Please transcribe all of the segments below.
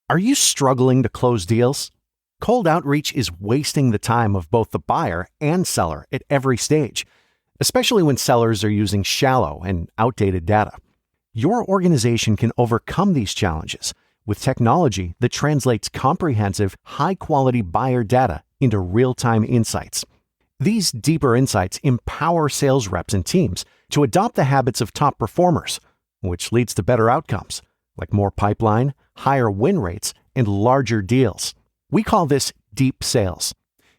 Are you struggling to close deals? Cold outreach is wasting the time of both the buyer and seller at every stage, especially when sellers are using shallow and outdated data. Your organization can overcome these challenges with technology that translates comprehensive, high-quality buyer data into real-time insights. These deeper insights empower sales reps and teams to adopt the habits of top performers, which leads to better outcomes, like more pipeline, higher win rates, and larger deals. We call this deep sales.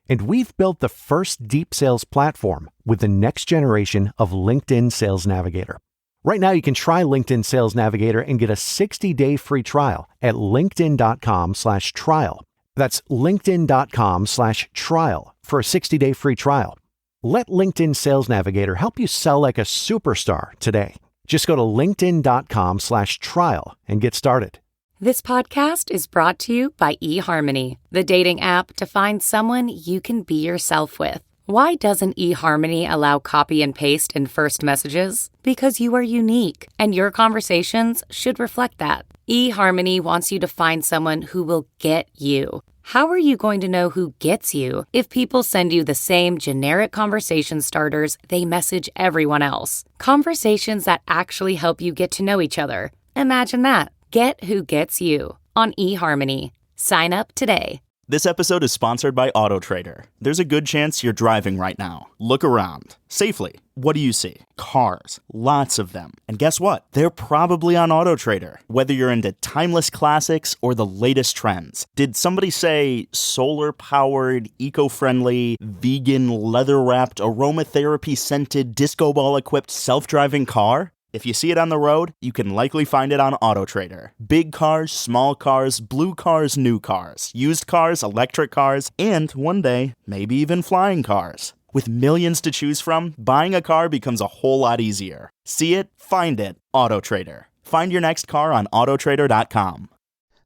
And we've built the first deep sales platform with the next generation of LinkedIn Sales Navigator. Right now, you can try LinkedIn Sales Navigator and get a 60-day free trial at linkedin.com/trial. That's linkedin.com/trial for a 60-day free trial. Let LinkedIn Sales Navigator help you sell like a superstar today. Just go to linkedin.com/trial and get started. This podcast is brought to you by eHarmony, the dating app to find someone you can be yourself with. Why doesn't eHarmony allow copy and paste in first messages? Because you are unique, and your conversations should reflect that. eHarmony wants you to find someone who will get you. How are you going to know who gets you if people send you the same generic conversation starters they message everyone else? Conversations that actually help you get to know each other. Imagine that. Get who gets you on eHarmony. Sign up today. This episode is sponsored by AutoTrader. There's a good chance you're driving right now. Look around. Safely. What do you see? Cars. Lots of them. And guess what? They're probably on AutoTrader. Whether you're into timeless classics or the latest trends. Did somebody say solar-powered, eco-friendly, vegan, leather-wrapped, aromatherapy-scented, disco ball-equipped, self-driving car? If you see it on the road, you can likely find it on AutoTrader. Big cars, small cars, blue cars, new cars, used cars, electric cars, and one day, maybe even flying cars. With millions to choose from, buying a car becomes a whole lot easier. See it, find it, AutoTrader. Find your next car on autotrader.com.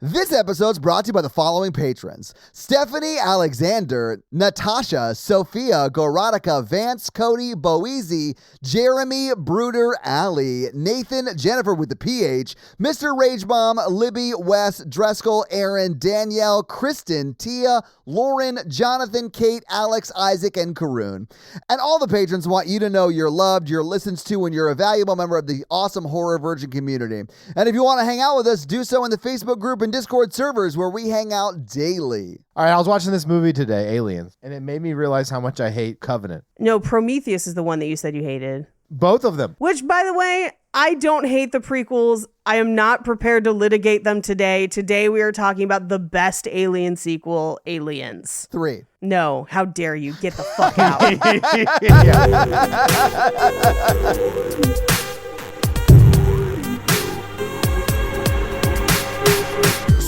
This episode's brought to you by the following patrons: Stephanie Alexander, Natasha, Sophia, Gorotica, Vance, Cody, Boezy, Jeremy, Bruder, Ali, Nathan, Jennifer with the PH, Mr. Ragebomb, Libby, Wes, Dreskel, Aaron, Danielle, Kristen, Tia, Lauren, Jonathan, Kate, Alex, Isaac, and Karoon. And all the patrons want you to know you're loved, you're listened to, and you're a valuable member of the awesome Horror Virgin community. And if you want to hang out with us, do so in the Facebook group and Discord servers where we hang out daily. All right, I was watching this movie today, Aliens, and it made me realize how much I hate Covenant. No, Prometheus is the one that you said you hated. Both of them. Which, by the way, I don't hate the prequels. I am not prepared to litigate them today. Today we are talking about the best Alien sequel, Aliens. 3. No, how dare you? Get the fuck out.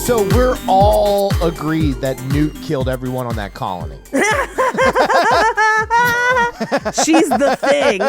So we're all agreed that Newt killed everyone on that colony. She's the thing.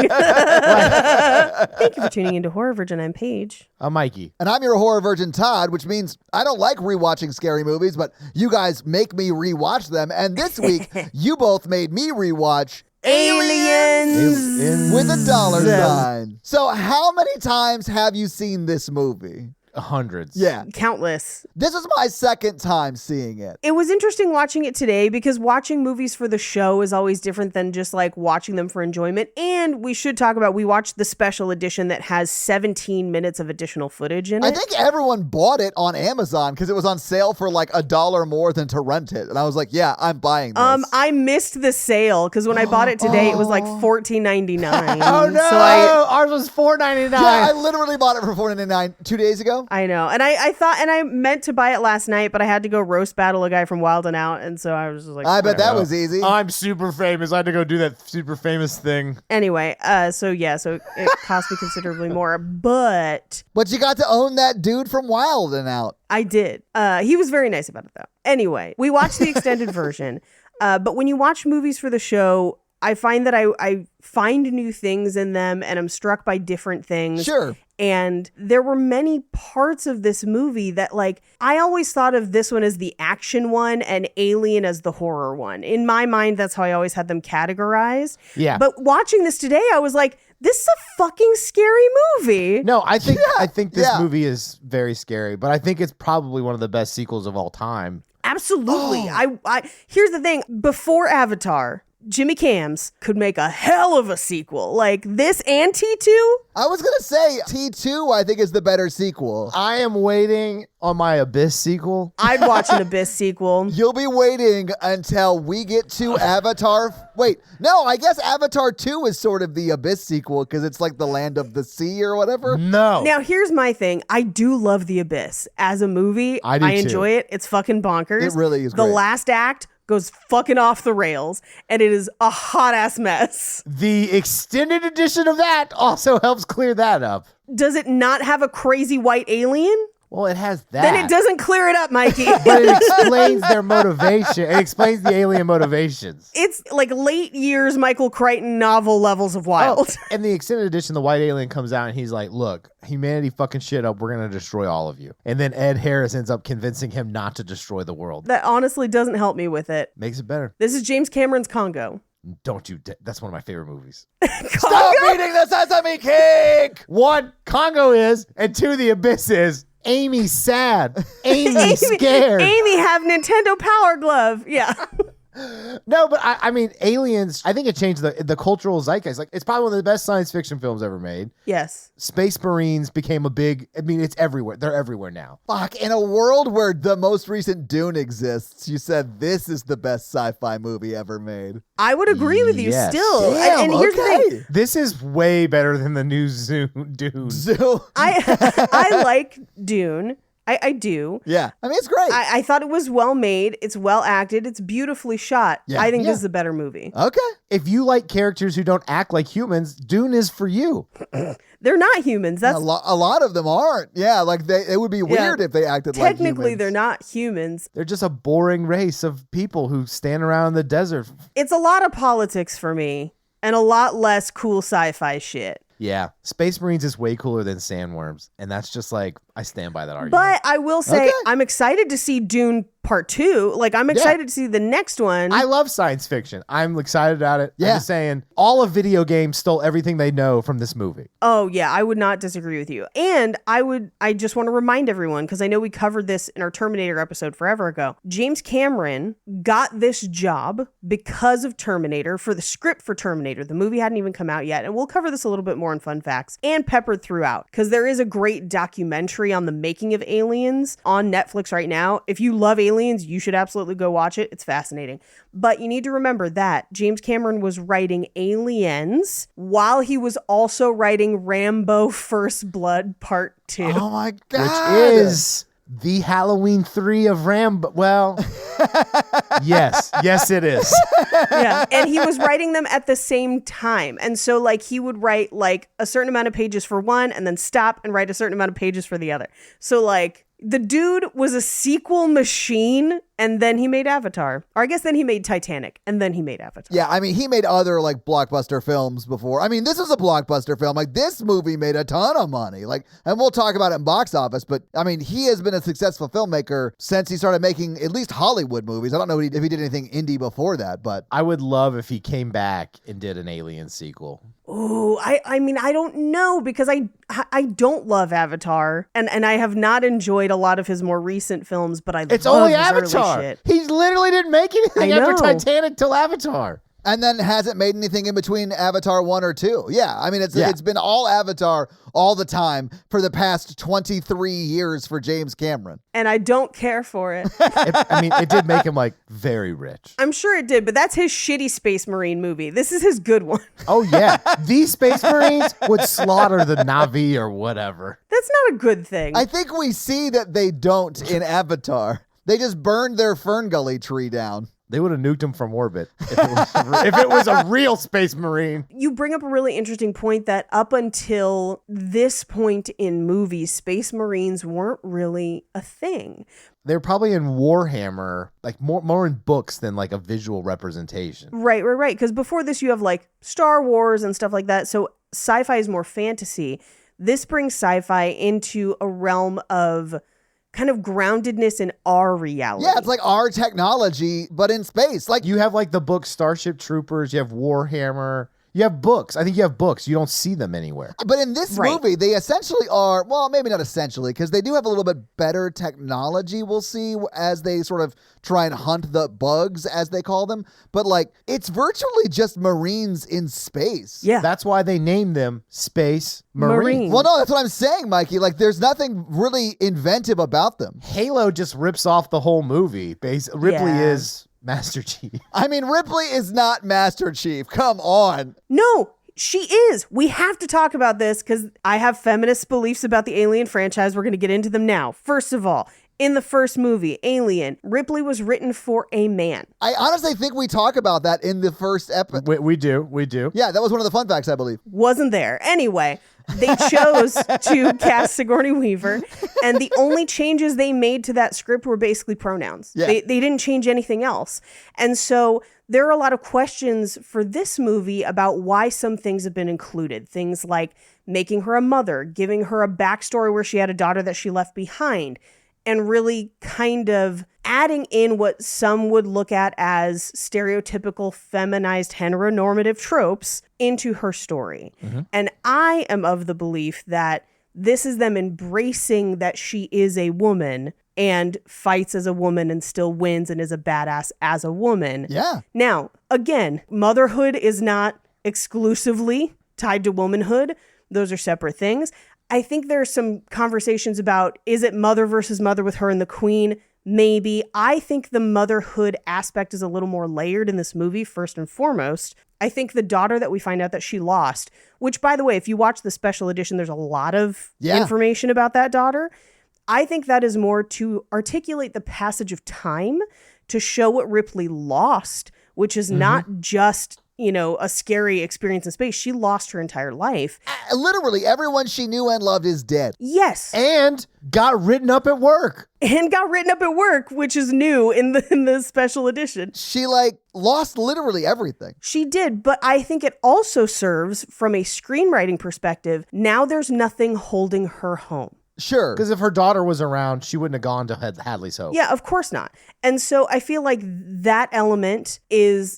Thank you for tuning into Horror Virgin. I'm Paige. I'm Mikey. And I'm your Horror Virgin, Todd, which means I don't like rewatching scary movies, but you guys make me rewatch them. And this week, you both made me rewatch Aliens with a dollar sign. So how many times have you seen this movie? Hundreds. Yeah. Countless. This was my second time seeing it. It was interesting watching it today because watching movies for the show is always different than just like watching them for enjoyment. And we should talk about, we watched the special edition that has 17 minutes of additional footage in it. I think everyone bought it on Amazon because it was on sale for like $1 more than to rent it. And I was like, yeah, I'm buying this. I missed the sale because when I bought it today, it was like $14.99. Oh no! So ours was $4.99. Yeah, I literally bought it for $4.99 2 days ago. I know. And I thought, and I meant to buy it last night, but I had to go roast battle a guy from Wild and Out. And so I was just like, I bet whatever. that was easy. I'm super famous. I had to go do that super famous thing. Anyway, so it cost me considerably more, but you got to own that dude from Wild and Out. I did. He was very nice about it though. Anyway, we watched the extended version. But when you watch movies for the show, I find that I find new things in them and I'm struck by different things. Sure. And there were many parts of this movie that, like, I always thought of this one as the action one and Alien as the horror one. In my mind, that's how I always had them categorized. Yeah. But watching this today, I was like, this is a fucking scary movie. No, I think this yeah. movie is very scary, but I think it's probably one of the best sequels of all time. Absolutely. I here's the thing. Before Avatar, Jimmy Cams could make a hell of a sequel. Like this and T2. I was going to say T2, I think, is the better sequel. I am waiting on my Abyss sequel. I'd watch an Abyss sequel. You'll be waiting until we get to Avatar. Wait, no, I guess Avatar 2 is sort of the Abyss sequel because it's like the land of the sea or whatever. No. Now, here's my thing. I do love The Abyss. As a movie, I do enjoy too. it. It's fucking bonkers. It really is The great. last act goes fucking off the rails, and it is a hot-ass mess. The extended edition of that also helps clear that up. Does it not have a crazy white alien? Well, it has that. Then it doesn't clear it up, Mikey. But it explains their motivation. It explains the alien motivations. It's like late years Michael Crichton novel levels of wild. In the extended edition, the white alien comes out and he's like, look, humanity fucking shit up. We're going to destroy all of you. And then Ed Harris ends up convincing him not to destroy the world. That honestly doesn't help me with it. Makes it better. This is James Cameron's Congo. Don't you? That's one of my favorite movies. Stop eating the sesame cake! One, Congo is, and two, The Abyss is. Amy's sad. Amy's scared. Amy have Nintendo Power Glove. Yeah. No, but I mean, Aliens, I think it changed the cultural zeitgeist. Like, it's probably one of the best science fiction films ever made. Yes. Space Marines became it's everywhere. They're everywhere now. Fuck, in a world where the most recent Dune exists, you said this is the best sci-fi movie ever made. I would agree with you Yes. still. Damn, and here's the thing. This is way better than the new Dune. So, I like Dune. I do. yeah, I mean, it's great. I thought it was well made. It's well acted. It's beautifully shot. Yeah. I think Yeah. this is a better movie. Okay. If you like characters who don't act like humans, Dune is for you. They're not humans. That's A lot of them aren't. Yeah, like it would be weird if they acted like technically humans. they're not humans. They're just a boring race of people who stand around in the desert. It's a lot of politics for me and a lot less cool sci-fi shit. Yeah. Space Marines is way cooler than sandworms. And that's just like, I stand by that argument. But I will say Okay. I'm excited to see Dune Part 2. Like I'm excited to see the next one. I love science fiction. I'm excited about it. Yeah. I'm just saying, all of video games stole everything they know from this movie. Oh yeah, I would not disagree with you. And I just want to remind everyone, because I know we covered this in our Terminator episode forever ago. James Cameron got this job because of Terminator, for the script for Terminator. The movie hadn't even come out yet. And we'll cover this a little bit more in fun facts and peppered throughout, because there is a great documentary on the making of Aliens on Netflix right now. If you love Aliens, you should absolutely go watch it. It's fascinating. But you need to remember that James Cameron was writing Aliens while he was also writing Rambo First Blood Part 2. Oh my god. Which is the Halloween 3 of Rambo. Well, yes, it is. Yeah. And he was writing them at the same time. And so like he would write like a certain amount of pages for one and then stop and write a certain amount of pages for the other. So like the dude was a sequel machine, and then he made Avatar. Or I guess then he made Titanic, and then he made Avatar. Yeah, I mean, he made other like blockbuster films before. I mean, this was a blockbuster film. Like this movie made a ton of money. Like, and we'll talk about it in box office, but I mean, he has been a successful filmmaker since he started making at least Hollywood movies. I don't know if he did anything indie before that, but I would love if he came back and did an Alien sequel. Ooh, I mean, I don't know, because I don't love Avatar, and I have not enjoyed a lot of his more recent films, but It's love only his early Avatar. shit. He literally didn't make anything I after know. Titanic till Avatar. and then hasn't made anything in between Avatar 1 or 2. Yeah, I mean, it's been all Avatar all the time for the past 23 years for James Cameron. And I don't care for it. It did make him like very rich. I'm sure it did, but that's his shitty Space Marine movie. This is his good one. Oh yeah, these Space Marines would slaughter the Na'vi or whatever. That's not a good thing. I think we see that they don't in Avatar. They just burned their Fern Gully tree down. They would have nuked him from orbit if it was a real space marine. You bring up a really interesting point that up until this point in movies, space marines weren't really a thing. They're probably in Warhammer, like more in books than like a visual representation. Right. Because before this, you have like Star Wars and stuff like that. So sci-fi is more fantasy. This brings sci-fi into a realm of kind of groundedness in our reality. Yeah, it's like our technology, but in space. Like You have like the book Starship Troopers, you have Warhammer, you have books. I think you have books. You don't see them anywhere. But in this Right. movie, they essentially are, well, maybe not essentially, because they do have a little bit better technology, we'll see, as they sort of try and hunt the bugs, as they call them. But, like, it's virtually just Marines in space. Yeah. That's why they named them Space Marines. Marines. Well, no, that's what I'm saying, Mikey. Like, there's nothing really inventive about them. Halo just rips off the whole movie. Ripley Yeah. is Master Chief. I mean, Ripley is not Master Chief. Come on. No, she is. We have to talk about this because I have feminist beliefs about the Alien franchise. We're going to get into them now. First of all, in the first movie, Alien, Ripley was written for a man. I honestly think we talk about that in the first episode. We do. Yeah, that was one of the fun facts, I believe. Wasn't there. Anyway, they chose to cast Sigourney Weaver, and the only changes they made to that script were basically pronouns. Yeah. They didn't change anything else. And so there are a lot of questions for this movie about why some things have been included. Things like making her a mother, giving her a backstory where she had a daughter that she left behind, and really kind of adding in what some would look at as stereotypical feminized heteronormative tropes into her story. And I am of the belief that this is them embracing that she is a woman and fights as a woman and still wins and is a badass as a woman. Yeah. Now, again, motherhood is not exclusively tied to womanhood. Those are separate things. I think there's some conversations about, is it mother versus mother with her and the queen? Maybe. I think the motherhood aspect is a little more layered in this movie, first and foremost. I think the daughter that we find out that she lost, which, by the way, if you watch the special edition, there's a lot of information about that daughter. I think that is more to articulate the passage of time, to show what Ripley lost, which is not just, you know, a scary experience in space. She lost her entire life. Literally, everyone she knew and loved is dead. Yes. And got written up at work. And got written up at work, which is new in the special edition. She, like, lost literally everything. She did, but I think it also serves from a screenwriting perspective. Now there's nothing holding her home. Sure. Because if her daughter was around, she wouldn't have gone to Hadley's Hope. Yeah, of course not. And so I feel like that element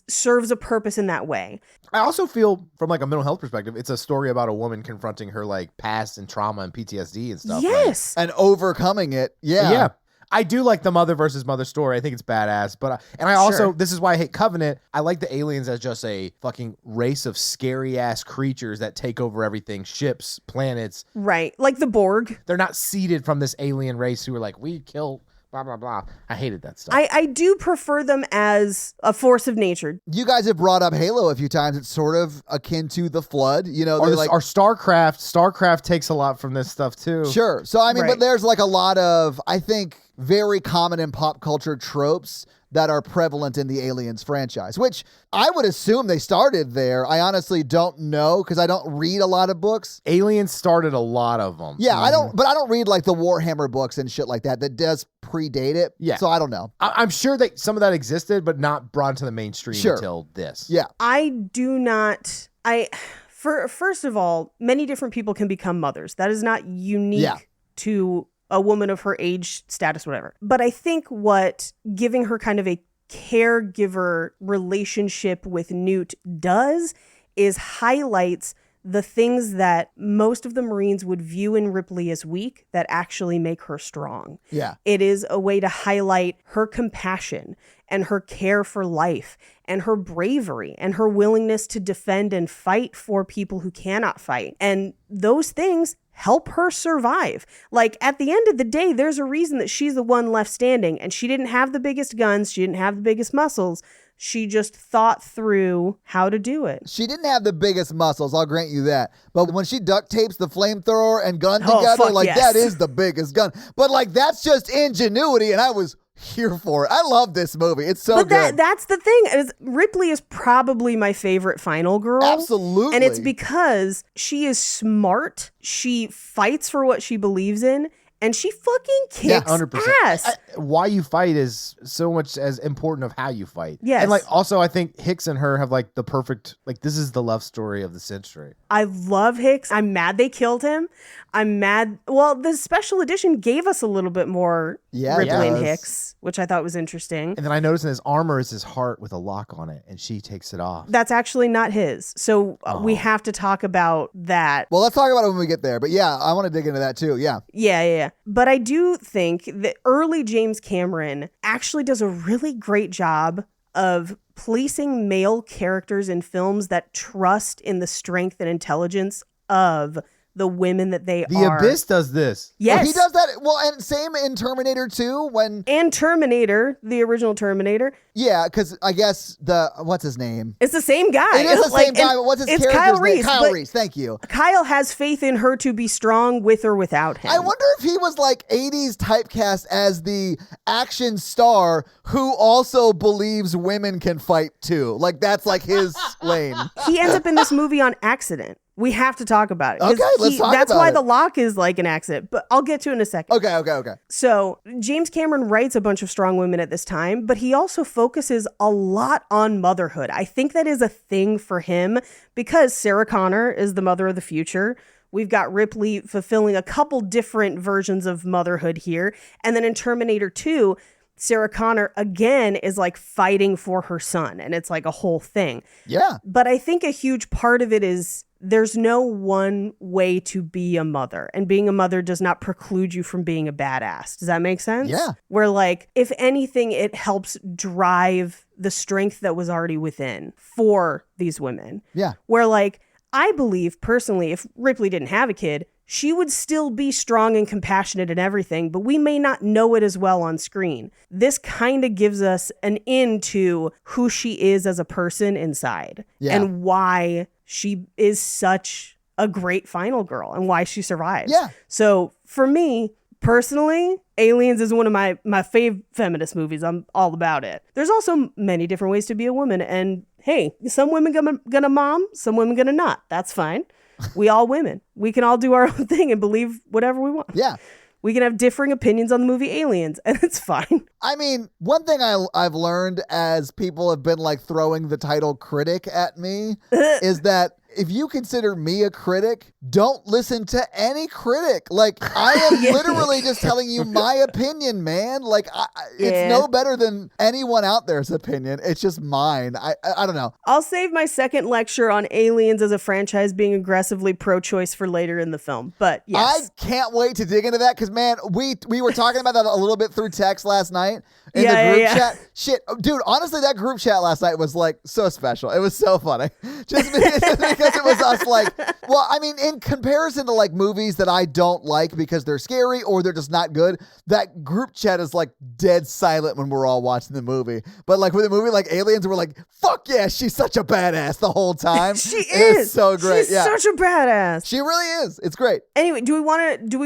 serves a purpose in that way. I also feel, from like a mental health perspective, it's a story about a woman confronting her like past and trauma and PTSD and stuff. Yes. And overcoming it. Yeah. Yeah. I do like the mother versus mother story. I think it's badass. But I also, Sure. this is why I hate Covenant. I like the aliens as just a fucking race of scary ass creatures that take over everything, ships, planets. Right. Like the Borg. They're not seeded from this alien race who are like, we kill blah, blah, blah. I hated that stuff. I do prefer them as a force of nature. You guys have brought up Halo a few times. It's sort of akin to the Flood. You know, or, they're like, or StarCraft. StarCraft takes a lot from this stuff too. sure. So, I mean, Right. but there's like a lot of, I think, very common in pop culture tropes that are prevalent in the Aliens franchise, which I would assume they started there. I honestly don't know because I don't read a lot of books. Aliens started a lot of them. Yeah, I don't read like the Warhammer books and shit like that. That does predate it. Yeah. So I don't know. I'm sure that some of that existed, but not brought into the mainstream Sure. until this. Yeah. I do not. First of all, many different people can become mothers. That is not unique Yeah. to a woman of her age, status, whatever. But I think what giving her kind of a caregiver relationship with Newt does is highlights the things that most of the Marines would view in Ripley as weak that actually make her strong. Yeah. It is a way to highlight her compassion and her care for life and her bravery and her willingness to defend and fight for people who cannot fight. And those things help her survive. Like, at the end of the day, there's a reason that she's the one left standing, and she didn't have the biggest guns. She didn't have the biggest muscles. She just thought through how to do it. She didn't have the biggest muscles, I'll grant you that. But when she duct tapes the flamethrower and gun Oh, together, fuck like yes. that is the biggest gun. But like that's just ingenuity, and I was here for it. I love this movie. It's so But good. that's the thing. Is Ripley is probably my favorite final girl. Absolutely. And it's because she is smart. She fights for what she believes in. And she fucking kicks 100%. ass. Why you fight is so much as important of how you fight. Yes. And like also I think Hicks and her have like the perfect, like this is the love story of the century. I love Hicks. I'm mad they killed him. I'm mad. Well, the special edition gave us a little bit more Ripley and Hicks, which I thought was interesting. And then I noticed in his armor is his heart with a lock on it, and she takes it off. That's actually not his. So we have to talk about that. Well, let's talk about it when we get there. But yeah, I want to dig into that too. Yeah. Yeah. But I do think that early James Cameron actually does a really great job of placing male characters in films that trust in the strength and intelligence of the women that they The are. Abyss does this. Yes. Well, he does that. Well, and same in Terminator 2 when, And Terminator, the original Terminator. yeah, because I guess what's his name? It's the same guy. It is the Like, same guy, and but what's his it's character's Kyle name? Reese, Kyle but Reese, thank you. Kyle has faith in her to be strong with or without him. I wonder if he was like 80s typecast as the action star who also believes women can fight too. Like that's like his lane. He ends up in this movie on accident. We have to talk about it. 'cause Okay, let's talk that's about why it. the lock is like an accident, but I'll get to it in a second. Okay. So James Cameron writes a bunch of strong women at this time, but he also focuses a lot on motherhood. I think that is a thing for him because Sarah Connor is the mother of the future. We've got Ripley fulfilling a couple different versions of motherhood here. And then in Terminator 2, Sarah Connor again is like fighting for her son, and it's like a whole thing. Yeah. But I think a huge part of it is there's no one way to be a mother, and being a mother does not preclude you from being a badass. Does that make sense? Yeah. Where like, if anything, it helps drive the strength that was already within for these women. Yeah. Where like, I believe personally, if Ripley didn't have a kid, she would still be strong and compassionate and everything, but we may not know it as well on screen. This kind of gives us an into who she is as a person inside and why she is such a great final girl and why she survives. Yeah. So for me, personally, Aliens is one of my fave feminist movies. I'm all about it. There's also many different ways to be a woman. And hey, some women gonna mom, some women gonna not. That's fine. We all women. We can all do our own thing and believe whatever we want. Yeah. We can have differing opinions on the movie Aliens, and it's fine. I mean, one thing I've learned as people have been like throwing the title critic at me is that if you consider me a critic, don't listen to any critic. Like, I am literally just telling you my opinion, man. Like, it's no better than anyone out there's opinion. It's just mine. I don't know. I'll save my second lecture on Aliens as a franchise being aggressively pro-choice for later in the film. But yes. I can't wait to dig into that because, man, we were talking about that a little bit through text last night in the group chat. Shit, dude, honestly, that group chat last night was like so special. It was so funny. Just because it was us like, well, I mean, in comparison to like movies that I don't like because they're scary or they're just not good, that group chat is like dead silent when we're all watching the movie. But like with a movie like Aliens, we're like, fuck yeah, she's such a badass the whole time. She It's so great. She's such a badass. She really is. It's great. Anyway, do we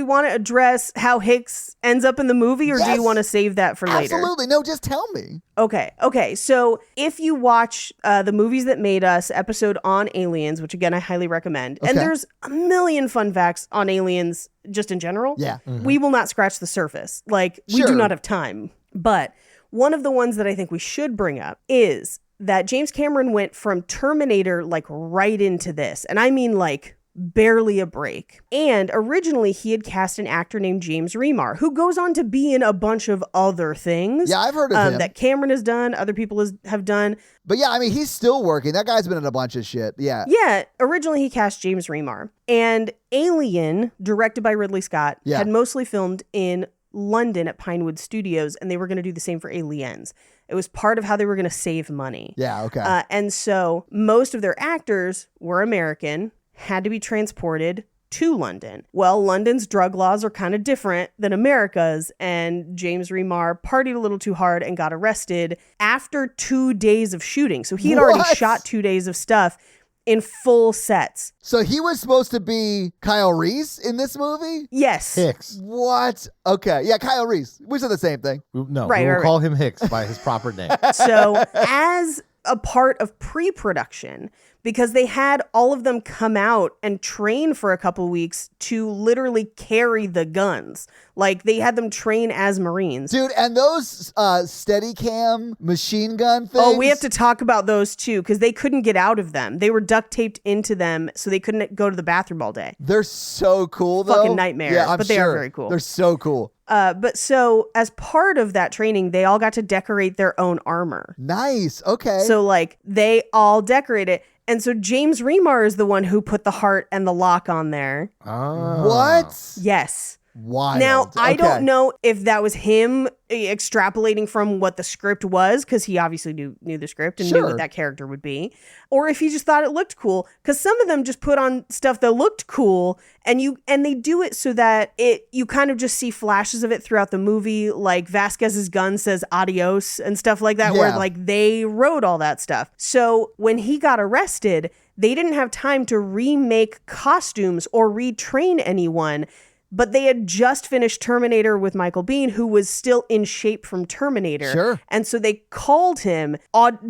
want to address how Hicks ends up in the movie, or do Yes. you want to save that for later? Absolutely. No, just tell me. Okay. So if you watch the Movies That Made Us episode on Aliens, which again I highly recommend, and Okay. there's a million fun facts on Aliens just in general. Yeah. We will not scratch the surface. Like, we Sure. do not have time. But one of the ones that I think we should bring up is that James Cameron went from Terminator like right into this. And I mean like barely a break. And originally he had cast an actor named James Remar, who goes on to be in a bunch of other things. Yeah, I've heard of him. That Cameron has done, other people have done. But yeah, I mean, he's still working. That guy's been in a bunch of shit. Yeah. Yeah, originally he cast James Remar. And Alien, directed by Ridley Scott, Yeah. had mostly filmed in London at Pinewood Studios, and they were going to do the same for Aliens. It was part of how they were going to save money. Yeah, okay. And so most of their actors were American, had to be transported to London. Well, London's drug laws are kind of different than America's, and James Remar partied a little too hard and got arrested after 2 days of shooting. So he had already What? shot 2 days of stuff, in full sets. So he was supposed to be Kyle Reese in this movie? Yes. Hicks. What? Okay. Yeah, Kyle Reese. We said the same thing. No, Right, we will right, call him Hicks by his proper name. So as a part of pre-production, because they had all of them come out and train for a couple weeks to literally carry the guns. Like they had them train as Marines. Dude, and those Steadicam machine gun things. Oh, we have to talk about those too, because they couldn't get out of them. They were duct taped into them, so they couldn't go to the bathroom all day. They're so cool, though. Fucking nightmare, Yeah, I'm but they are sure. very cool. They're so cool. But so as part of that training, they all got to decorate their own armor. Nice. Okay. So like they all decorate it. And so James Remar is the one who put the heart and the lock on there. Oh. What? Yes. Wild. Now, I Okay. don't know if that was him extrapolating from what the script was, because he obviously knew the script and knew Sure. what that character would be, or if he just thought it looked cool, because some of them just put on stuff that looked cool, and they do it so that you kind of just see flashes of it throughout the movie, like Vasquez's gun says adios and stuff like that, where Yeah. like they wrote all that stuff. So when he got arrested, they didn't have time to remake costumes or retrain anyone. But they had just finished Terminator with Michael Biehn, who was still in shape from Terminator. Sure. And so they called him,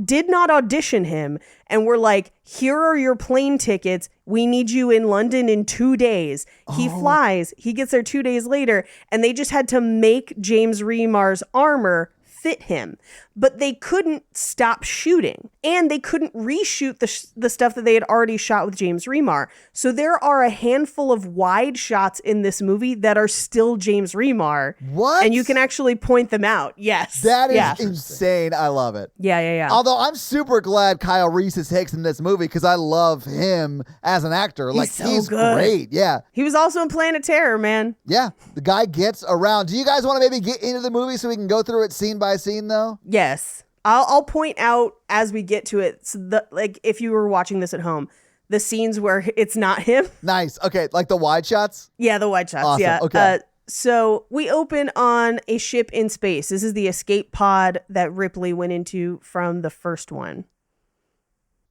did not audition him, and were like, here are your plane tickets. We need you in London in 2 days. He flies. He gets there 2 days later, and they just had to make James Remar's armor fit him. But they couldn't stop shooting, and they couldn't reshoot the stuff that they had already shot with James Remar. So there are a handful of wide shots in this movie that are still James Remar. What? And you can actually point them out. Yes. That is yeah. insane. I love it. Yeah. Although I'm super glad Kyle Reese is Hicks in this movie because I love him as an actor. Like so he's good. great. Yeah. He was also in Planet Terror, man. Yeah. The guy gets around. Do you guys want to maybe get into the movie so we can go through it scene by scene though? Yes. I'll point out as we get to it, so like if you were watching this at home, the scenes where it's not him. Nice. Okay. Like the wide shots? Yeah, the wide shots. Awesome. Yeah. Okay. So we open on a ship in space. This is the escape pod that Ripley went into from the first one.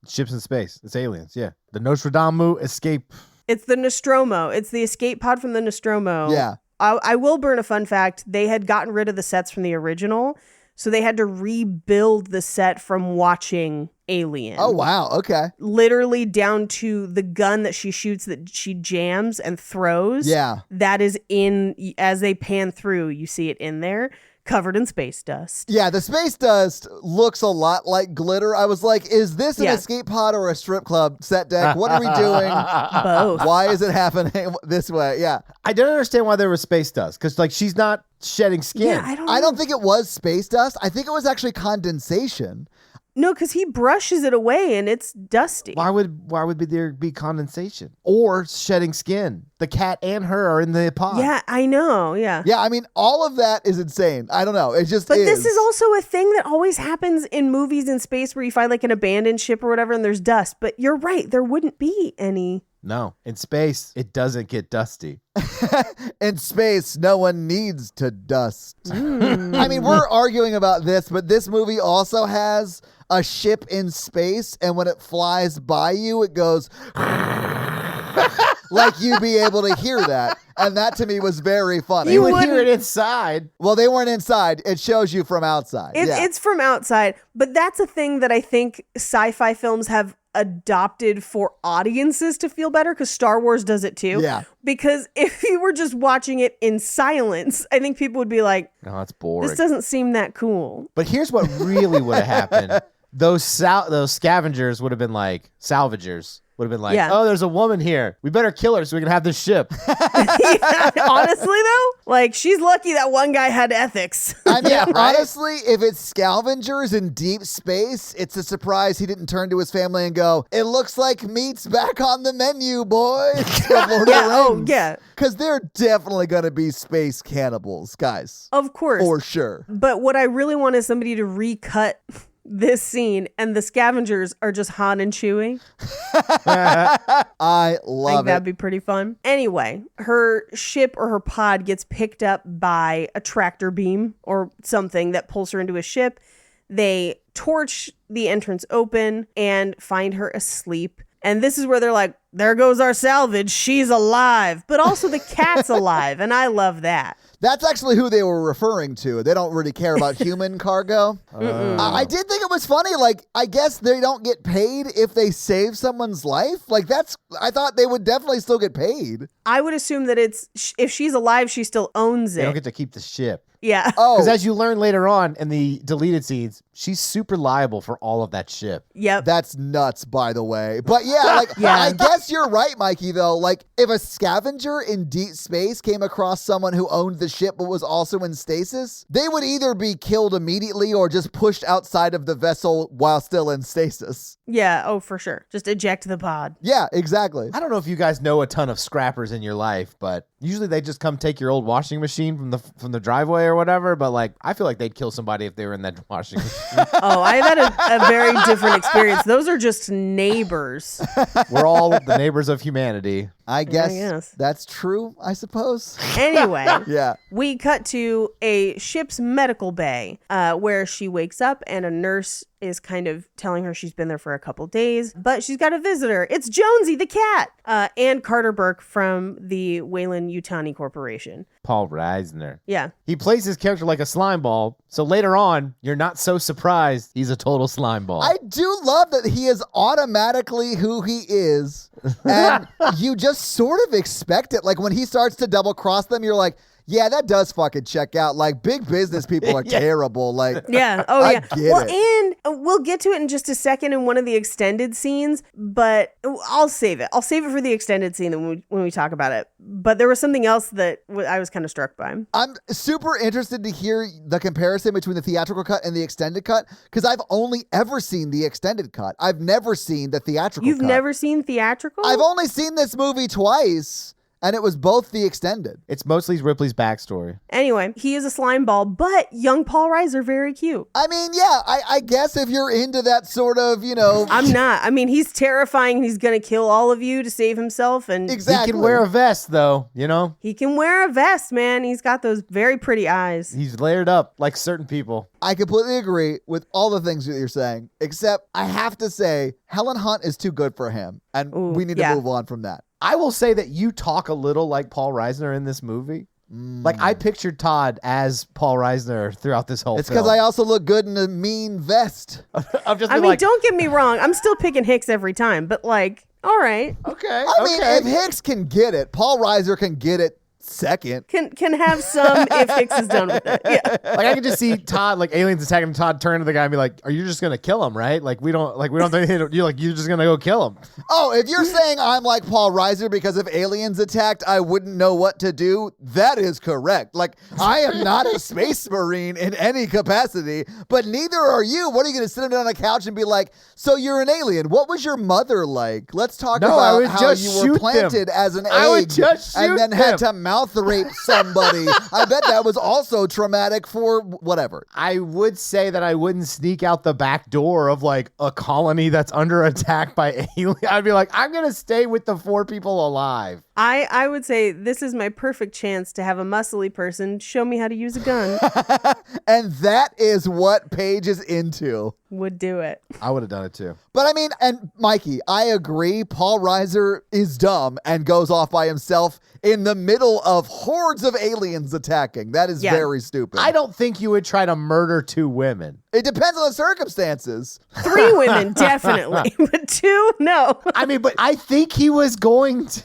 Ships in space. It's aliens. Yeah. The Nostromo escape. It's the Nostromo. It's the escape pod from the Nostromo. Yeah. I will burn a fun fact. They had gotten rid of the sets from the original, so they had to rebuild the set from watching Alien. Oh, wow. Okay. Literally down to the gun that she shoots that she jams and throws. Yeah. That is in, as they pan through, you see it in there, covered in space dust. Yeah, the space dust looks a lot like glitter. I was like, is this an Yeah. escape pod or a strip club set deck? What are we doing? Both. Why is it happening this way? Yeah. I don't understand why there was space dust because like she's not shedding skin. Yeah, I don't know. I don't think it was space dust. I think it was actually condensation. No, because he brushes it away and it's dusty. Why would there be condensation or shedding skin? The cat and her are in the pod. Yeah, I know. Yeah. Yeah, I mean, all of that is insane. I don't know. It just But this is also a thing that always happens in movies in space where you find like an abandoned ship or whatever and there's dust. But you're right. There wouldn't be any. No, in space it doesn't get dusty. in space, no one needs to dust. I mean, we're arguing about this, but this movie also has a ship in space, and when it flies by you, it goes like you'd be able to hear that. And that to me was very funny. You would hear it inside. Well, they weren't inside. It shows you from outside. Yeah. It's from outside. But that's a thing that I think sci-fi films have adopted for audiences to feel better, because Star Wars does it too. Yeah. Because if you were just watching it in silence, I think people would be like, No, that's boring. this doesn't seem that cool. But here's what really would have happened. Those scavengers would have been like salvagers. Would have been like, Yeah. oh, there's a woman here. We better kill her so we can have this ship. Yeah, honestly, though, like she's lucky that one guy had ethics. I mean, Yeah, right? honestly, if it's scavengers in deep space, it's a surprise he didn't turn to his family and go, it looks like meat's back on the menu, boys. From Lord Yeah, of the oh, Rings. yeah. Because they're definitely going to be space cannibals, guys. Of course. For sure. But what I really want is somebody to recut this scene, and the scavengers are just Han and Chewie. I I love think it. that'd be pretty fun. Anyway, her ship or her pod gets picked up by a tractor beam or something that pulls her into a ship. They torch the entrance open and find her asleep. And this is where they're like, there goes our salvage. She's alive. But also the cat's alive. And I love that. That's actually who they were referring to. They don't really care about human cargo. I did think it was funny. Like, I guess they don't get paid if they save someone's life. Like, I thought they would definitely still get paid. I would assume that if she's alive, she still owns They don't it. get to keep the ship. Yeah. Oh, Because as you learn later on in the deleted scenes, she's super liable for all of that ship. Yep. that's nuts, by the way. But yeah, like, Yeah. I guess you're right, Mikey, though. Like, if a scavenger in deep space came across someone who owned the ship but was also in stasis, they would either be killed immediately or just pushed outside of the vessel while still in stasis. Yeah. Oh, for sure. Just eject the pod. Yeah, exactly. I don't know if you guys know a ton of scrappers in your life, but usually they just come take your old washing machine from the driveway or whatever. But like, I feel like they'd kill somebody if they were in that washing machine. Oh, I've had a very different experience. Those are just neighbors. We're all the neighbors of humanity. I guess guess. that's true, I suppose. Anyway. Yeah. We cut to a ship's medical bay where she wakes up and a nurse is kind of telling her she's been there for a couple days, but she's got a visitor. It's Jonesy the cat and Carter Burke from the Weyland-Yutani Corporation. Paul Reisner. Yeah. He plays his character like a slime ball, so later on, you're not so surprised he's a total slime ball. I do love that he is automatically who he is, and you just sort of expect it. Like, when he starts to double cross them, you're like, yeah, that does fucking check out. Like, big business people are terrible. Like, Yeah. Oh, I yeah. get Well, it. and we'll get to it in just a second in one of the extended scenes, but I'll save it. I'll save it for the extended scene when we talk about it. But there was something else that I was kind of struck by. I'm super interested to hear the comparison between the theatrical cut and the extended cut, because I've only ever seen the extended cut. I've never seen the theatrical You've cut. never seen theatrical? I've only seen this movie twice, and it was both the extended. It's mostly Ripley's backstory. Anyway, he is a slime ball, but young Paul Reiser, very cute. I mean, yeah, I guess if you're into that sort of, I'm not. I mean, he's terrifying. And he's going to kill all of you to save himself. And exactly. He can wear a vest, though, you know? he can wear a vest, man. He's got those very pretty eyes. He's layered up like certain people. I completely agree with all the things that you're saying, except I have to say Helen Hunt is too good for him, and Ooh, we need yeah. to move on from that. I will say that you talk a little like Paul Reisner in this movie. Like, I pictured Todd as Paul Reisner throughout this whole It's film. because I also look good in a mean vest. I've just I been mean, like, don't get me wrong. I'm still picking Hicks every time, but like, all right. okay, I mean, okay. if Hicks can get it, Paul Reiser can get it second. Can have some if Hicks is done with it. Yeah. Like, I could just see Todd, like, aliens attacking Todd, turn to the guy and be like, "Are you just gonna kill him, right? Like, we don't think you're just gonna go kill him." Oh, if you're saying I'm like Paul Reiser because if aliens attacked, I wouldn't know what to do, that is correct. Like, I am not a space marine in any capacity, but neither are you. What are you going to sit him down on a couch and be like, so you're an alien? What was your mother like? Let's talk No, I about would how just you shoot were them. planted as an I would egg just and shoot then had them. to mouth rape somebody. I bet that was also traumatic for whatever. I would say that I wouldn't sneak out the back door of like a colony that's under attack by aliens. I'd be like, I'm gonna stay with the 4 people alive. I would say this is my perfect chance to have a muscly person show me how to use a gun. And that is what Paige is into. Would do it. I would have done it too. But I mean, and Mikey, I agree. Paul Reiser is dumb and goes off by himself in the middle of hordes of aliens attacking. That is Yeah. very stupid. I don't think you would try to murder 2 women. It depends on the circumstances. 3 women, definitely. But 2, no. I mean, but I think he was going to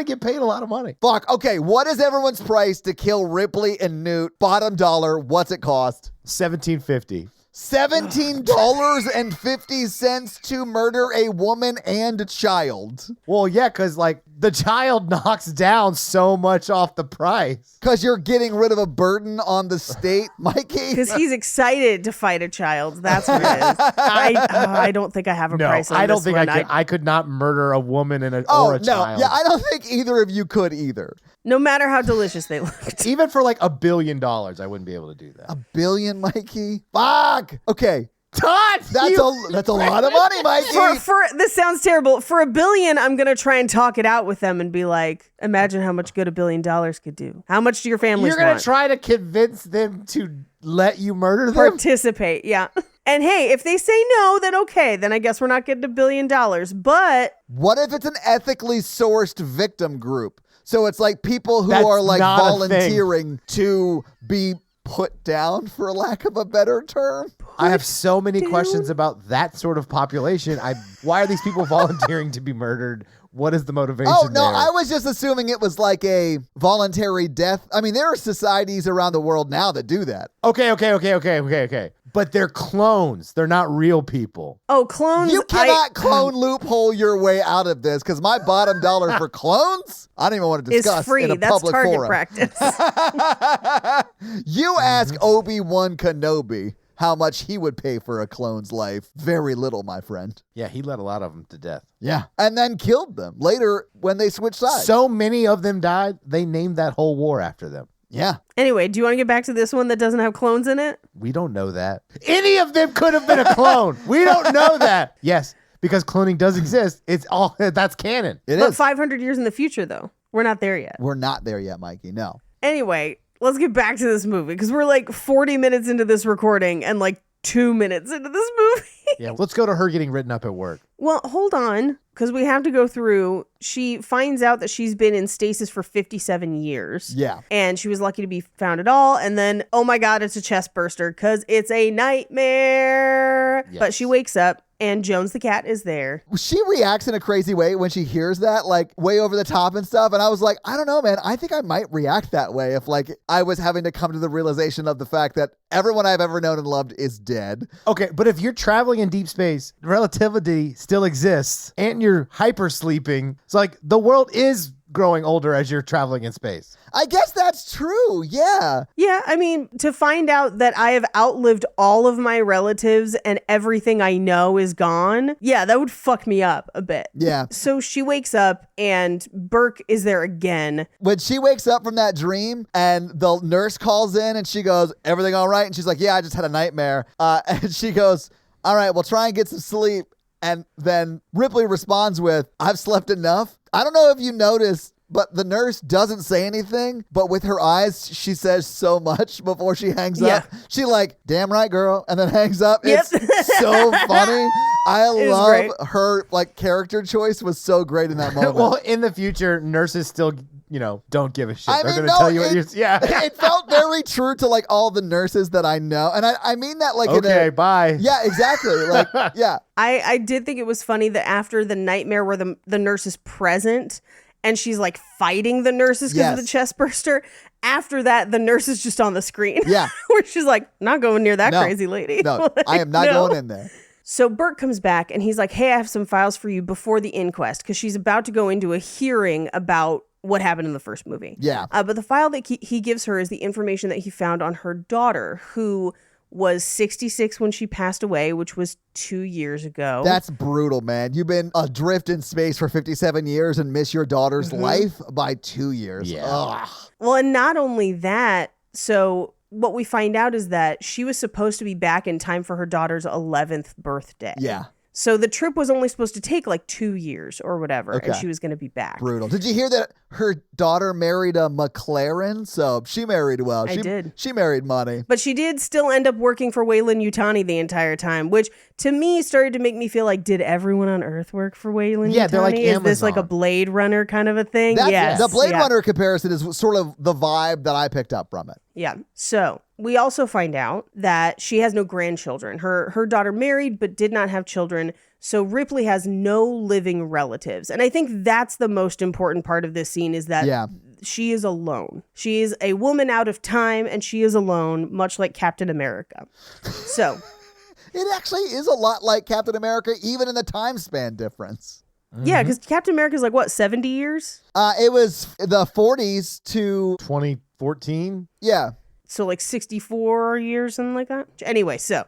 get paid a lot of money. Fuck. Okay, what is everyone's price to kill Ripley and Newt? Bottom dollar. What's it cost? $17.50. $17.50 to murder a woman and a child. Well, yeah, because like the child knocks down so much off the price. Because you're getting rid of a burden on the state, Mikey. Because he's excited to fight a child. That's what it is. I don't think I have a No, price on I don't this think one. I could not murder a woman or Oh, a no. child. Yeah, I don't think either of you could either. No matter how delicious they looked. Even for like $1 billion, I wouldn't be able to do that. $1 billion, Mikey? Fuck. Okay. Todd, That's a lot of money, Mikey. For this sounds terrible. For $1 billion, I'm gonna try and talk it out with them and be like, imagine how much good $1 billion could do. How much do your families You're gonna want? try to convince them to let you murder them? Participate, yeah. And hey, if they say no, then okay, then I guess we're not getting $1 billion. But What if it's an ethically sourced victim group? So it's like people who That's are like not a volunteering to be put down, for lack of a better term. I have so many questions about that sort of population. Why are these people volunteering to be murdered? What is the motivation? Oh, no, there? I was just assuming it was like a voluntary death. I mean, there are societies around the world now that do that. Okay. But they're clones. They're not real people. oh, clones. You cannot clone loophole your way out of this, because my bottom dollar for clones, I don't even want to is discuss free. in a That's public target forum. practice. You ask Obi-Wan Kenobi how much he would pay for a clone's life. Very little, my friend. Yeah, he let a lot of them to death. Yeah. And then killed them later when they switched sides. So many of them died, they named that whole war after them. yeah. Anyway, do you want to get back to this one that doesn't have clones in it? We don't know that. Any of them could have been a clone. We don't know that. Yes, because cloning does exist. It's all that's canon. It But is. 500 years in the future, though. We're not there yet. We're not there yet, Mikey. No. Anyway, let's get back to this movie because we're like 40 minutes into this recording and like 2 minutes into this movie. Yeah, let's go to her getting written up at work. Well, hold on, because we have to go through. She finds out that she's been in stasis for 57 years. Yeah. And she was lucky to be found at all. And then, oh my God, it's a chest burster because it's a nightmare. Yes. But she wakes up and Jones the cat is there. She reacts in a crazy way when she hears that, like way over the top and stuff. And I was like, I don't know, man. I think I might react that way if like I was having to come to the realization of the fact that everyone I've ever known and loved is dead. Okay, but if you're traveling in deep space, relativity still exists, and you're hyper sleeping. It's like the world is growing older as you're traveling in space. I guess that's true. Yeah. Yeah, I mean, to find out that I have outlived all of my relatives and everything I know is gone, yeah, that would fuck me up a bit. Yeah. So she wakes up and Burke is there again. When she wakes up from that dream and the nurse calls in and she goes, everything all right? And she's like, yeah, I just had a nightmare. And she goes, all right, well, try and get some sleep. And then Ripley responds with, I've slept enough. I don't know if you noticed, but the nurse doesn't say anything, but with her eyes, she says so much before she hangs up. She like, damn right, girl, and then hangs up. Yep. It's so funny. I love great. her like character choice was so great in that moment. Well, in the future, nurses still, don't give a shit. I They're mean, going to tell you what you're... Yeah. It felt very true to like all the nurses that I know. And I mean that like in Okay, a... bye. Yeah, exactly. Like, yeah. I did think it was funny that after the nightmare where the nurse is present and she's like fighting the nurses because of the Yes. chest burster, after that, the nurse is just on the screen. Yeah. Where she's like, not going near that No. crazy lady. No, Like, I am not no. going in there. So Burke comes back and he's like, hey, I have some files for you before the inquest because she's about to go into a hearing about what happened in the first movie. Yeah. But the file that he gives her is the information that he found on her daughter, who was 66 when she passed away, which was 2 years ago. That's brutal, man. You've been adrift in space for 57 years and miss your daughter's life by 2 years. Yeah. Ugh. Well, and not only that, so what we find out is that she was supposed to be back in time for her daughter's 11th birthday. Yeah. So the trip was only supposed to take like 2 years or whatever, and Okay. she was going to be back. Brutal. Did you hear that her daughter married a McLaren? So she married well. I did. She married money. But she did still end up working for Weyland Yutani the entire time, which to me started to make me feel like, did everyone on Earth work for Weyland Yutani? Yeah, they're like Is this like a Amazon. Blade Runner kind of a thing? That's, Yes. The Blade yeah. Runner comparison is sort of the vibe that I picked up from it. Yeah. So we also find out that she has no grandchildren. Her daughter married but did not have children. So Ripley has no living relatives. And I think that's the most important part of this scene is that Yeah. she is alone. She is a woman out of time and she is alone, much like Captain America. So It actually is a lot like Captain America, even in the time span difference. yeah, because Captain America is like what, 70 years? It was the 40s to, 2014? yeah. So like 64 years, something like that. Anyway, so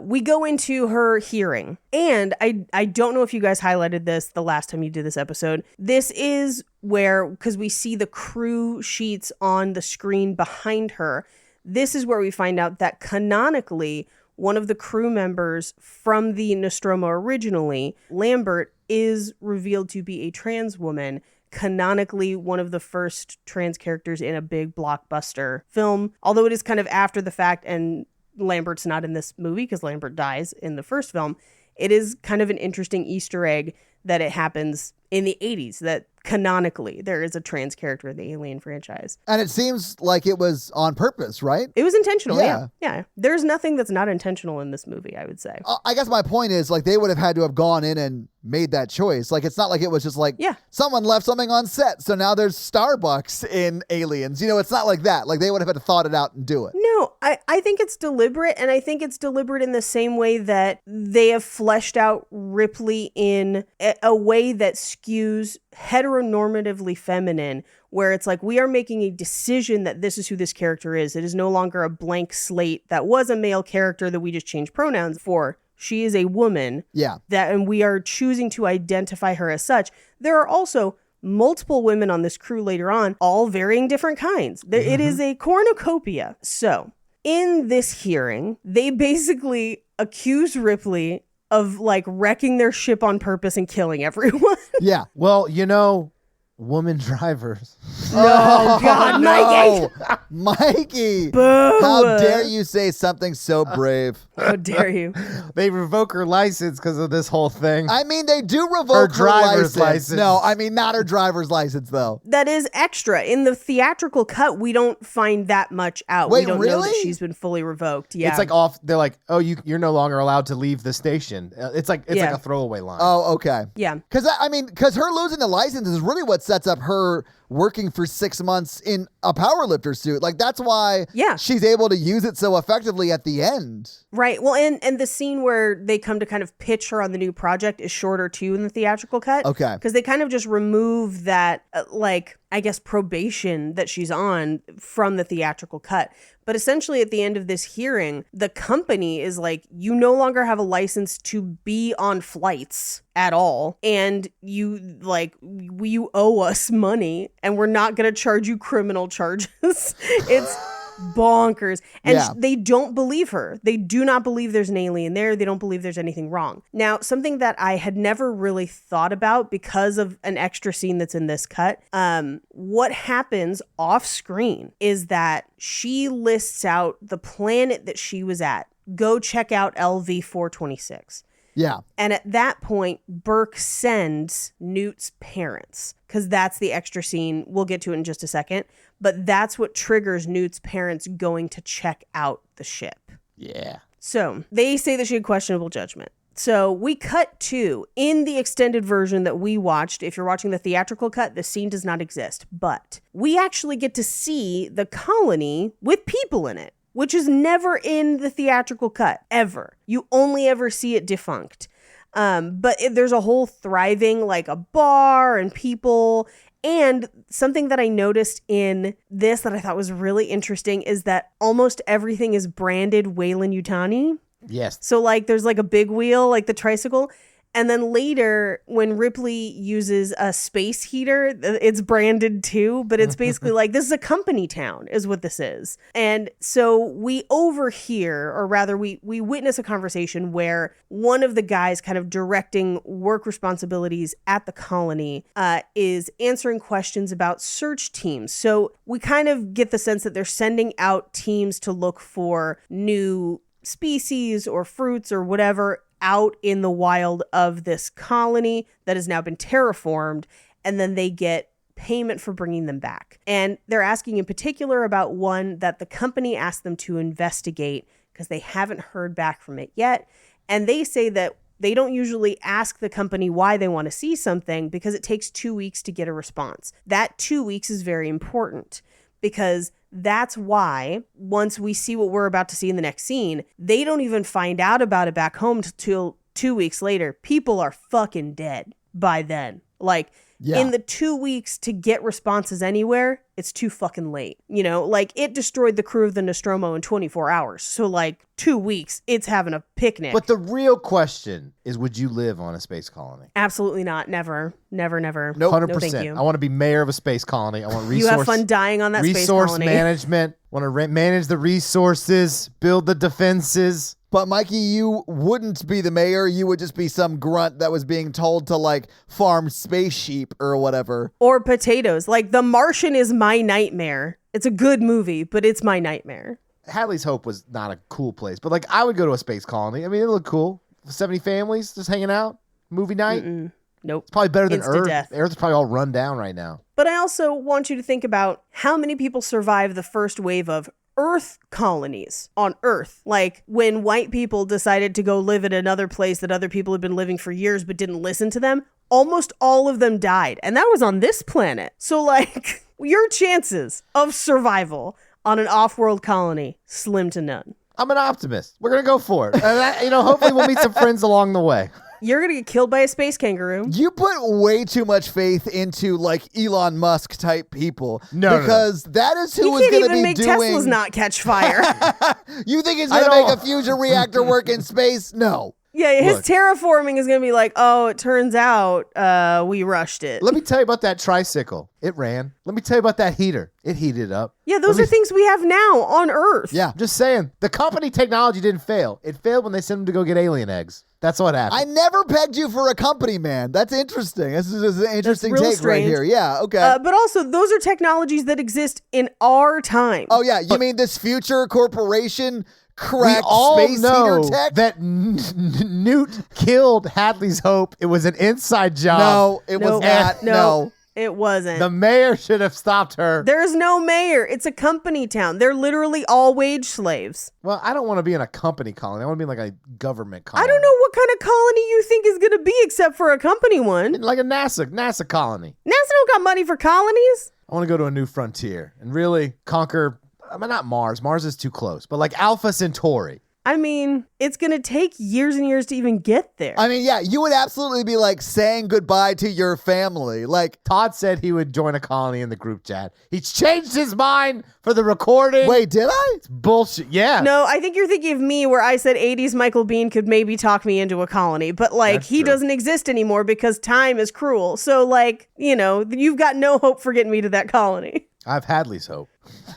we go into her hearing. And I don't know if you guys highlighted this the last time you did this episode. This is where, because we see the crew sheets on the screen behind her, this is where we find out that canonically, one of the crew members from the Nostromo originally, Lambert, is revealed to be a trans woman. Canonically one of the first trans characters in a big blockbuster film, although it is kind of after the fact and Lambert's not in this movie because Lambert dies in the first film, it is kind of an interesting Easter egg that it happens in the 80s, that canonically there is a trans character in the Alien franchise. And it seems like it was on purpose, right? It was intentional, Yeah. yeah. There's nothing that's not intentional in this movie, I would say. I guess my point is, like, they would have had to have gone in and made that choice. Like, it's not like it was just like, Yeah. someone left something on set, so now there's Starbucks in Aliens. You know, it's not like that. Like, they would have had to thought it out and do it. No, I think it's deliberate, and I think it's deliberate in the same way that they have fleshed out Ripley in a way that skews heteronormatively feminine, where it's like we are making a decision that this is who this character is. It is no longer a blank slate that was a male character that we just changed pronouns for. She is a woman. Yeah. And we are choosing to identify her as such. There are also multiple women on this crew later on, all varying different kinds. It is a cornucopia. So in this hearing, they basically accuse Ripley of like wrecking their ship on purpose and killing everyone. Yeah. Well, woman drivers. Oh, God, Mikey. Mikey. Boo. How dare you say something so brave? How dare you? They revoke her license because of this whole thing. I mean, they do Her revoke her driver's license. license. No, I mean, not her driver's license, though. That is extra. In the theatrical cut, we don't find that much out. Wait, we don't know that really? she's been fully revoked. Yeah. It's like off. They're like, oh, you're no longer allowed to leave the station. It's like Yeah. a throwaway line. Oh, okay. Yeah. Because her losing the license is really what sets up her working for 6 months in a powerlifter suit. Like, that's why Yeah. she's able to use it so effectively at the end. Right. Well, and the scene where they come to kind of pitch her on the new project is shorter too in the theatrical cut. Okay. Because they kind of just remove that, probation that she's on from the theatrical cut. But essentially, at the end of this hearing, the company is like, you no longer have a license to be on flights at all. And you owe us money and we're not going to charge you criminal charges. It's bonkers. And Yeah. they don't believe her. They do not believe there's an alien there. They don't believe there's anything wrong. Now, something that I had never really thought about because of an extra scene that's in this cut, what happens off screen is that she lists out the planet that she was at. Go check out LV-426. Yeah. And at that point, Burke sends Newt's parents, because that's the extra scene. We'll get to it in just a second. But that's what triggers Newt's parents going to check out the ship. Yeah. So they say that she had questionable judgment. So we cut to, in the extended version that we watched, if you're watching the theatrical cut, the scene does not exist. But we actually get to see the colony with people in it, which is never in the theatrical cut, ever. You only ever see it defunct. But there's a whole thriving, like a bar and people. And something that I noticed in this that I thought was really interesting is that almost everything is branded Weyland-Yutani. Yes. So like there's like a big wheel, like the tricycle. And then later when Ripley uses a space heater, it's branded too, but it's basically like, this is a company town is what this is. And so we overhear, or rather we witness a conversation where one of the guys kind of directing work responsibilities at the colony is answering questions about search teams. So we kind of get the sense that they're sending out teams to look for new species or fruits or whatever out in the wild of this colony that has now been terraformed, and then they get payment for bringing them back. And they're asking in particular about one that the company asked them to investigate because they haven't heard back from it yet. And they say that they don't usually ask the company why they want to see something because it takes 2 weeks to get a response. That 2 weeks is very important because that's why once we see what we're about to see in the next scene, they don't even find out about it back home till 2 weeks later. People are fucking dead by then. Like, in the 2 weeks to get responses anywhere, it's too fucking late. You know, like it destroyed the crew of the Nostromo in 24 hours. So like 2 weeks, it's having a picnic. But the real question is, would you live on a space colony? Absolutely not. Never. Never, never. Nope. 100%. No, thank you. I want to be mayor of a space colony. I want You have fun dying on that space resource colony. management. Want to manage the resources, build the defenses. But Mikey, you wouldn't be the mayor. You would just be some grunt that was being told to like farm space sheep or whatever. Or potatoes. Like The Martian is my nightmare. It's a good movie, but it's my nightmare. Hadley's Hope was not a cool place, but like I would go to a space colony. I mean, it looked cool. 70 families just hanging out, movie night. Nope. It's probably better than Insta Earth. death. Earth's probably all run down right now. But I also want you to think about how many people survived the first wave of Earth colonies on Earth. Like when white people decided to go live in another place that other people had been living for years but didn't listen to them, almost all of them died. And that was on this planet. So like your chances of survival on an off-world colony, slim to none. I'm an optimist. We're going to go for it. And hopefully we'll meet some friends along the way. You're going to get killed by a space kangaroo. You put way too much faith into like Elon Musk type people. No, because that is who You is can't going to even be make doing. Teslas not catch fire. You think he's going to make a fusion reactor work in space? No. Yeah, his Look. terraforming is going to be like, oh, it turns out we rushed it. Let me tell you about that tricycle. It ran. Let me tell you about that heater. It heated up. Yeah, those are things we have now on Earth. Yeah. I'm just saying, the company technology didn't fail. It failed when they sent them to go get alien eggs. That's what happened. I never pegged you for a company man. That's interesting. This is an interesting real take strange. right here. Yeah, okay. But also, those are technologies that exist in our time. Oh, yeah. You mean this future corporation we cracked all space know heater tech? that Newt killed Hadley's Hope. It was an inside job. No, it was Nope. not. No. It wasn't. The mayor should have stopped her. There's no mayor. It's a company town. They're literally all wage slaves. Well, I don't want to be in a company colony. I want to be in like a government colony. I don't know what kind of colony you think is going to be except for a company one. Like a NASA colony. NASA don't got money for colonies. I want to go to a new frontier and really conquer, I mean, not Mars. Mars is too close, but like Alpha Centauri. I mean, it's going to take years and years to even get there. I mean, yeah, you would absolutely be like saying goodbye to your family. Like, Todd said he would join a colony in the group chat. He's changed his mind for the recording. wait, did I? It's bullshit. Yeah. No, I think you're thinking of me where I said 80s Michael Biehn could maybe talk me into a colony, but like That's he true. doesn't exist anymore because time is cruel. So like, you've got no hope for getting me to that colony. I've Hadley's Hope.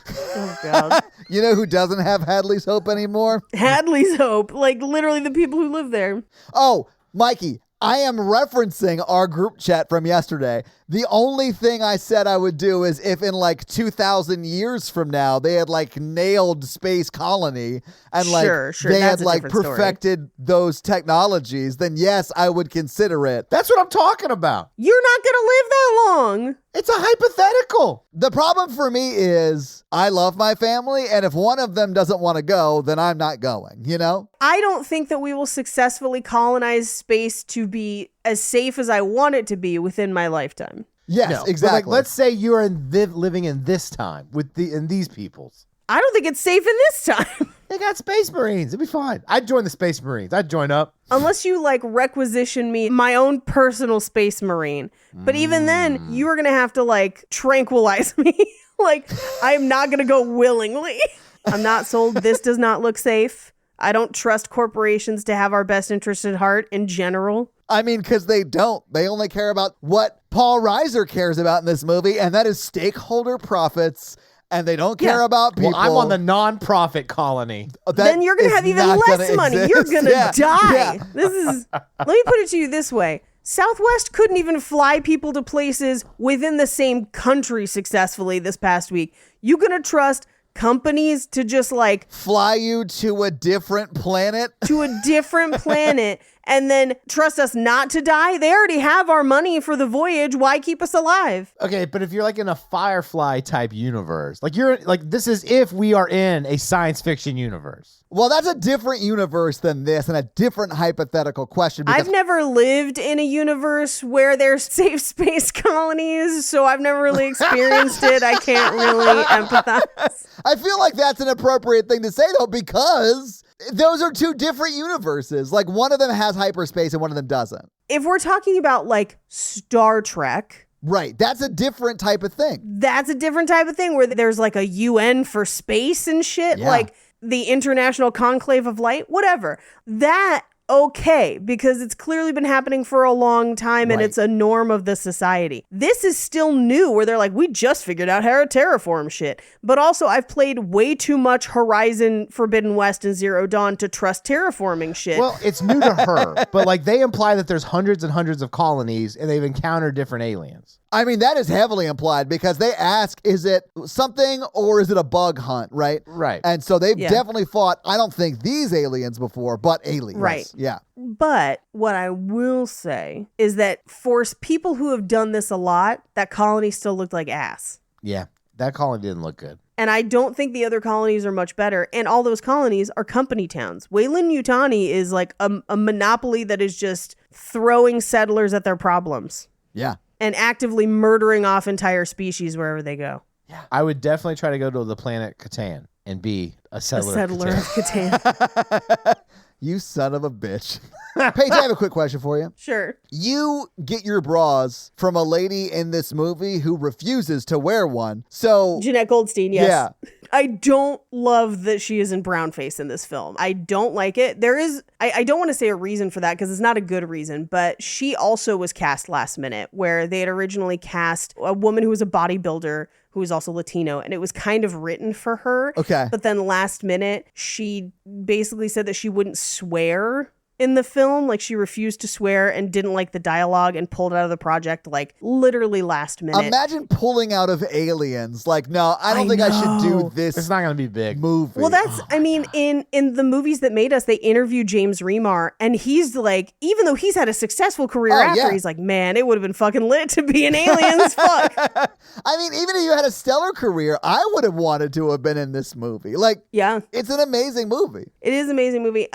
Oh God. You know who doesn't have Hadley's Hope anymore? Hadley's Hope, like literally the people who live there. Oh, Mikey, I am referencing our group chat from yesterday. The only thing I said I would do is if in like 2,000 years from now they had like nailed space colony and like Sure, they that's had a like different story. perfected those technologies, then yes, I would consider it. That's what I'm talking about. You're not going to live that long. It's a hypothetical. The problem for me is I love my family, and if one of them doesn't want to go, then I'm not going, you know? I don't think that we will successfully colonize space to be as safe as I want it to be within my lifetime. Yes, No, but, exactly. like, let's say you're living in this time with these peoples. I don't think it's safe in this time. They got Space Marines. It'd be fine. I'd join the Space Marines. I'd join up. Unless you like requisition me my own personal space marine. But even then, you are going to have to like tranquilize me. Like, I'm not going to go willingly. I'm not sold. This does not look safe. I don't trust corporations to have our best interest at heart in general. I mean, because they don't. They only care about what Paul Reiser cares about in this movie, and that is stakeholder profits, and they don't care Yeah. about people. Well, I'm on the non-profit colony. That Then you're going is to have even not less gonna money. exist. You're going to Yeah, die. yeah. This is, let me put it to you this way. Southwest couldn't even fly people to places within the same country successfully this past week. You going to trust companies to just like Fly you to a different planet. to a different planet and then trust us not to die? They already have our money for the voyage. Why keep us alive? Okay, but if you're like in a Firefly type universe, like you're like this is if we are in a science fiction universe. Well, that's a different universe than this and a different hypothetical question. Because I've never lived in a universe where there's safe space colonies, so I've never really experienced it. I can't really empathize. I feel like that's an appropriate thing to say, though, because those are two different universes. Like, one of them has hyperspace and one of them doesn't. If we're talking about like Star Trek, Right. That's a different type of thing. that's a different type of thing where there's like a UN for space and shit, Yeah. like the International Conclave of Light, whatever. That okay, because it's clearly been happening for a long time and Right. it's a norm of the society. This is still new where they're like, we just figured out how to terraform shit. But also, I've played way too much Horizon Forbidden West and Zero Dawn to trust terraforming shit. Well, it's new to her, but like they imply that there's hundreds and hundreds of colonies and they've encountered different aliens. I mean, that is heavily implied because they ask, is it something or is it a bug hunt, right? Right. And so they've Yeah. definitely fought, I don't think these aliens before, but aliens. Right. Yeah. But what I will say is that for people who have done this a lot, that colony still looked like ass. Yeah. That colony didn't look good. And I don't think the other colonies are much better. And all those colonies are company towns. Weyland-Yutani is like a monopoly that is just throwing settlers at their problems Yeah. and actively murdering off entire species wherever they go. I would definitely try to go to the planet Catan and be a A settler. settler of of Catan. Catan. You son of a bitch. Paige, I have a quick question for you. Sure. You get your bras from a lady in this movie who refuses to wear one. So, Jeanette Goldstein, yes. Yeah. I don't love that she is in brownface in this film. I don't like it. There is, I don't want to say a reason for that because it's not a good reason, but she also was cast last minute where they had originally cast a woman who was a bodybuilder who was also Latino, and it was kind of written for her. Okay. But then last minute, she basically said that she wouldn't swear in the film. Like, she refused to swear and didn't like the dialogue and pulled out of the project, like, literally last minute. imagine pulling out of Aliens. Like, no, I don't think I should do know. this It's not going to be big. movie. Well, that's, I mean, in the movies that made us, they interview James Remar, and he's like, even though he's had a successful career Oh, after, yeah. he's like, man, it would have been fucking lit to be an Aliens. Fuck. I mean, even if you had a stellar career, I would have wanted to have been in this movie. Like, Yeah, it's an amazing movie. it is an amazing movie.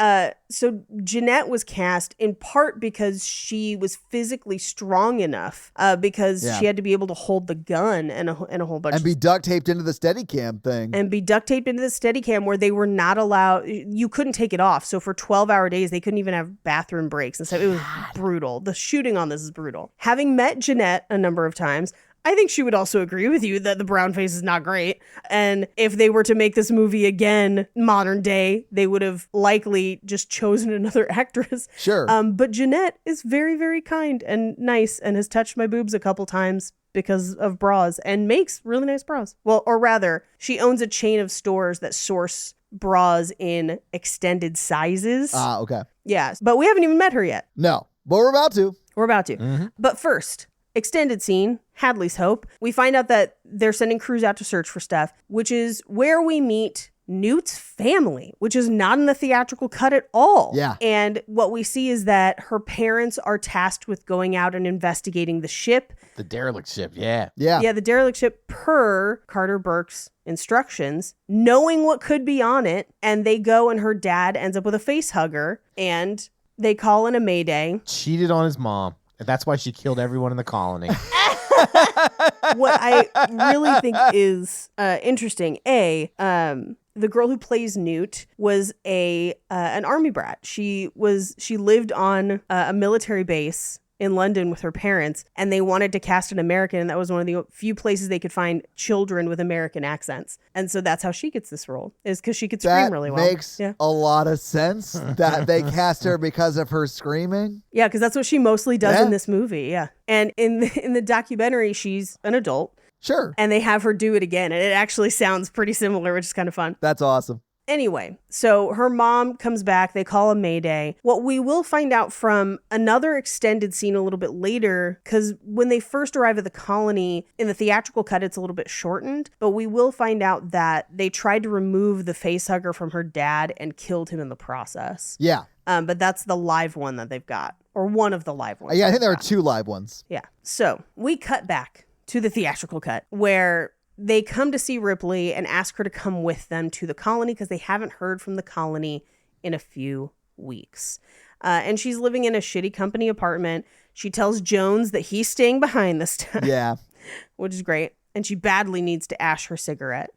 So Jeanette was cast in part because she was physically strong enough, because Yeah. she had to be able to hold the gun and a whole bunch And be duct taped into the Steadicam thing. and be duct taped into the Steadicam where they were not allowed, you couldn't take it off. So for 12-hour days, they couldn't even have bathroom breaks and stuff. It was brutal. The shooting on this is brutal. Having met Jeanette a number of times, I think she would also agree with you that the brown face is not great. And if they were to make this movie again, modern day, they would have likely just chosen another actress. Sure. But Jeanette is very, very kind and nice and has touched my boobs a couple times because of bras and makes really nice bras. Well, or rather, she owns a chain of stores that source bras in extended sizes. Okay. Yeah, but we haven't even met her yet. No, but we're about to. We're about to. But first, extended scene, Hadley's Hope. We find out that they're sending crews out to search for stuff, which is where we meet Newt's family, which is not in the theatrical cut at all. Yeah. And what we see is that her parents are tasked with going out and investigating the ship. The derelict ship, yeah. Yeah. Yeah, the derelict ship per Carter Burke's instructions, knowing what could be on it. And they go and her dad ends up with a face hugger and they call in a mayday. Cheated on his mom. And that's why she killed everyone in the colony. What I really think is interesting, the girl who plays Newt was an army brat. She lived on a military base in London with her parents, and they wanted to cast an American, and that was one of the few places they could find children with American accents. And so that's how she gets this role, is because she could scream That really well. makes Yeah, a lot of sense that they cast her because of her screaming. yeah, because that's what she mostly does Yeah. in this movie. Yeah, and in the documentary, she's an adult. Sure. And they have her do it again. And it actually sounds pretty similar, which is kind of fun. That's awesome. Anyway, so her mom comes back. They call a mayday. What we will find out from another extended scene a little bit later, because when they first arrive at the colony, in the theatrical cut, it's a little bit shortened. But we will find out that they tried to remove the facehugger from her dad and killed him in the process. Yeah. But that's the live one that they've got, or one of the live ones. Yeah, I that think there are they've got. 2 live ones. Yeah. So we cut back to the theatrical cut where they come to see Ripley and ask her to come with them to the colony because they haven't heard from the colony in a few weeks. And she's living in a shitty company apartment. She tells Jones that he's staying behind this time, Yeah. which is great. And she badly needs to ash her cigarette.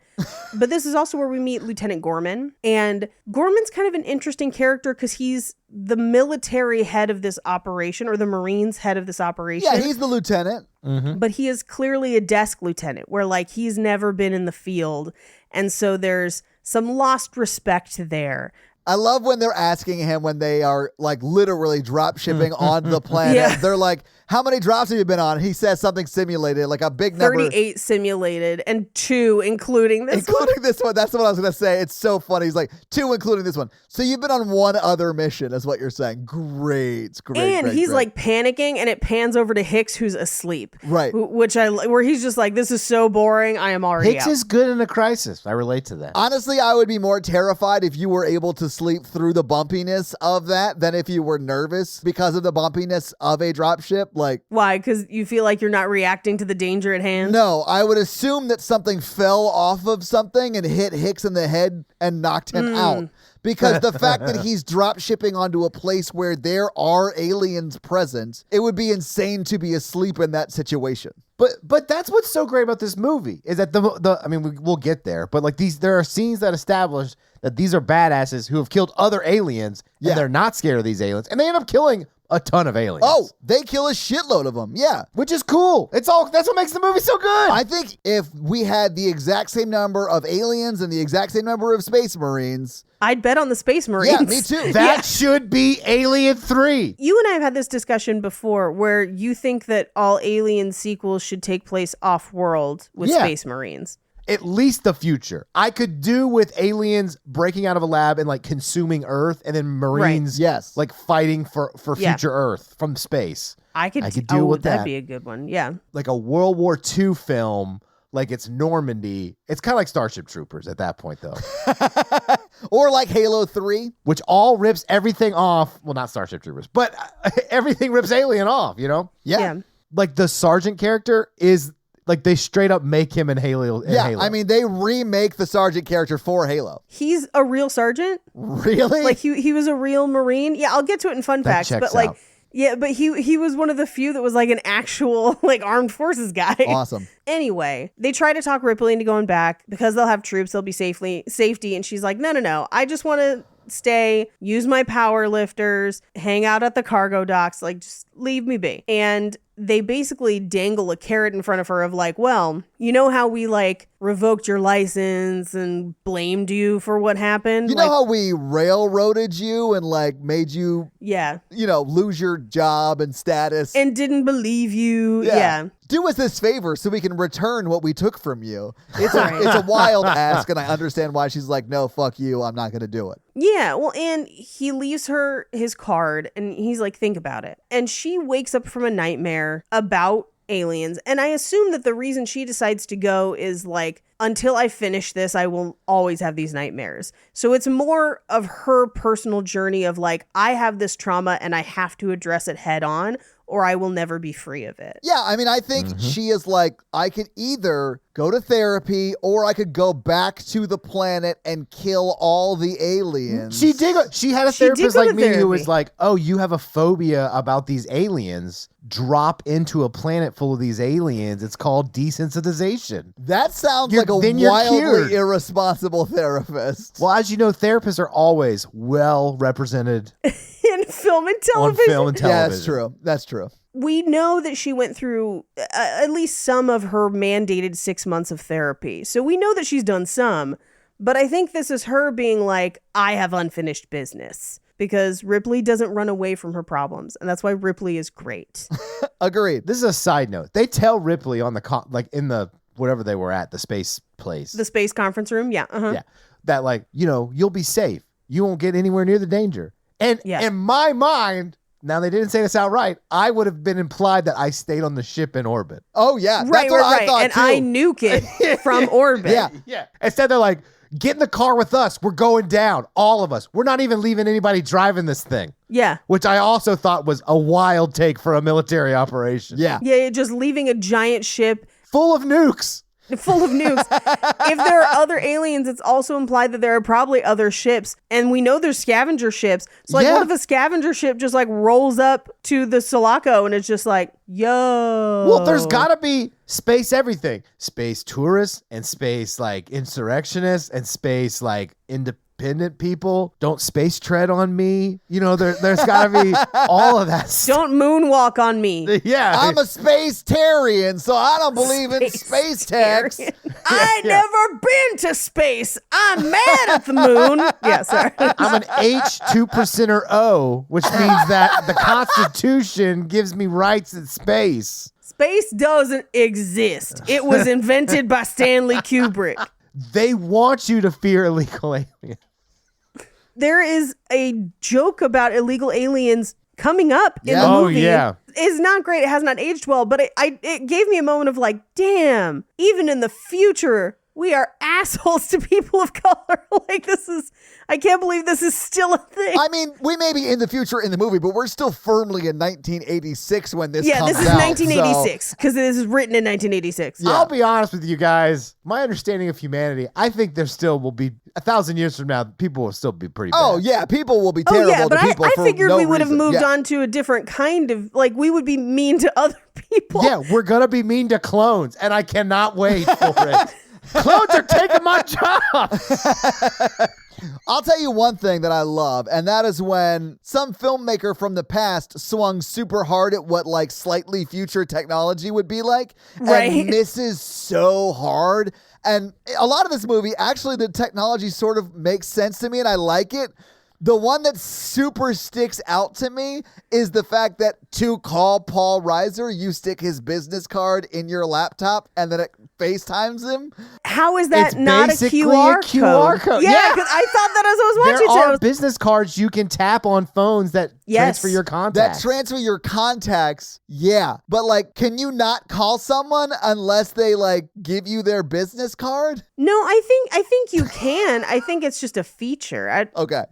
But this is also where we meet Lieutenant Gorman. And Gorman's kind of an interesting character because he's the military head of this operation, or the Marines head of this operation. Yeah, he's the lieutenant. But he is clearly a desk lieutenant where, like, he's never been in the field. And so there's some lost respect there. I love when they're asking him when they are like literally drop shipping onto the planet. Yeah. They're like, How many drops have you been on? He says something simulated, like a big number. 38 simulated and 2 including this one. Including this one. That's what I was going to say. It's so funny. He's like, 2 including this one. So you've been on one other mission, is what you're saying. Great. And he's like panicking, and it pans over to Hicks, who's asleep. Right. Where he's just like, this is so boring. I am already Hicks out. is good in a crisis. I relate to that. Honestly, I would be more terrified if you were able to sleep through the bumpiness of that than if you were nervous because of the bumpiness of a dropship. Like, Why? Because you feel like you're not reacting to the danger at hand? no, I would assume that something fell off of something and hit Hicks in the head and knocked him out. Because the fact that he's drop shipping onto a place where there are aliens present, it would be insane to be asleep in that situation. But that's what's so great about this movie is that we'll get there, but like there are scenes that establish that these are badasses who have killed other aliens and they're not scared of these aliens, and they end up killing a ton of aliens. Oh, they kill a shitload of them. Yeah. which is cool. That's what makes the movie so good. I think if we had the exact same number of aliens and the exact same number of space marines. I'd bet on the Space Marines. Yeah, me too. that should be Alien 3. You and I have had this discussion before where you think that all Alien sequels should take place off-world with Yeah. Space Marines. At least the future. I could do with aliens breaking out of a lab and like consuming Earth, and then Marines Yes. like fighting for Yeah. future Earth from space. I could deal with that'd that. be a good one. Yeah. Like a World War II film, like it's Normandy. It's kind of like Starship Troopers at that point, though, Or like Halo 3. which all rips everything off. Well, not Starship Troopers, but everything rips Alien off, you know? Yeah. Like the Sergeant character is like they straight up make him in Halo. Yeah, I mean, they remake the Sergeant character for Halo. He's a real sergeant. Really? Like he was a real Marine. Yeah, I'll get to it in fun That facts. checks But like out. yeah, but he was one of the few that was like an actual like armed forces guy. Awesome. Anyway, they try to talk Ripley into going back because they'll have troops, they'll be safety, and she's like, no, I just want to stay, use my power lifters, hang out at the cargo docks, like just leave me be. And they basically dangle a carrot in front of her of like, well, you know how we like revoked your license and blamed you for what happened? You know how we railroaded you and like made you, yeah. lose your job and status? And didn't believe you. Yeah. Do us this favor so we can return what we took from you. It's a wild ask, and I understand why she's like, no, fuck you. I'm not going to do it. Yeah, well, and he leaves her his card, and he's like, think about it. And she wakes up from a nightmare about aliens, and I assume that the reason she decides to go is like, until I finish this, I will always have these nightmares. So it's more of her personal journey of like, I have this trauma and I have to address it head on, or I will never be free of it. Yeah, I mean, I think she is like, I could either go to therapy or I could go back to the planet and kill all the aliens. She did. She had a She did therapist go to like me who therapy. was like, "Oh, you have a phobia about these aliens. Drop into a planet full of these aliens. It's called desensitization." That sounds You're- like a then you're cured. wildly irresponsible therapist. Well, as you know, therapists are always well represented In film and on television. film and Yeah, television. that's true. That's true. We know that she went through at least some of her mandated 6 months of therapy. So we know that she's done some, but I think this is her being like, I have unfinished business, because Ripley doesn't run away from her problems. And that's why Ripley is great. Agreed. This is a side note. They tell Ripley on the like in the whatever they were at, the space place. The space conference room. Yeah. Uh-huh. Yeah. That like, you'll be safe. You won't get anywhere near the danger. And Yeah. in my mind, now they didn't say this outright, I would have been implied that I stayed on the ship in orbit. Oh, yeah. Right, That's what I right. thought, And too. I nuke it from orbit. Yeah. Yeah. Instead they're like, get in the car with us. We're going down. All of us. We're not even leaving anybody driving this thing. Yeah. Which I also thought was a wild take for a military operation. Yeah. Yeah. Just leaving a giant ship Full of nukes. full of nukes. If there are other aliens, it's also implied that there are probably other ships, and we know there's scavenger ships. So like, Yeah. what if a scavenger ship just like rolls up to the Sulaco and it's just like, yo? Well, there's got to be space everything. Space tourists and space like insurrectionists and space like independent people. Don't space tread on me. You know, there's got to be all of that stuff. Don't moonwalk on me. Yeah. I'm a space-tarian, so I don't believe in space tax. I never been to space. I'm mad at the moon. Yeah, sorry. I'm an H2%er O, which means that the Constitution gives me rights in space. Space doesn't exist. It was invented by Stanley Kubrick. They want you to fear illegal aliens. There is a joke about illegal aliens coming up in the Oh, movie. yeah. It's not great. It has not aged well, but it gave me a moment of like, damn, even in the future, we are assholes to people of color. Like, I can't believe this is still a thing. I mean, we may be in the future in the movie, but we're still firmly in 1986 when this comes out. Yeah, this is 1986 because this is written in 1986. Yeah. I'll be honest with you guys. My understanding of humanity, I think there still will be 1,000 years from now, people will still be pretty bad. Oh, yeah, people will be Oh, terrible yeah, but to people I for figured no we would have reason. moved Yeah. on to a different kind of, like, we would be mean to other people. Yeah, we're going to be mean to clones, and I cannot wait for it. Clones are taking my job. I'll tell you one thing that I love, and that is when some filmmaker from the past swung super hard at what like slightly future technology would be like, Right. and misses so hard. And a lot of this movie, actually, the technology sort of makes sense to me, and I like it. The one that super sticks out to me is the fact that to call Paul Reiser, you stick his business card in your laptop, and then it FaceTimes him. How is that It's not a basically QR, a QR code. Yeah, Yeah. because I thought that as I was watching There it. I are was- business cards you can tap on phones that Yes. transfer your That contacts. transfer your contacts, yeah. But like, can you not call someone unless they like give you their business card? No, I think you can. I think it's just a feature. Okay.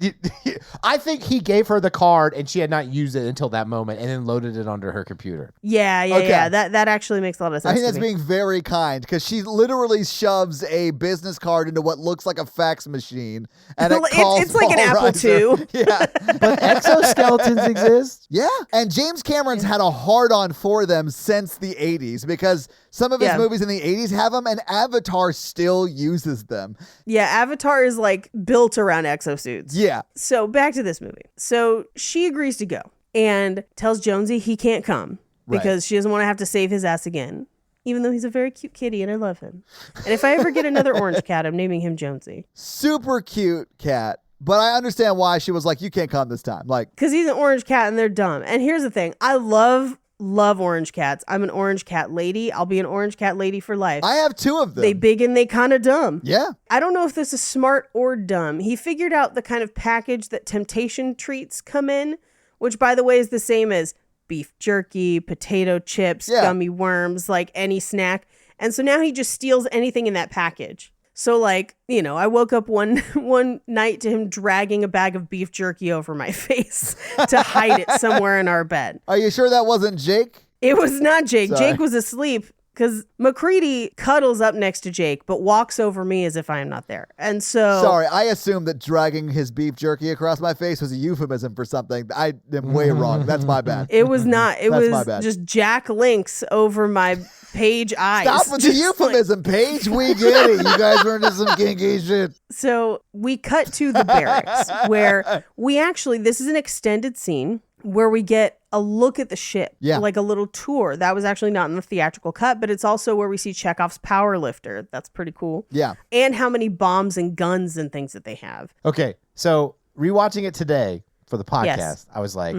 I think he gave her the card and she had not used it until that moment and then loaded it onto her computer. Yeah. Okay. That actually makes a lot of sense. I think to that's me. being very kind because she literally shoves a business card into what looks like a fax machine, and it calls It's like an Paul Apple Reiser. II. Yeah, But exoskeletons exist. yeah. And James Cameron's had a hard on for them since the 80s because some of his Yeah. movies in the 80s have them, and Avatar still uses them. Yeah, Avatar is like built around exosuits. Yeah. So back to this movie. So she agrees to go and tells Jonesy he can't come because she doesn't want to have to save his ass again, even though he's a very cute kitty and I love him. And if I ever get another orange cat, I'm naming him Jonesy Super cute cat. But I understand why she was like, you can't come this time. Like, because he's an orange cat and they're dumb. And here's the thing. I love orange cats. I'm an orange cat lady. I'll be an orange cat lady for life. I have two of them. They big and they kind of dumb. Yeah. I don't know if this is smart or dumb. He figured out the kind of package that Temptation treats come in, which, by the way, is the same as beef jerky, potato chips, Yeah. gummy worms, like any snack. And so now he just steals anything in that package. So, like, you know, I woke up one night to him dragging a bag of beef jerky over my face to hide it somewhere in our bed. Are you sure that wasn't Jake? It was not Jake. Sorry. Jake was asleep because McCready cuddles up next to Jake, but walks over me as if I am not there. And so, Sorry, I assumed that dragging his beef jerky across my face was a euphemism for something. I am way wrong. That's my bad. it was not. It That's my was bad. just Jack Links over my Paige eyes. Stop with the Just like- euphemism, Paige. We get it. You guys are into some kinky shit. So we cut to the barracks where we actually, this is an extended scene where we get a look at the ship, Yeah. like a little tour. That was actually not in the theatrical cut, but it's also where we see Chekhov's power lifter. That's pretty cool. Yeah. And how many bombs and guns and things that they have. Okay, so rewatching it today for the podcast, Yes. I was like,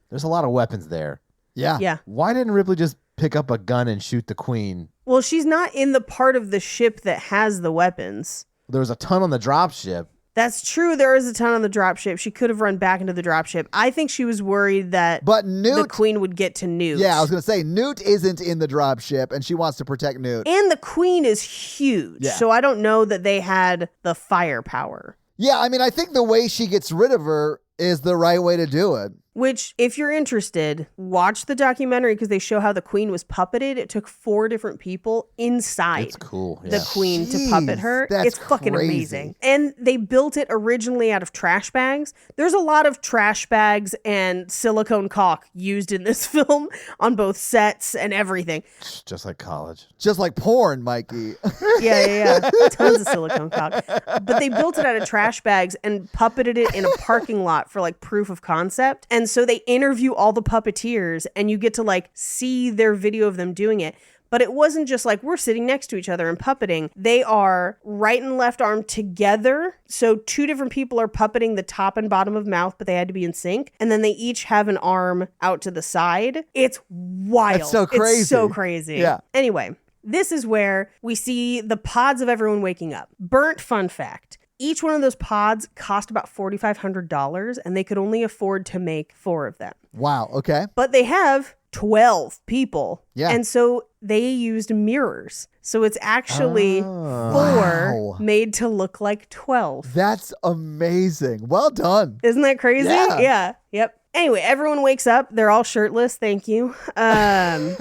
there's a lot of weapons there. Yeah. Yeah. Why didn't Ripley just pick up a gun and shoot the queen? Well, she's not in the part of the ship that has the weapons. There was a ton on the drop ship. That's true. There is a ton on the dropship. She could have run back into the dropship. I think she was worried that But the Newt. queen would get to Newt. Yeah, I was going to say, Newt isn't in the dropship, and she wants to protect Newt. And the queen is huge. Yeah. So I don't know that they had the firepower. Yeah, I mean, I think the way she gets rid of her is the right way to do it. Which, if you're interested, watch the documentary because they show how the queen was puppeted. It took 4 different people inside It's cool. the Yeah. queen to puppet her. That's It's fucking crazy. amazing. And they built it originally out of trash bags. There's a lot of trash bags and silicone caulk used in this film on both sets and everything. Just like college. Just like porn, Mikey. Yeah. Tons of silicone caulk. But they built it out of trash bags and puppeted it in a parking lot for like proof of concept. And so they interview all the puppeteers and you get to like see their video of them doing it. But it wasn't just like we're sitting next to each other and puppeting. They are right and left arm together. So 2 different people are puppeting the top and bottom of mouth, but they had to be in sync. And then they each have an arm out to the side. It's wild. That's so crazy. It's so crazy. Yeah. Anyway, this is where we see the pods of everyone waking up. Burnt fun fact. Each one of those pods cost about $4,500 and they could only afford to make 4 of them. Wow. Okay. But they have 12 people. Yeah. And so they used mirrors. So it's actually 4 Wow. made to look like 12. That's amazing. Well done. Isn't that crazy? Yeah. Yep. Anyway, everyone wakes up. They're all shirtless. Thank you. I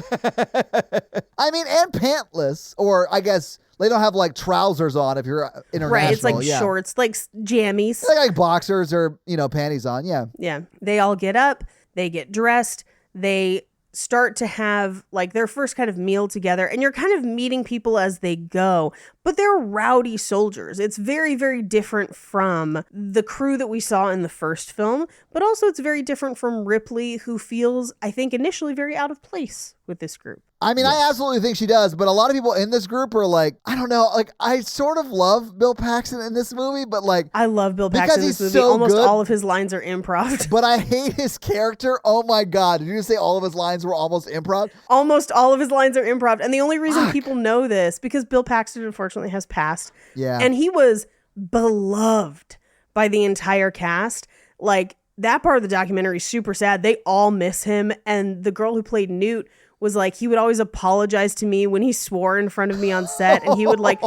mean, and pantless, or I guess they don't have like trousers on if you're international. Right. It's like yeah. shorts, like jammies. It's like boxers or, panties on. Yeah. Yeah. They all get up, they get dressed, they start to have like their first kind of meal together, and you're kind of meeting people as they go, but they're rowdy soldiers. It's very, very different from the crew that we saw in the first film, but also it's very different from Ripley, who feels, I think, initially very out of place with this group. I mean, I absolutely think she does, but a lot of people in this group are like, I don't know, like I sort of love Bill Paxton in this movie, but like, I love Bill Because Paxton in he's this movie. so Almost good. all of his lines are improv. but I hate his character. Oh my God. Did you just say all of his lines were almost improv? Almost all of his lines are improv. And the only reason people know this, because Bill Paxton unfortunately has passed. Yeah. And he was beloved by the entire cast. Like, that part of the documentary is super sad. They all miss him. And the girl who played Newt was like, he would always apologize to me when he swore in front of me on set. And he would like,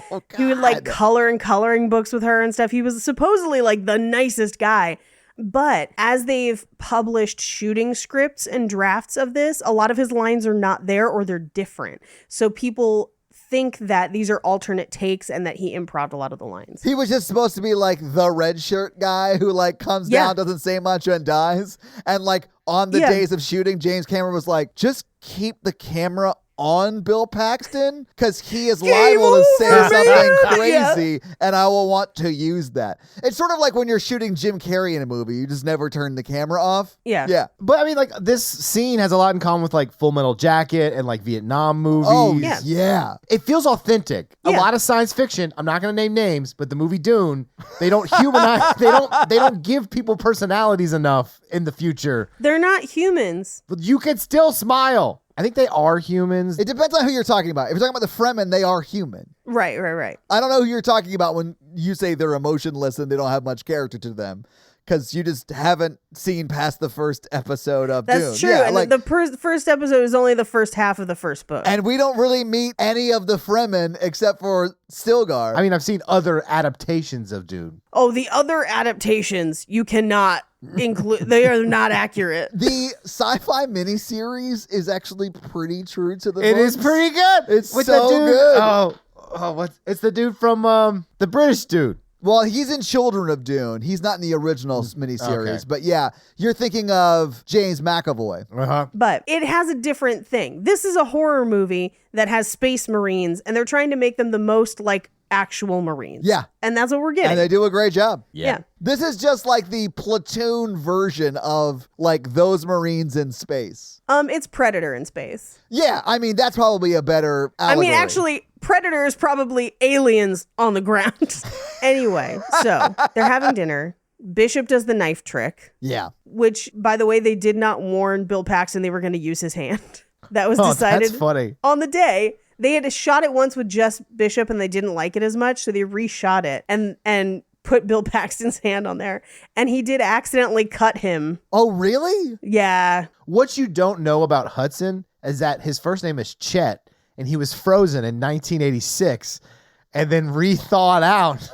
color in coloring books with her and stuff. He was supposedly like the nicest guy. But as they've published shooting scripts and drafts of this, a lot of his lines are not there or they're different. So people think that these are alternate takes and that he improv'd a lot of the lines. He was just supposed to be like the red shirt guy who like comes down, doesn't say much and dies. And like on the days of shooting, James Cameron was like, just keep the camera on Bill Paxton because he is liable to say something crazy and I will want to use that. It's sort of like when you're shooting Jim Carrey in a movie, you just never turn the camera off. Yeah. But I mean, like, this scene has a lot in common with like Full Metal Jacket and like Vietnam movies. Oh, Yeah. yeah. It feels authentic. A Yeah. lot of science fiction. I'm not going to name names, but the movie Dune, they don't humanize. They don't give people personalities enough in the future. They're not humans. But you can still smile. I think they are humans. It depends on who you're talking about. If you're talking about the Fremen, they are human. Right. I don't know who you're talking about when you say they're emotionless and they don't have much character to them. Because you just haven't seen past the first episode of Dune. That's true. Yeah, and like, the first episode is only the first half of the first book. and we don't really meet any of the Fremen except for Stilgar. I mean, I've seen other adaptations of Dune. Oh, the other adaptations you cannot include. They are not accurate. the sci-fi miniseries is actually pretty true to the It is books. pretty good. It's With so the dude, good. What? It's the dude from the British dude. Well, he's in Children of Dune. He's not in the original miniseries. Okay. But yeah, you're thinking of James McAvoy. Uh-huh. But it has a different thing. This is a horror movie that has space marines, and they're trying to make them the most like actual marines. Yeah. And that's what we're getting. And they do a great job. Yeah. This is just like the Platoon version of like those Marines in space. It's Predator in space. Yeah, I mean, that's probably a better allegory. I mean, actually, Predator is probably aliens on the ground. Anyway, so they're having dinner. Bishop does the knife trick, Yeah. which, by the way, they did not warn Bill Paxton they were going to use his hand. That was decided That's funny. on the day. They had shot it once with just Bishop and they didn't like it as much, so they reshot it and put Bill Paxton's hand on there. And he did accidentally cut him. Oh, really? Yeah. What you don't know about Hudson is that his first name is Chet, and he was frozen in 1986 and then rethawed out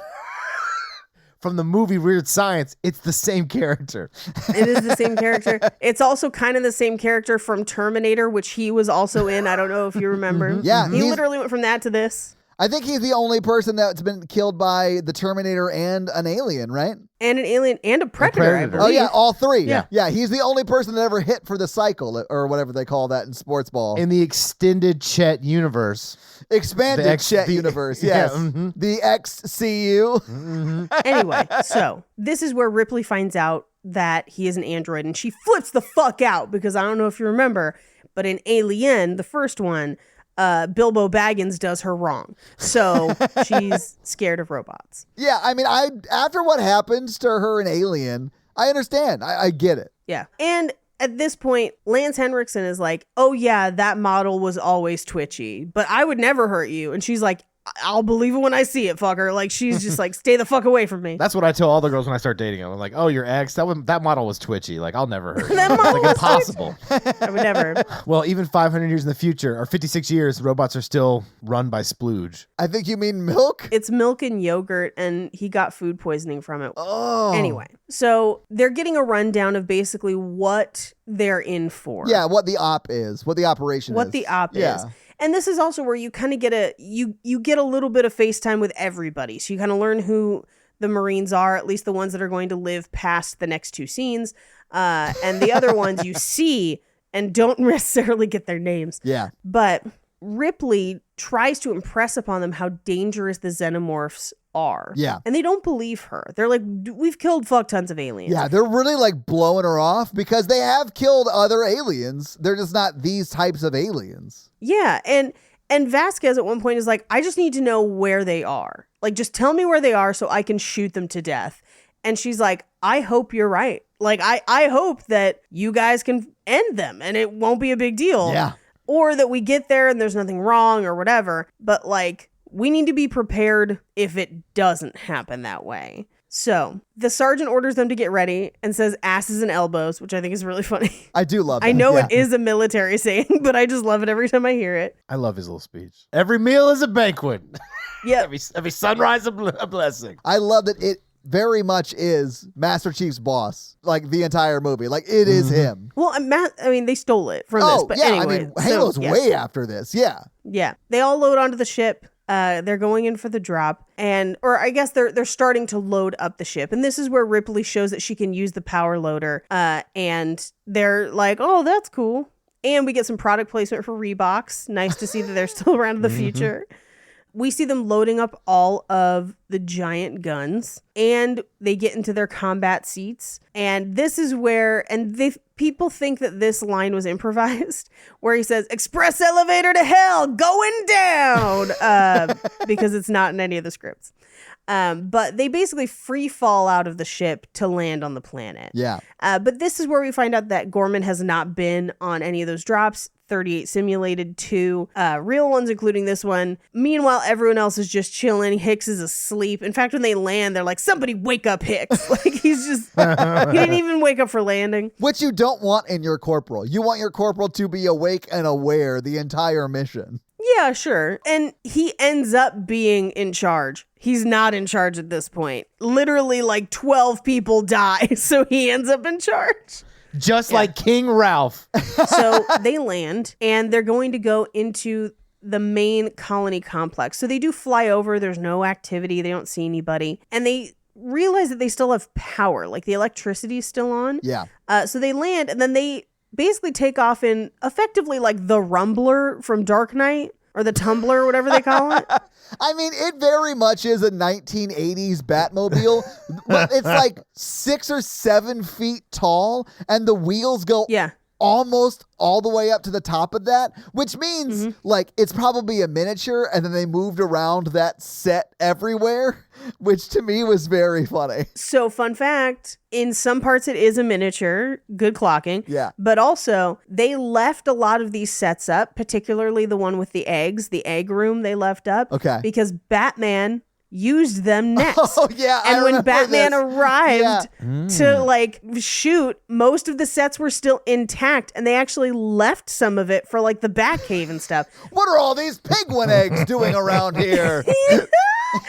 from the movie Weird Science, it's the same character. It is the same character. It's also kind of the same character from Terminator, which he was also in. I don't know if you remember. Yeah, He literally went from that to this. I think he's the only person that's been killed by the Terminator and an alien, right? And an alien and a predator, I predator. believe. Oh, yeah, all three. Yeah. He's the only person that ever hit for the cycle, or whatever they call that in sports ball. In the extended Chet universe. Expanded Chet the- universe, yeah, yes. The XCU. Anyway, so this is where Ripley finds out that he is an android, and she flips the fuck out because I don't know if you remember, but in Alien, the first one, Bilbo Baggins does her wrong. So she's scared of robots. Yeah, I mean, after what happens to her in Alien, I understand. I get it. Yeah. And at this point, Lance Henriksen is like, oh yeah, that model was always twitchy, but I would never hurt you. And she's like, I'll believe it when I see it, fucker. Like, she's just like, stay the fuck away from me. That's what I tell all the girls when I start dating them. I'm like, oh, your ex, that model was twitchy. Like, I'll never hurt you. That It's model like was impossible. I would never. Well, even 500 years in the future, or 56 years, robots are still run by splooge. I think you mean milk? It's milk and yogurt, and he got food poisoning from it. Oh. Anyway, so they're getting a rundown of basically what they're in for. Yeah, what the op is, what the operation is. What the op Yeah. is. And this is also where you kind of get you get a little bit of FaceTime with everybody. So you kind of learn who the Marines are, at least the ones that are going to live past the next two scenes. And the other ones you see and don't necessarily get their names. Yeah. But Ripley tries to impress upon them how dangerous the xenomorphs are. Yeah. And they don't believe her. They're like, we've killed fuck tons of aliens. Yeah, they're really like blowing her off because they have killed other aliens. They're just not these types of aliens. Yeah, and Vasquez at one point is like, I just need to know where they are. Like, just tell me where they are so I can shoot them to death. And she's like, I hope you're right. Like, I hope that you guys can end them and it won't be a big deal. Yeah. Or that we get there and there's nothing wrong or whatever. But like, we need to be prepared if it doesn't happen that way. So the sergeant orders them to get ready and says asses and elbows, which I think is really funny. I do love that. I know Yeah. it is a military saying, but I just love it every time I hear it. I love his little speech. Every meal is a banquet. Yeah. Every sunrise a blessing. I love that it very much is Master Chief's boss, like the entire movie. Like, it is him. Well, they stole it from this, Oh, but yeah. anyway. I mean, Halo's yes. way after this. Yeah. Yeah. They all load onto the ship. They're going in for the drop, or I guess they're starting to load up the ship. And this is where Ripley shows that she can use the power loader. And they're like, oh, that's cool. And we get some product placement for Reeboks. Nice to see that they're still around in the future. We see them loading up all of the giant guns, and they get into their combat seats. And this is where, people think that this line was improvised, where he says, "Express elevator to hell, going down," because it's not in any of the scripts. But they basically free fall out of the ship to land on the planet. Yeah. But this is where we find out that Gorman has not been on any of those drops. 38 simulated, 2 real ones, including this one. Meanwhile, everyone else is just chilling. Hicks is asleep. In fact, when they land, they're like, somebody wake up Hicks. Like, he's just, he didn't even wake up for landing. Which you don't want in your corporal. You want your corporal to be awake and aware the entire mission. Yeah, sure. And he ends up being in charge. He's not in charge at this point. Literally, like 12 people die, so he ends up in charge. Just like King Ralph. So they land, and they're going to go into the main colony complex. So they do fly over. There's no activity. They don't see anybody. And they realize that they still have power. Like, the electricity is still on. Yeah. So they land, and then they basically take off in effectively like the Rumbler from Dark Knight, or the Tumbler, whatever they call it. I mean, it very much is a 1980s Batmobile, but it's like 6 or 7 feet tall, and the wheels go Yeah. almost all the way up to the top of that, which means like it's probably a miniature, and then they moved around that set everywhere, which to me was very funny. So, fun fact, in some parts it is a miniature, good clocking. Yeah. But also, they left a lot of these sets up, particularly the one with the eggs, the egg room they left up. Okay. Because Batman used them next. Oh, yeah, I And when remember Batman this. arrived to like shoot, most of the sets were still intact, and they actually left some of it for like the Batcave and stuff. What are all these penguin eggs doing around here?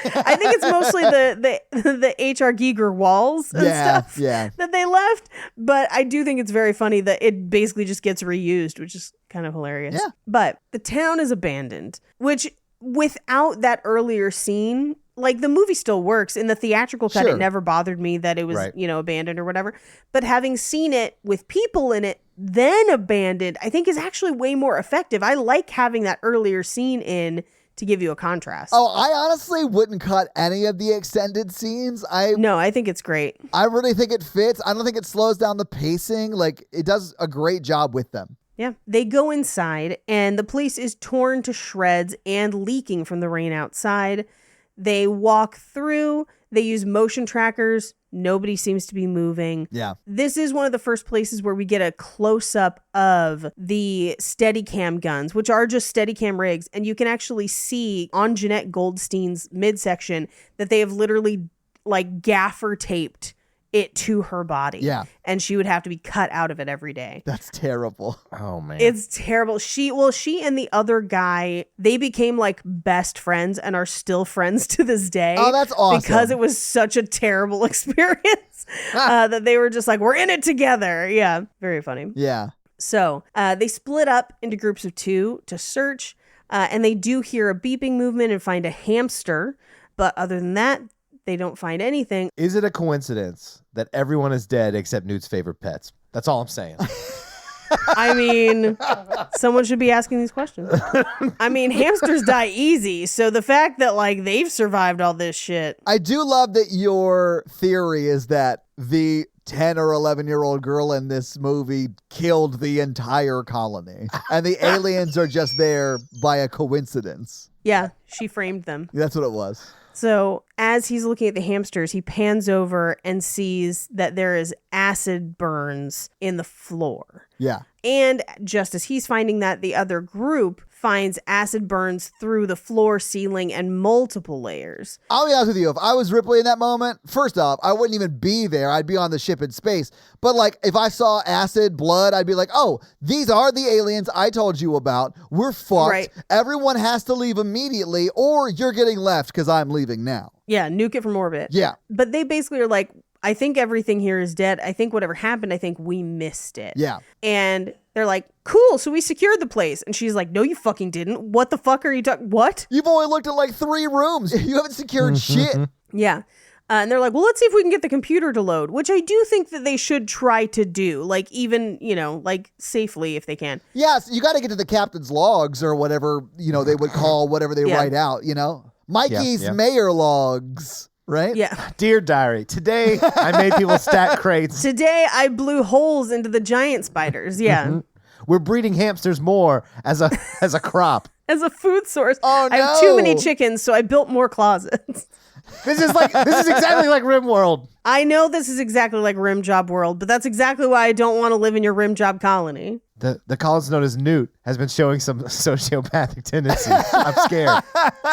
I think it's mostly the H.R. Giger walls and stuff that they left. But I do think it's very funny that it basically just gets reused, which is kind of hilarious. Yeah. But the town is abandoned, which without that earlier scene, like the movie still works. In the theatrical cut, Sure. it never bothered me that it was, abandoned or whatever. But having seen it with people in it, then abandoned, I think is actually way more effective. I like having that earlier scene in to give you a contrast. Oh, I honestly wouldn't cut any of the extended scenes. No, I think it's great. I really think it fits. I don't think it slows down the pacing. Like, it does a great job with them. Yeah. They go inside and the place is torn to shreds and leaking from the rain outside. They walk through, they use motion trackers. Nobody seems to be moving. Yeah. This is one of the first places where we get a close-up of the Steadicam guns, which are just Steadicam rigs. And you can actually see on Jeanette Goldstein's midsection that they have literally like gaffer taped it to her body. Yeah. And she would have to be cut out of it every day. That's terrible. Oh man. It's terrible. She and the other guy, they became like best friends and are still friends to this day. Oh, that's awesome. Because it was such a terrible experience that they were just like, we're in it together. Yeah. Very funny. Yeah. So they split up into groups of 2 to search. And they do hear a beeping movement and find a hamster. But other than that, they don't find anything. Is it a coincidence that everyone is dead except Newt's favorite pets? That's all I'm saying. I mean, someone should be asking these questions. I mean, hamsters die easy. So the fact that like they've survived all this shit. I do love that your theory is that the 10 or 11-year-old girl in this movie killed the entire colony and the aliens are just there by a coincidence. Yeah, she framed them. That's what it was. So as he's looking at the hamsters, he pans over and sees that there is acid burns in the floor. Yeah. And just as he's finding that, the other group finds acid burns through the floor, ceiling, and multiple layers. I'll be honest with you. If I was Ripley in that moment, first off, I wouldn't even be there. I'd be on the ship in space. But like, if I saw acid, blood, I'd be like, oh, these are the aliens I told you about. We're fucked. Right. Everyone has to leave immediately or you're getting left because I'm leaving now. Yeah, nuke it from orbit. Yeah. But they basically are like, I think everything here is dead. I think whatever happened, I think we missed it. Yeah. And they're like, cool, so we secured the place. And she's like, no, you fucking didn't. What the fuck are you talking? What? You've only looked at like 3 rooms. You haven't secured shit. Yeah. And they're like, well, let's see if we can get the computer to load, which I do think that they should try to do, like even, like safely if they can. Yes, you got to get to the captain's logs or whatever, they would call whatever they write out, Mikey's mayor logs, right? Yeah. Dear diary, today I made people stack crates. Today I blew holes into the giant spiders. Yeah. We're breeding hamsters more as a crop. As a food source. Oh, I have too many chickens, so I built more closets. This is exactly like RimWorld. I know this is exactly like Rim Job World, but that's exactly why I don't want to live in your Rim Job colony. The colonist known as Newt has been showing some sociopathic tendencies. I'm scared.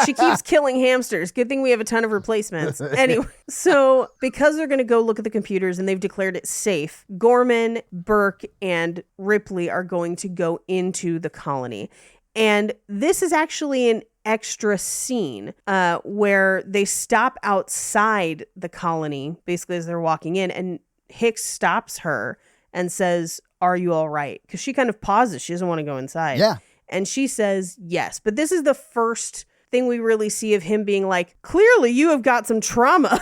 She keeps killing hamsters. Good thing we have a ton of replacements. Anyway, so because they're going to go look at the computers and they've declared it safe, Gorman, Burke, and Ripley are going to go into the colony. And this is actually an extra scene where they stop outside the colony, basically as they're walking in, and Hicks stops her and says, are you all right? Because she kind of pauses. She doesn't want to go inside. Yeah. And she says yes. But this is the first thing we really see of him being like, clearly you have got some trauma.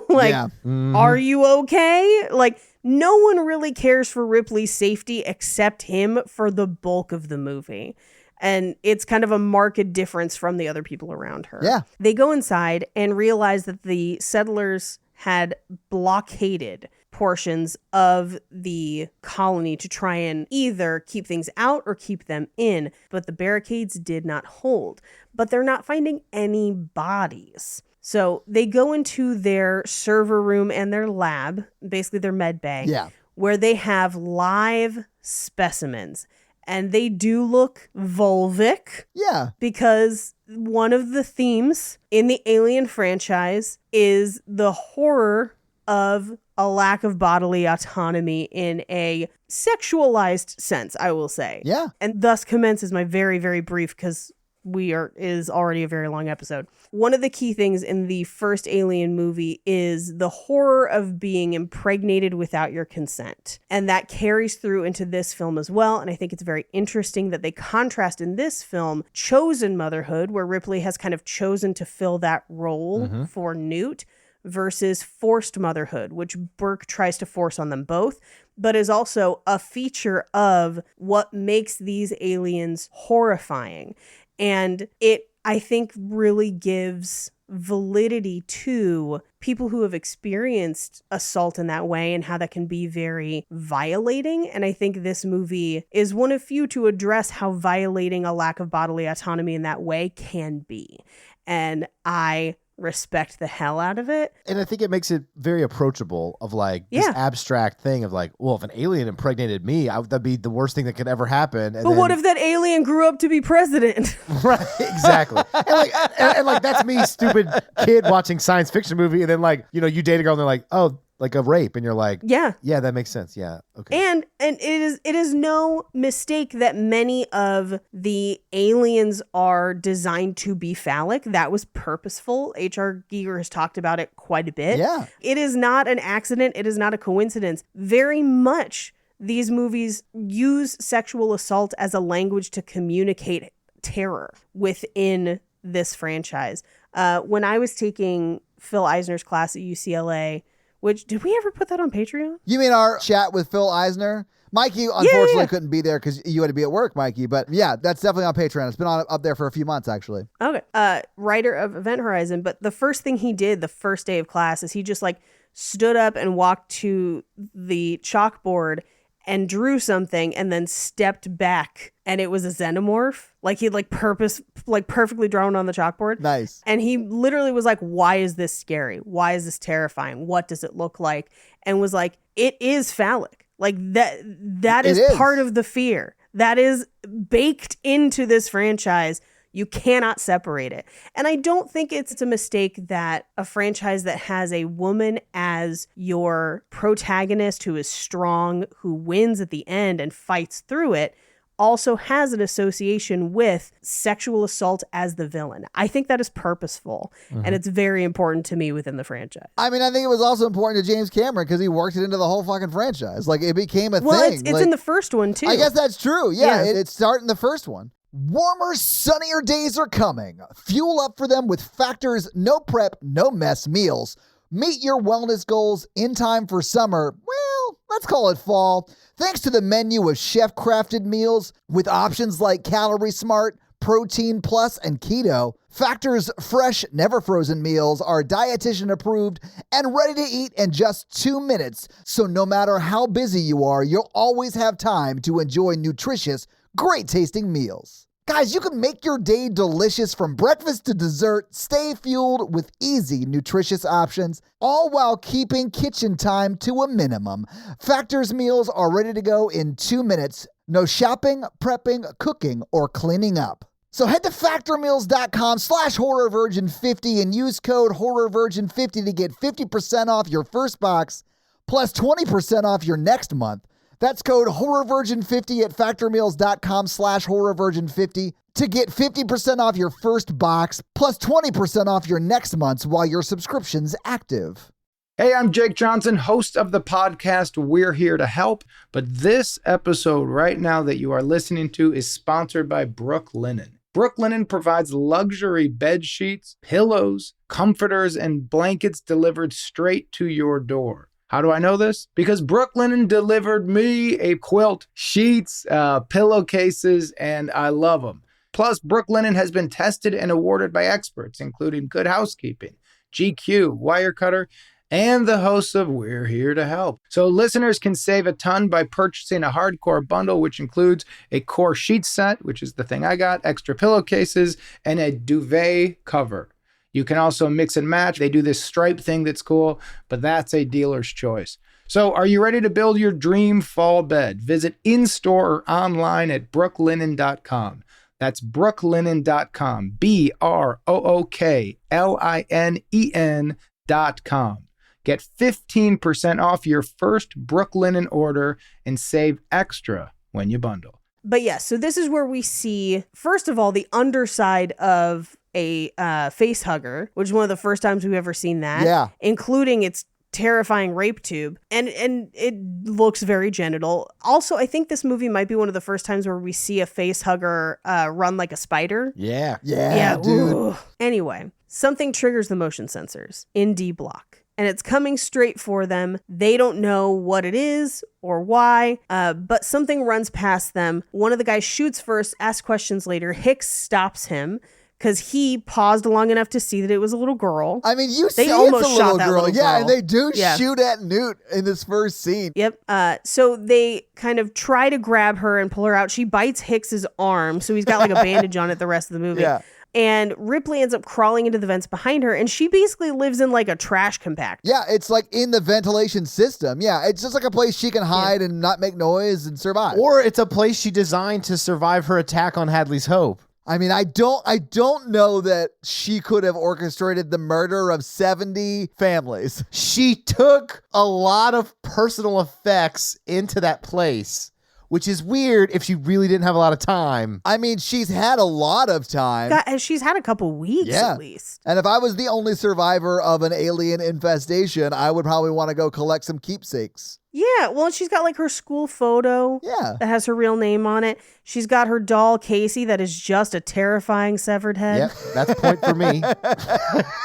Are you okay? Like, no one really cares for Ripley's safety except him for the bulk of the movie. And it's kind of a marked difference from the other people around her. Yeah. They go inside and realize that the settlers had blockaded portions of the colony to try and either keep things out or keep them in. But the barricades did not hold. But they're not finding any bodies. So they go into their server room and their lab, basically their med bay, where they have live specimens. And they do look vulvic. Yeah. Because one of the themes in the Alien franchise is the horror of a lack of bodily autonomy in a sexualized sense, I will say. Yeah. And thus commences my very, very brief, because is already a very long episode. One of the key things in the first Alien movie is the horror of being impregnated without your consent. And that carries through into this film as well. And I think it's very interesting that they contrast in this film chosen motherhood, where Ripley has kind of chosen to fill that role for Newt, versus forced motherhood, which Burke tries to force on them both, but is also a feature of what makes these aliens horrifying. And it, I think, really gives validity to people who have experienced assault in that way and how that can be very violating. And I think this movie is one of few to address how violating a lack of bodily autonomy in that way can be. And I respect the hell out of it. And I think it makes it very approachable of like this abstract thing of like, well, if an alien impregnated me, that'd be the worst thing that could ever happen. And but what if that alien grew up to be president? Right, exactly. and like that's me, stupid kid watching science fiction movie, and then like, you know, you date a girl and they're like, oh, like a rape, and you're like, yeah, that makes sense. Yeah, okay. And it is no mistake that many of the aliens are designed to be phallic. That was purposeful. H.R. Giger has talked about it quite a bit. Yeah. It is not an accident. It is not a coincidence. Very much these movies use sexual assault as a language to communicate terror within this franchise. When I was taking Phil Eisner's class at UCLA, which, did we ever put that on Patreon? You mean our chat with Phil Eisner? Mikey, unfortunately, couldn't be there because you had to be at work, Mikey. But yeah, that's definitely on Patreon. It's been up there for a few months, actually. Okay. Writer of Event Horizon. But the first thing he did the first day of class is he just like stood up and walked to the chalkboard and drew something and then stepped back, and it was a xenomorph. Like he'd perfectly drawn on the chalkboard. Nice. And he literally was like, why is this scary? Why is this terrifying? What does it look like? And was like, it is phallic. Like that is part of the fear. That is baked into this franchise. You cannot separate it. And I don't think it's a mistake that a franchise that has a woman as your protagonist who is strong, who wins at the end and fights through it, also has an association with sexual assault as the villain. I think that is purposeful, and it's very important to me within the franchise. I mean, I think it was also important to James Cameron because he worked it into the whole fucking franchise. Like, it became a thing. Well, it's in the first one, too. I guess that's true. Yeah. It started in the first one. Warmer, sunnier days are coming. Fuel up for them with Factor's no prep, no mess meals. Meet your wellness goals in time for summer. Well, let's call it fall. Thanks to the menu of chef-crafted meals with options like Calorie Smart, Protein Plus, and Keto, Factor's fresh, never frozen meals are dietitian approved and ready to eat in just 2 minutes. So no matter how busy you are, you'll always have time to enjoy nutritious, great tasting meals. Guys, you can make your day delicious from breakfast to dessert. Stay fueled with easy, nutritious options, all while keeping kitchen time to a minimum. Factor's meals are ready to go in 2 minutes. No shopping, prepping, cooking, or cleaning up. So head to factormeals.com/horrorvirgin50 and use code horrorvirgin50 to get 50% off your first box plus 20% off your next month. That's code HorrorVirgin50 at factormeals.com/HorrorVirgin50 to get 50% off your first box plus 20% off your next month's while your subscription's active. Hey, I'm Jake Johnson, host of the podcast We're Here to Help. But this episode right now that you are listening to is sponsored by Brooklinen. Brooklinen provides luxury bed sheets, pillows, comforters, and blankets delivered straight to your door. How do I know this? Because Brooklinen delivered me a quilt, sheets, pillowcases, and I love them. Plus, Brooklinen has been tested and awarded by experts, including Good Housekeeping, GQ, Wirecutter, and the hosts of We're Here to Help. So listeners can save a ton by purchasing a hardcore bundle, which includes a core sheet set, which is the thing I got, extra pillowcases, and a duvet cover. You can also mix and match. They do this stripe thing that's cool, but that's a dealer's choice. So are you ready to build your dream fall bed? Visit in-store or online at brooklinen.com. That's brooklinen.com, BROOKLINEN.com. Get 15% off your first Brooklinen order and save extra when you bundle. But yeah, so this is where we see, first of all, the underside of a face hugger, which is one of the first times we've ever seen that. Yeah. Including its terrifying rape tube. And it looks very genital. Also, I think this movie might be one of the first times where we see a face hugger run like a spider. Yeah. Yeah, dude. Ooh. Anyway, something triggers the motion sensors in D block. And it's coming straight for them. They don't know what it is or why, but something runs past them. One of the guys shoots first, asks questions later. Hicks stops him because he paused long enough to see that it was a little girl. I mean, you They see almost it's a shot little that girl. little Yeah, girl. and they do Yeah. shoot at Newt in this first scene. Yep. So they kind of try to grab her and pull her out. She bites Hicks's arm, so he's got like a bandage on it the rest of the movie. Yeah. And Ripley ends up crawling into the vents behind her, and she basically lives in like a trash compactor. Yeah, it's like in the ventilation system. Yeah, it's just like a place she can hide and not make noise and survive. Or it's a place she designed to survive her attack on Hadley's Hope. I mean, I don't know that she could have orchestrated the murder of 70 families. She took a lot of personal effects into that place, which is weird if she really didn't have a lot of time. I mean, she's had a lot of time. She's had a couple weeks Yeah. at least. And if I was the only survivor of an alien infestation, I would probably want to go collect some keepsakes. Yeah, well, she's got like her school photo Yeah. that has her real name on it. She's got her doll Casey that is just a terrifying severed head. Yep, that's a point for me.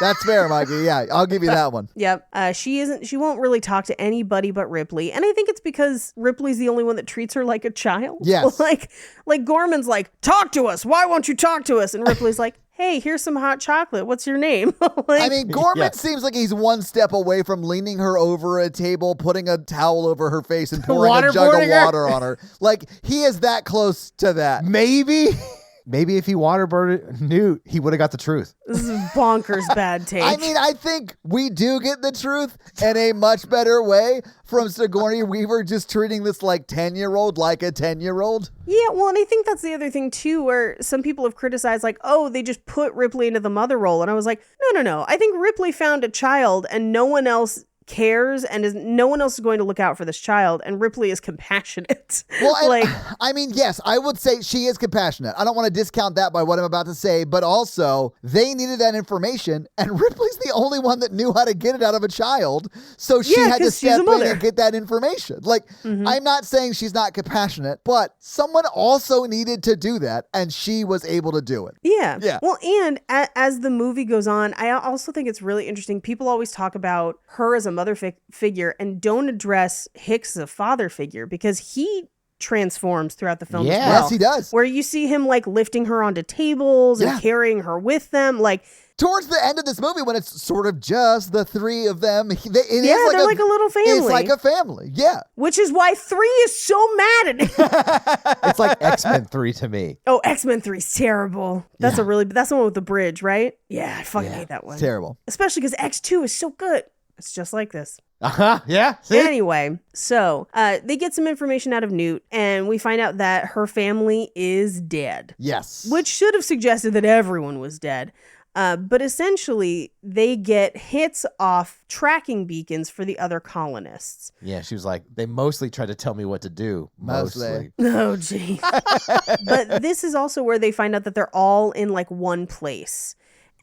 That's fair, Mikey. Yeah, I'll give you that one. Yep. She won't really talk to anybody but Ripley. And I think it's because Ripley's the only one that treats her like a child. Yes. like Gorman's like, talk to us. Why won't you talk to us? And Ripley's like, hey, here's some hot chocolate. What's your name? I mean, Gorman Yeah. seems like he's one step away from leaning her over a table, putting a towel over her face, and pouring a jug of Waterboarding her. water on her. Like, he is that close to that. Maybe if he waterboarded Newt, he would have got the truth. this is bonkers bad take. I mean, I think we do get the truth in a much better way from Sigourney Weaver just treating this like 10-year-old like a 10-year-old. Yeah, well, and I think that's the other thing too, where some people have criticized, like, oh, they just put Ripley into the mother role. And I was like, no. I think Ripley found a child and no one else cares and no one else is going to look out for this child, and Ripley is compassionate. Well, and, like, I mean, yes, I would say she is compassionate. I don't want to discount that by what I'm about to say, but also they needed that information, and Ripley's the only one that knew how to get it out of a child, so she Yeah, had to 'cause she's a step in mother. and get that information. Like, I'm not saying she's not compassionate, but someone also needed to do that, and she was able to do it. yeah. Yeah. Well, and as the movie goes on, I also think it's really interesting. People always talk about her as a mother figure and don't address Hicks as a father figure, because he transforms throughout the film as Yeah. well. Yes, he does. Where you see him like lifting her onto tables Yeah. and carrying her with them. Like, Towards the end of this movie, when it's sort of just the three of them, it is they're like a little family. It's like a family, yeah. which is why 3 is so mad at him. It's like X-Men 3 to me. Oh, X-Men 3 is terrible. That's the one with the bridge, right? Yeah, I fucking hate that one. It's terrible. Especially because X2 is so good. It's just like this. Uh-huh, yeah. See? Anyway, so they get some information out of Newt, and we find out that her family is dead, Yes. which should have suggested that everyone was dead. But essentially, they get hits off tracking beacons for the other colonists. Yeah, she was like, they mostly try to tell me what to do. Mostly. Oh, gee. But this is also where they find out that they're all in like one place.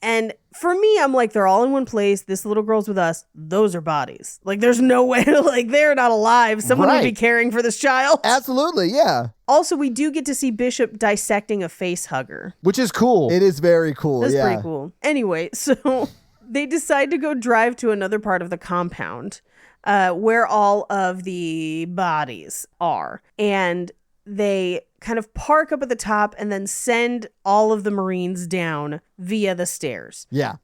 And for me, I'm like, they're all in one place. This little girl's with us. Those are bodies. Like, there's no way to, like, they're not alive. Someone would be Right. caring for this child. Absolutely, yeah. Also, we do get to see Bishop dissecting a face hugger. Which is cool. It is very cool, That's yeah. pretty cool. Anyway, so they decide to go drive to another part of the compound where all of the bodies are. And they kind of park up at the top and then send all of the Marines down via the stairs. Yeah.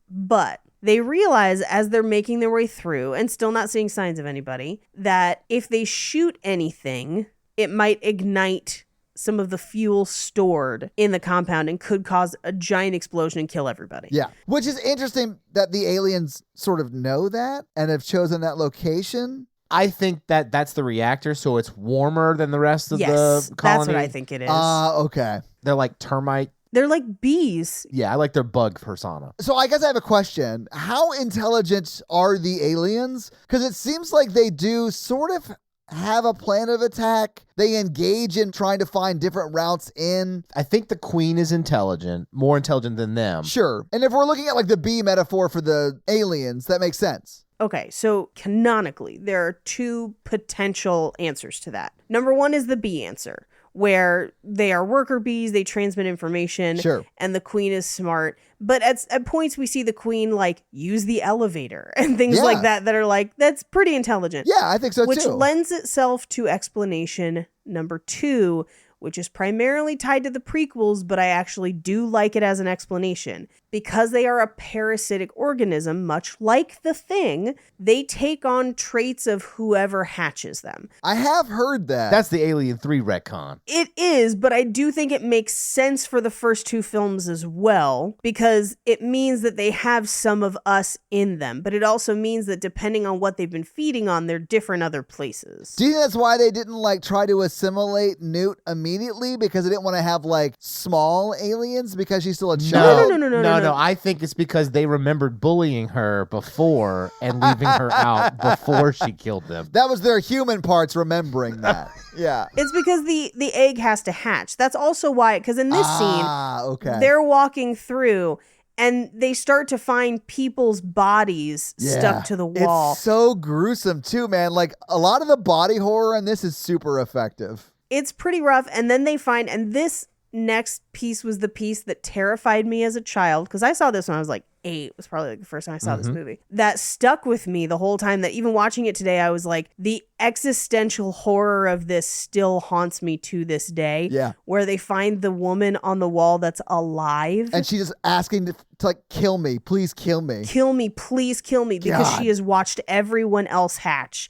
But they realize as they're making their way through and still not seeing signs of anybody, that if they shoot anything, it might ignite some of the fuel stored in the compound and could cause a giant explosion and kill everybody. Yeah. Which is interesting that the aliens sort of know that and have chosen that location. I think that that's the reactor, so it's warmer than the rest of Yes, the colony. that's what I think it is. Okay. They're like termite. They're like bees. Yeah, I like their bug persona. So I guess I have a question. How intelligent are the aliens? Because it seems like they do sort of have a plan of attack. They engage in trying to find different routes in. I think the queen is intelligent, more intelligent than them. Sure. And if we're looking at like the bee metaphor for the aliens, that makes sense. Okay, so canonically, there are two potential answers to that. Number one is the bee answer, where they are worker bees, they transmit information, Sure. and the queen is smart. But at points, we see the queen, like, use the elevator and things like that are like, that's pretty intelligent. Yeah, I think so which too. lends itself to explanation number two, which is primarily tied to the prequels, but I actually do like it as an explanation. Because they are a parasitic organism, much like the Thing, they take on traits of whoever hatches them. I have heard that. That's the Alien 3 retcon. It is, but I do think it makes sense for the first two films as well, because it means that they have some of us in them, but it also means that depending on what they've been feeding on, they're different other places. Do you think that's why they didn't like try to assimilate Newt immediately? Because they didn't want to have like small aliens because she's still a child? No. I think it's because they remembered bullying her before and leaving her out before she killed them. That was their human parts remembering that. Yeah. It's because the egg has to hatch. That's also why, because in this scene, they're walking through and they start to find people's bodies stuck to the wall. It's so gruesome too, man. Like a lot of the body horror in this is super effective. It's pretty rough. And then they find, and this next piece was the piece that terrified me as a child, because I saw this when I was like 8. It was probably like the first time I saw this movie. That stuck with me the whole time, that even watching it today, I was like, the existential horror of this still haunts me to this day. Yeah. Where they find the woman on the wall that's alive. And she's just asking to like, kill me, please kill me. Kill me, please kill me, because she has watched everyone else hatch.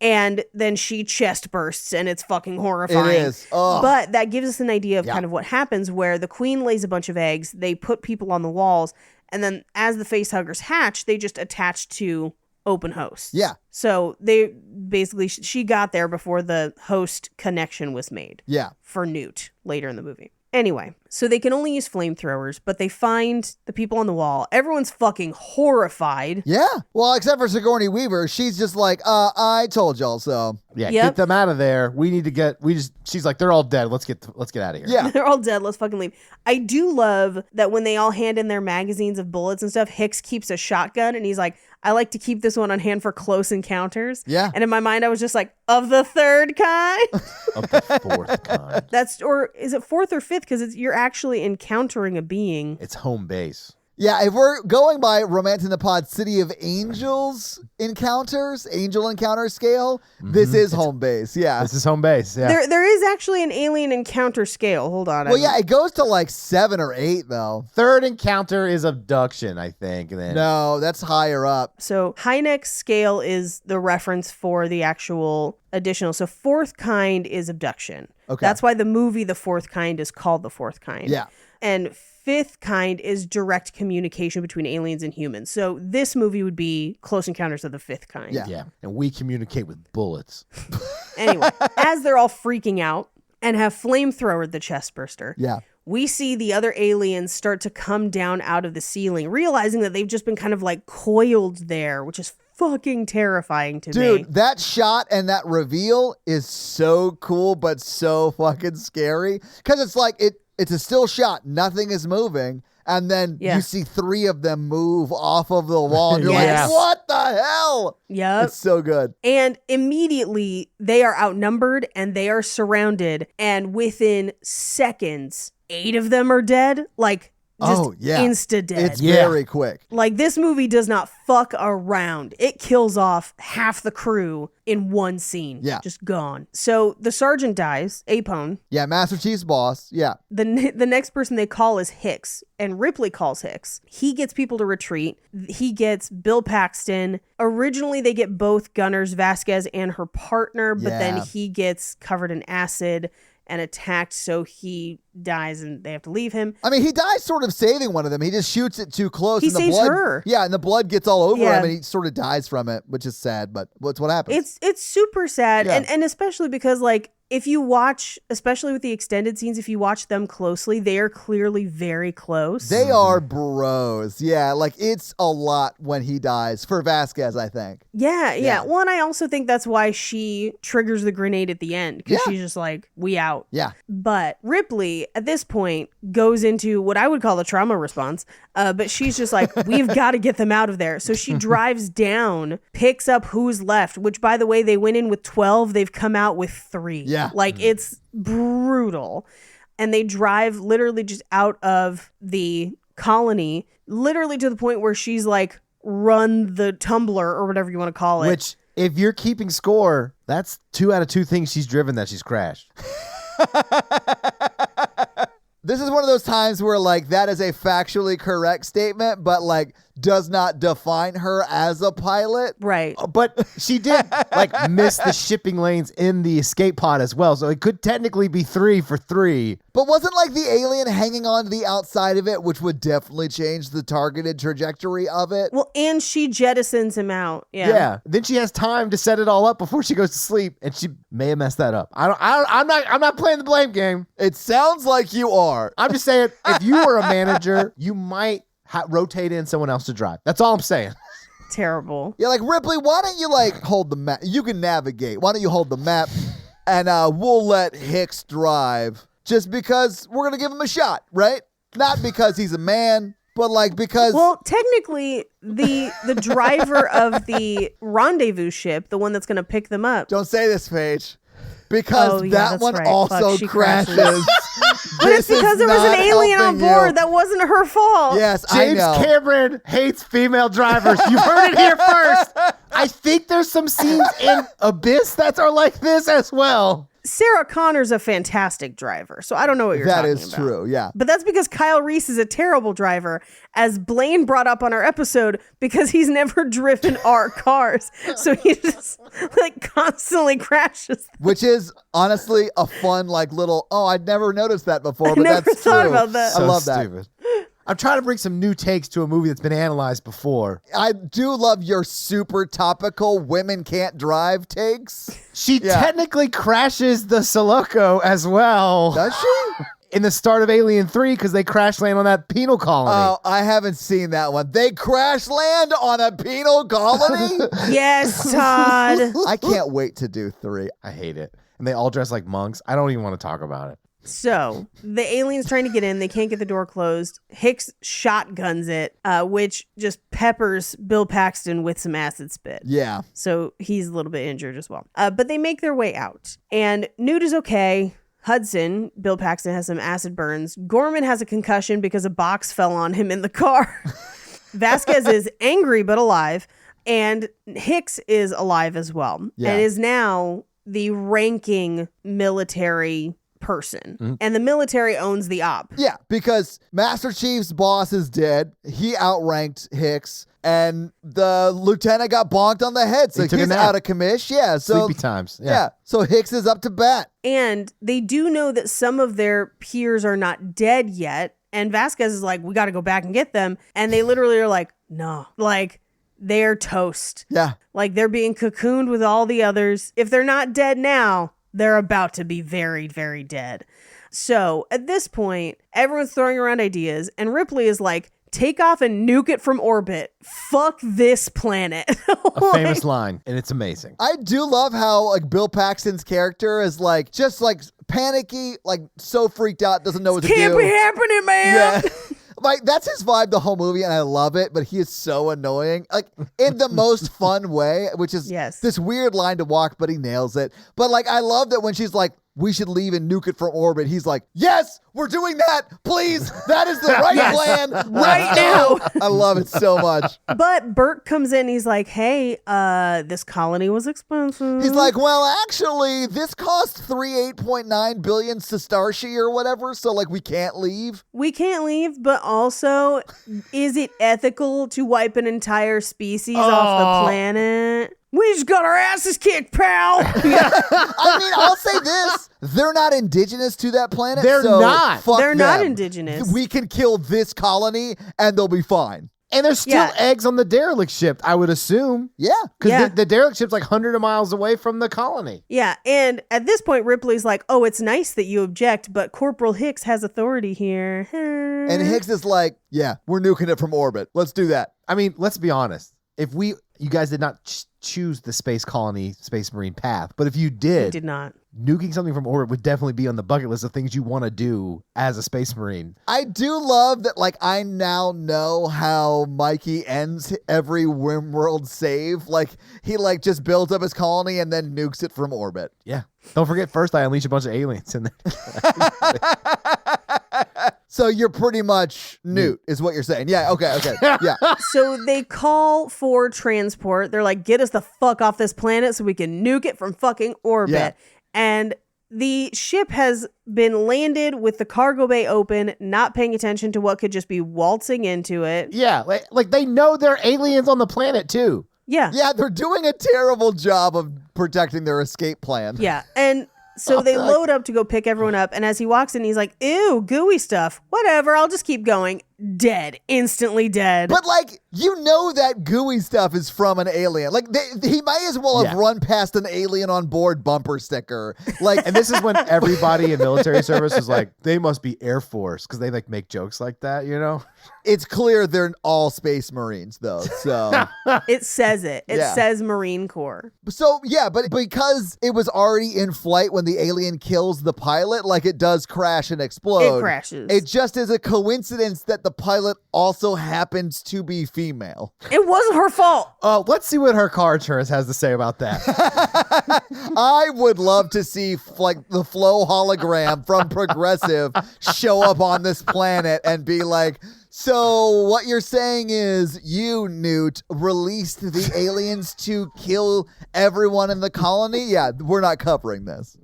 And then she chest bursts, and it's fucking horrifying. It is. Ugh. But that gives us an idea of kind of what happens, where the queen lays a bunch of eggs, they put people on the walls, and then as the facehuggers hatch, they just attach to open hosts. Yeah. So they basically, she got there before the host connection was made. Yeah. For Newt later in the movie. Anyway, so they can only use flamethrowers, but they find the people on the wall. Everyone's fucking horrified. Yeah. Well, except for Sigourney Weaver, she's just like, I told y'all so. Yeah, Yep. get them out of there. We need to get. She's like, they're all dead. Let's get out of here. Yeah. They're all dead. Let's fucking leave. I do love that when they all hand in their magazines of bullets and stuff, Hicks keeps a shotgun and he's like, I like to keep this one on hand for close encounters. Yeah. And in my mind, I was just like, of the third kind? Of the fourth kind. Or is it fourth or fifth? Because you're actually encountering a being. It's home base. Yeah, if we're going by Romancing the Pod City of Angels angel encounter scale, this is home base. Yeah. This is home base. Yeah. There is actually an alien encounter scale. Hold on. Well, yeah, it goes to like 7 or 8 though. Third encounter is abduction, I think. And then No, that's higher up. So Hynek's scale is the reference for the actual additional. So fourth kind is abduction. Okay. That's why the movie The Fourth Kind is called The Fourth Kind. Yeah. And fifth kind is direct communication between aliens and humans. So this movie would be Close Encounters of the Fifth Kind. Yeah. yeah, and we communicate with bullets. Anyway, as they're all freaking out and have flamethrowered the chest burster, Yeah. we see the other aliens start to come down out of the ceiling, realizing that they've just been kind of like coiled there, which is fucking terrifying to me. Dude, that shot and that reveal is so cool, but so fucking scary. Because it's like, it's a still shot. Nothing is moving. And then you see 3 of them move off of the wall. And you're Yes. like, what the hell? Yep. It's so good. And immediately they are outnumbered and they are surrounded. And within seconds, 8 of them are dead. Like, just insta-dead. It's very quick. Like, this movie does not fuck around. It kills off half the crew in one scene. Yeah. Just gone. So the sergeant dies, Apone. Yeah, Master Chief's boss. Yeah. The next person they call is Hicks, and Ripley calls Hicks. He gets people to retreat. He gets Bill Paxton. Originally, they get both Gunners, Vasquez and her partner, but then he gets covered in acid and attacked, so he dies and they have to leave him. I mean, he dies sort of saving one of them. He just shoots it too close. He and the saves blood, her. Yeah, and the blood gets all over Yeah. him and he sort of dies from it, which is sad, but what's what happens. It's super sad, Yeah. and especially because, like, if you watch, especially with the extended scenes, if you watch them closely, they are clearly very close. They are bros. Yeah, like it's a lot when he dies for Vasquez, I think. Yeah. Well, and I also think that's why she triggers the grenade at the end, because she's just like, we out. Yeah. But Ripley, at this point, goes into what I would call a trauma response, but she's just like, we've got to get them out of there. So she drives down, picks up who's left, which, by the way, they went in with 12. They've come out with 3. Yeah. Like, it's brutal. And they drive literally just out of the colony, literally to the point where she's like, run the tumbler or whatever you want to call it. Which, if you're keeping score, that's 2 out of 2 things she's driven that she's crashed. This is one of those times where, like, that is a factually correct statement, but, like, does not define her as a pilot. Right. But she did, like, miss the shipping lanes in the escape pod as well, so it could technically be 3 for 3. But wasn't, like, the alien hanging on to the outside of it, which would definitely change the targeted trajectory of it? Well, and she jettisons him out. Yeah. Then she has time to set it all up before she goes to sleep, and she may have messed that up. I'm not playing the blame game. It sounds like you are. I'm just saying, if you were a manager, you might rotate in someone else to drive. That's all I'm saying. Terrible. Yeah, like, Ripley, why don't you, like, hold the map? You can navigate. Why don't you hold the map, and we'll let Hicks drive, just because we're going to give him a shot, right? Not because he's a man, but, like, because... Well, technically, the driver of the rendezvous ship, the one that's going to pick them up... Don't say this, Paige. Because that one right. also crashes. But it's because there was an alien on board. That wasn't her fault. Yes, James I know. Cameron hates female drivers. You heard it here first. I think there's some scenes in Abyss that are like this as well. Sarah Connor's a fantastic driver, so I don't know what you're talking about. That is true, yeah. But that's because Kyle Reese is a terrible driver, as Blaine brought up on our episode, because he's never driven our cars. So he just, like, constantly crashes. Which is, honestly, a fun, like, little, I'd never noticed that before, but never that's thought true. about that. I love Stupid. I'm trying to bring some new takes to a movie that's been analyzed before. I do love your super topical women can't drive takes. She technically crashes the Sulaco as well. Does she? In the start of Alien 3, because they crash land on that penal colony. Oh, I haven't seen that one. They crash land on a penal colony? Yes, Todd. I can't wait to do 3. I hate it. And they all dress like monks. I don't even want to talk about it. So the alien's trying to get in. They can't get the door closed. Hicks shotguns it, which just peppers Bill Paxton with some acid spit. Yeah. So he's a little bit injured as well. But they make their way out. And Newt is okay. Hudson, Bill Paxton, has some acid burns. Gorman has a concussion because a box fell on him in the car. Vasquez is angry but alive. And Hicks is alive as well. Yeah. And is now the ranking military person. And the military owns the op. Yeah, because Master Chief's boss is dead. He outranked Hicks, and the lieutenant got bonked on the head, so He took a he's nap. out of commish. Yeah, so Sleepy times. yeah, so Hicks is up to bat. And they do know that some of their peers are not dead yet. And Vasquez is like, we got to go back and get them. And they literally are like, no, like they're toast. Yeah, Like they're being cocooned with all the others. If they're not dead now, they're about to be very, very dead. So at this point, everyone's throwing around ideas, and Ripley is like, take off and nuke it from orbit. Fuck this planet. A famous line, and it's amazing. I do love how, like, Bill Paxton's character is like just like panicky, like so freaked out, doesn't know what to do. Can't be happening, man. Yeah. Like, that's his vibe the whole movie, and I love it, but he is so annoying. Like, in the most fun way, which is this weird line to walk, but he nails it. But, like, I love that when she's like, we should leave and nuke it from orbit, he's like, yes, we're doing that. Please. That is the right plan right now. I love it so much. But Bert comes in, he's like, hey, this colony was expensive. He's like, well, actually, this cost $8.9 billion sestertii or whatever, so, like, we can't leave. We can't leave, but also, is it ethical to wipe an entire species off the planet? We just got our asses kicked, pal. I mean, I'll say this. They're not indigenous to that planet. They're so not. Fuck They're not them. indigenous. We can kill this colony and they'll be fine. And there's still eggs on the derelict ship, I would assume. Yeah. Because the derelict ship's like hundreds of miles away from the colony. Yeah, and at this point, Ripley's like, oh, it's nice that you object, but Corporal Hicks has authority here. And Hicks is like, yeah, we're nuking it from orbit. Let's do that. I mean, let's be honest. If you guys did not choose the space colony, space marine path, but if you We did, did not. nuking something from orbit would definitely be on the bucket list of things you want to do as a space marine. I do love that, like, I now know how Mikey ends every Rimworld save. Like, he, like, just builds up his colony and then nukes it from orbit. Yeah. Don't forget, first I unleash a bunch of aliens in there. So you're pretty much Newt, is what you're saying. Yeah, okay. Yeah. So they call for transport. They're like, get us the fuck off this planet so we can nuke it from fucking orbit. Yeah. And the ship has been landed with the cargo bay open, not paying attention to what could just be waltzing into it. Yeah. Like they know there are aliens on the planet, too. Yeah. Yeah, they're doing a terrible job of protecting their escape plan. Yeah. And so they load up to go pick everyone up. And as he walks in, he's like, ew, gooey stuff. Whatever. I'll just keep going. Dead. Instantly dead. But, like, you know that gooey stuff is from an alien. Like, he might as well have run past an alien on board bumper sticker. Like, And this is when everybody in military service is like, they must be Air Force because they like make jokes like that, you know? it's clear they're all Space Marines, though. So, it says it. It Yeah. says Marine Corps. but because it was already in flight when the alien kills the pilot, like, it does crash and explode. It crashes. It just is a coincidence that the pilot also happens to be female. It wasn't her fault. Let's see what her car insurance has to say about that. I would love to see like the Flow hologram from Progressive show up on this planet and be like, so what you're saying is you, Newt, released the aliens to kill everyone in the colony? Yeah, we're not covering this.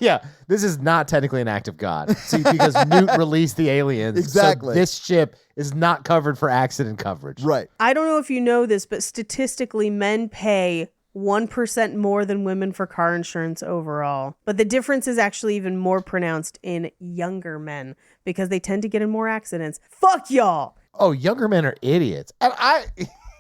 Yeah, this is not technically an act of God. See, because Newt released the aliens. Exactly. So this ship is not covered for accident coverage. Right. I don't know if you know this, but statistically, men pay 1% more than women for car insurance overall. But the difference is actually even more pronounced in younger men because they tend to get in more accidents. Fuck y'all. Oh, younger men are idiots. And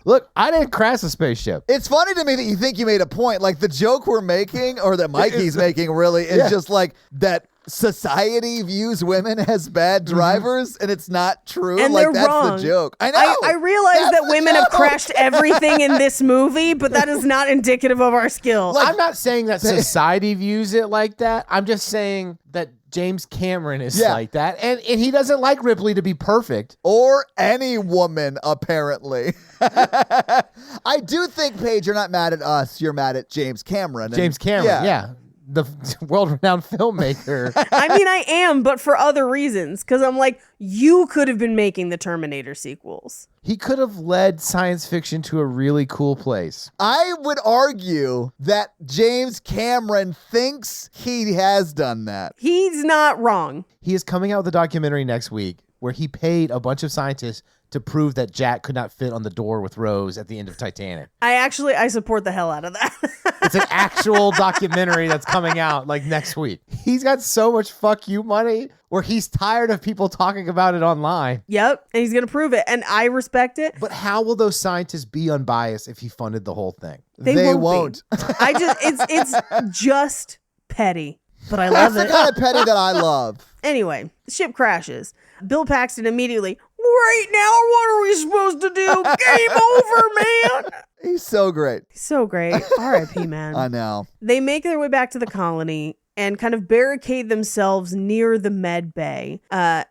look, I didn't crash a spaceship. It's funny to me that you think you made a point. Like the joke we're making, or that Mikey's making really, is just like that society views women as bad drivers, and it's not true. And like they're that's wrong. the joke. I know. I realize That's that the women have joke. crashed everything in this movie, but that is not indicative of our skill. I'm not saying that society views it like that. I'm just saying that James Cameron is like that. And he doesn't like Ripley to be perfect. Or any woman, apparently. I do think, Paige, you're not mad at us. You're mad at James Cameron. James Cameron, yeah. The world-renowned filmmaker. I mean, I am, but for other reasons. Because I'm like, you could have been making the Terminator sequels. He could have led science fiction to a really cool place. I would argue that James Cameron thinks he has done that. He's not wrong. He is coming out with a documentary next week where he paid a bunch of scientists to prove that Jack could not fit on the door with Rose at the end of Titanic. I support the hell out of that. It's an actual documentary that's coming out like next week. He's got so much fuck you money where he's tired of people talking about it online. Yep. And he's going to prove it. And I respect it. But how will those scientists be unbiased if he funded the whole thing? They won't. It's just petty, but I love That's it. the kind of petty that I love. Anyway, the ship crashes. Bill Paxton immediately, right now, what are we supposed to do? Game over, man. He's so great. So great. R.I.P., man. I know. They make their way back to the colony and kind of barricade themselves near the med bay,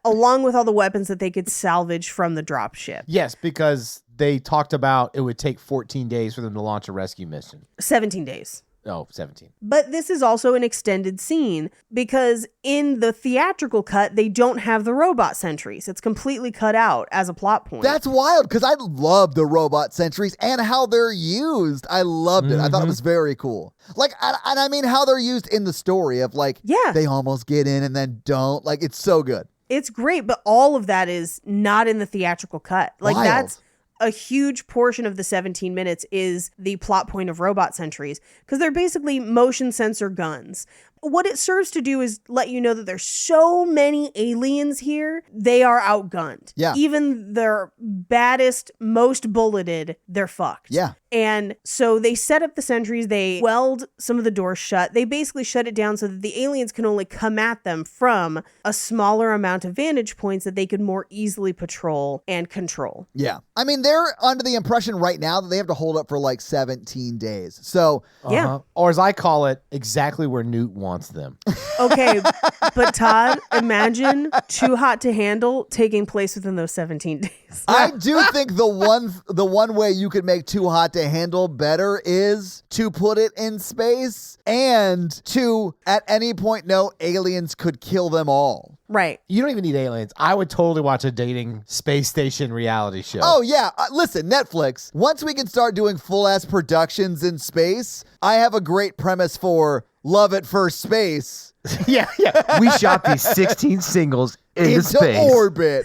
along with all the weapons that they could salvage from the drop ship. Yes, because they talked about it would take 14 days for them to launch a rescue mission. 17 days. Oh, 17. But this is also an extended scene because in the theatrical cut, they don't have the robot sentries. It's completely cut out as a plot point. That's wild because I love the robot sentries and how they're used. I loved it. I thought it was very cool. Like, and I mean how they're used in the story of like, they almost get in and then don't. Like, it's so good. It's great, but all of that is not in the theatrical cut. Like, Wild. that's a huge portion of the 17 minutes is the plot point of robot sentries because they're basically motion sensor guns. What it serves to do is let you know that there's so many aliens here, they are outgunned. Yeah. Even their baddest, most bulleted, they're fucked. Yeah. And so they set up the sentries, they weld some of the doors shut. They basically shut it down so that the aliens can only come at them from a smaller amount of vantage points that they could more easily patrol and control. Yeah. I mean, they're under the impression right now that they have to hold up for like 17 days. So, Yeah. Or as I call it, exactly where Newt wants them. Okay, but Todd, imagine Too Hot to Handle taking place within those 17 days. I do think the one way you could make Too Hot to Handle better is to put it in space and to, at any point, know aliens could kill them all. Right. You don't even need aliens. I would totally watch a dating space station reality show. Oh, yeah. Listen, Netflix, once we can start doing full-ass productions in space, I have a great premise for Love at First Space. yeah. We shot these 16 singles into space. Orbit.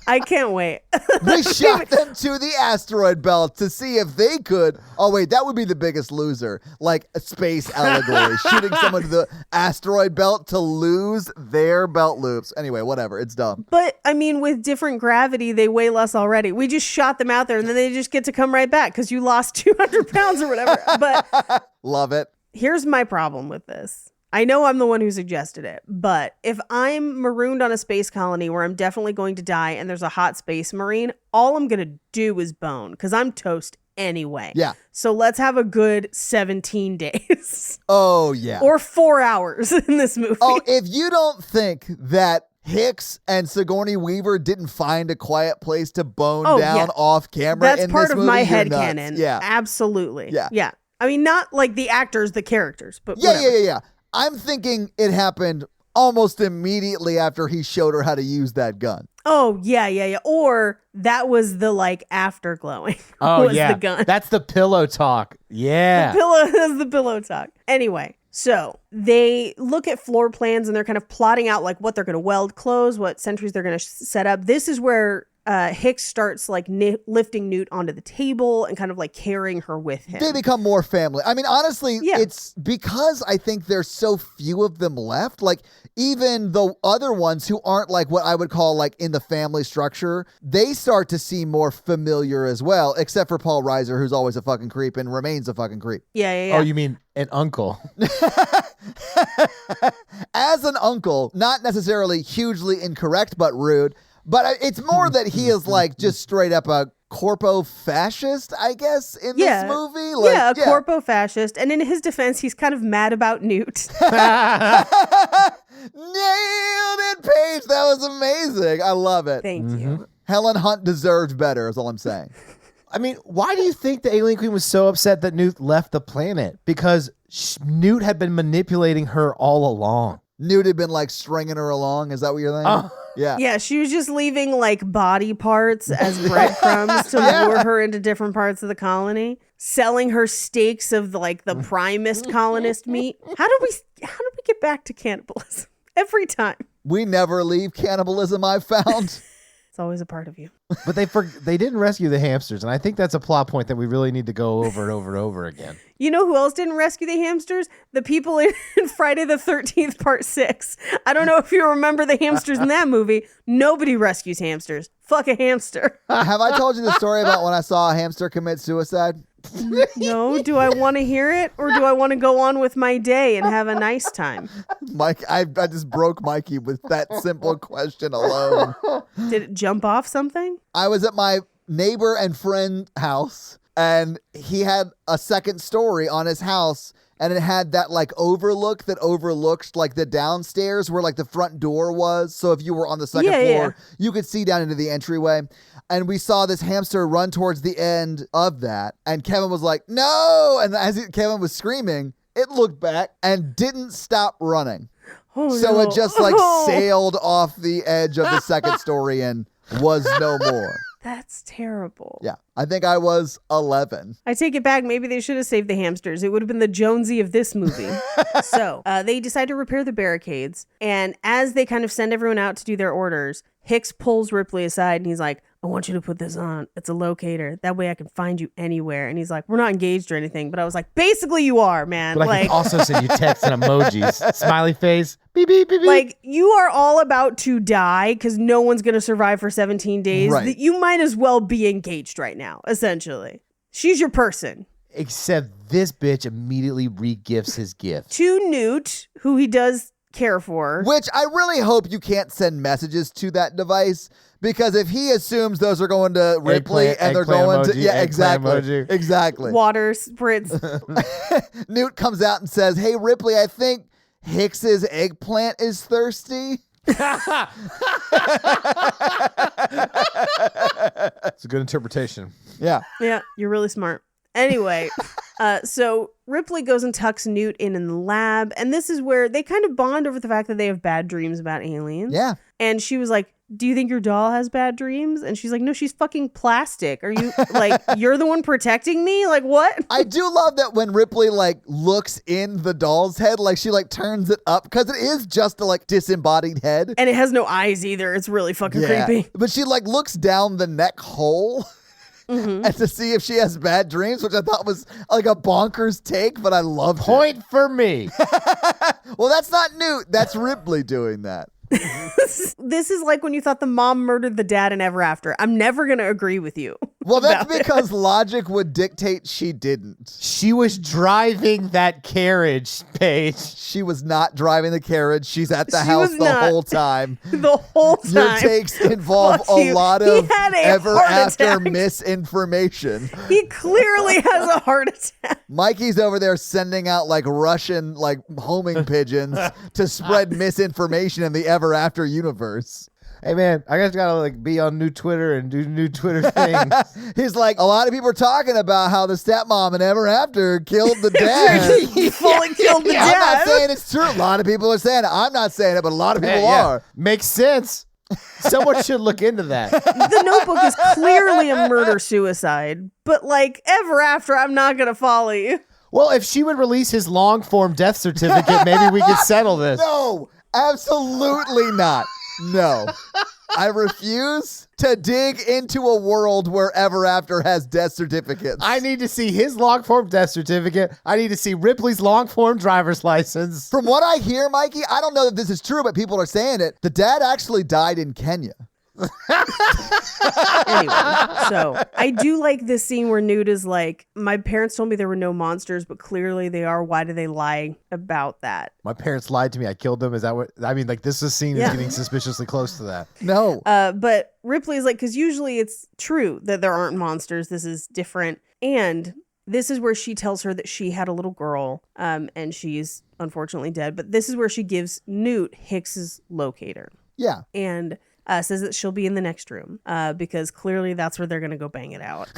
I can't wait. We shot them to the asteroid belt to see if they could. Oh, wait, that would be the biggest loser. Like a space allegory, shooting someone to the asteroid belt to lose their belt loops. Anyway, whatever. It's dumb. But, I mean, with different gravity, they weigh less already. We just shot them out there, and then they just get to come right back because you lost 200 pounds or whatever. But Love it. here's my problem with this. I know I'm the one who suggested it, but if I'm marooned on a space colony where I'm definitely going to die and there's a hot space marine, all I'm going to do is bone because I'm toast anyway. Yeah. So let's have a good 17 days Oh, yeah. or 4 hours in this movie. Oh, if you don't think that Hicks and Sigourney Weaver didn't find a quiet place to bone down off camera That's in part this of movie, my you're headcanon. nuts. Yeah. Absolutely. Yeah. Yeah. I mean, not like the actors, the characters, but Yeah, whatever. yeah. I'm thinking it happened almost immediately after he showed her how to use that gun. Oh, yeah. Or that was the like afterglowing. Oh, was yeah. the gun. That's the pillow talk. Yeah. That's the pillow talk. Anyway, so they look at floor plans and they're kind of plotting out like what they're going to weld close, what sentries they're going to set up. This is where Hicks starts like lifting Newt onto the table and kind of like carrying her with him. They become more family. I mean, honestly, Yeah. it's because I think there's so few of them left. Like, even the other ones who aren't like what I would call like in the family structure, they start to seem more familiar as well, except for Paul Reiser, who's always a fucking creep and remains a fucking creep. Yeah. Oh, you mean an uncle? As an uncle, not necessarily hugely incorrect, but rude. But it's more that he is like just straight up a corpo fascist, I guess, in this movie. Like, yeah, a corpo fascist. And in his defense, he's kind of mad about Newt. Nailed it, Paige. That was amazing. I love it. Thank you. Helen Hunt deserved better, is all I'm saying. I mean, why do you think the Alien Queen was so upset that Newt left the planet? Because Newt had been manipulating her all along. Newt had been like stringing her along. Is that what you're thinking? Yeah. Yeah, she was just leaving like body parts as breadcrumbs to lure her into different parts of the colony, selling her steaks of like the primest colonist meat. How do we get back to cannibalism? Every time. We never leave cannibalism, I've found. It's always a part of you. But they didn't rescue the hamsters, and I think that's a plot point that we really need to go over and over and over again. You know who else didn't rescue the hamsters? The people in Friday the 13th Part 6. I don't know if you remember the hamsters in that movie. Nobody rescues hamsters. Fuck a hamster. Have I told you the story about when I saw a hamster commit suicide? No, do I want to hear it or do I want to go on with my day and have a nice time? Mike, I just broke Mikey with that simple question alone. Did it jump off something? I was at my neighbor and friend house, and he had a second story on his house, and it had that like overlook that overlooked like the downstairs where like the front door was. So if you were on the second floor, you could see down into the entryway. And we saw this hamster run towards the end of that. And Kevin was like, no. And as Kevin was screaming, it looked back and didn't stop running. Oh, So no. it just like sailed off the edge of the second story and was no more. That's terrible. Yeah. I think I was 11. I take it back. Maybe they should have saved the hamsters. It would have been the Jonesy of this movie. So they decide to repair the barricades. And as they kind of send everyone out to do their orders, Hicks pulls Ripley aside and he's like, I want you to put this on. It's a locator. That way I can find you anywhere. And he's like, we're not engaged or anything. But I was like, basically you are, man. But I can also send you text and emojis. Smiley face. Beep, beep, beep, beep. Like, you are all about to die because no one's going to survive for 17 days. Right. You might as well be engaged right now, essentially. She's your person. Except this bitch immediately re-gifts his gift. To Newt, who he does care for. Which I really hope you can't send messages to that device, because if he assumes those are going to Ripley and they're going to... Yeah, exactly. Exactly. Water spritz. Newt comes out and says, hey, Ripley, I think Hicks's eggplant is thirsty. It's a good interpretation. Yeah. Yeah, you're really smart. Anyway, so Ripley goes and tucks Newt in the lab. And this is where they kind of bond over the fact that they have bad dreams about aliens. Yeah. And she was like, do you think your doll has bad dreams? And she's like, no, she's fucking plastic. Are you like, you're the one protecting me? Like, what? I do love that when Ripley like looks in the doll's head, like she like turns it up, because it is just a like disembodied head. And it has no eyes either. It's really fucking creepy. But she like looks down the neck hole. Mm-hmm. And to see if she has bad dreams, which I thought was like a bonkers take, but I loved it. Point for me. Well, that's not Newt. That's Ripley doing that. This is like when you thought the mom murdered the dad in Ever After. I'm never going to agree with you. Well, that's about it. because logic would dictate she didn't. She was driving that carriage, Paige. She was not driving the carriage. She's at the She house was the not. whole time. The whole Your time. takes involve Fuck a you. lot He of had a Ever heart After attack. misinformation. He clearly has a heart attack. Mikey's over there sending out like Russian like homing pigeons to spread misinformation in the Ever After universe. Hey man, I just gotta like be on new Twitter and do new Twitter things. He's like, a lot of people are talking about how the stepmom in Ever After killed the dad. He fully killed the I'm not dad. saying it's true. A lot of people are saying it. I'm not saying it, but a lot of people Yeah, are. makes sense. Someone should look into that. The Notebook is clearly a murder-suicide, but like Ever After, I'm not going to follow you. Well, if she would release his long form death certificate, maybe we could settle this. No, absolutely not. No. I refuse to dig into a world where Ever After has death certificates. I need to see his long form death certificate. I need to see Ripley's long form driver's license. From what I hear, Mikey, I don't know that this is true, but people are saying it. The dad actually died in Kenya. Anyway, so I do like this scene where Newt is like, my parents told me there were no monsters, but clearly they are. Why do they lie about that? My parents lied to me. I killed them. Is that what? I mean, like this scene Yeah. is getting suspiciously close to that. No. But Ripley's like, because usually it's true that there aren't monsters. This is different. And this is where she tells her that she had a little girl, and she's unfortunately dead. But this is where she gives Newt Hicks's locator. Yeah. And says that she'll be in the next room because clearly that's where they're going to go bang it out.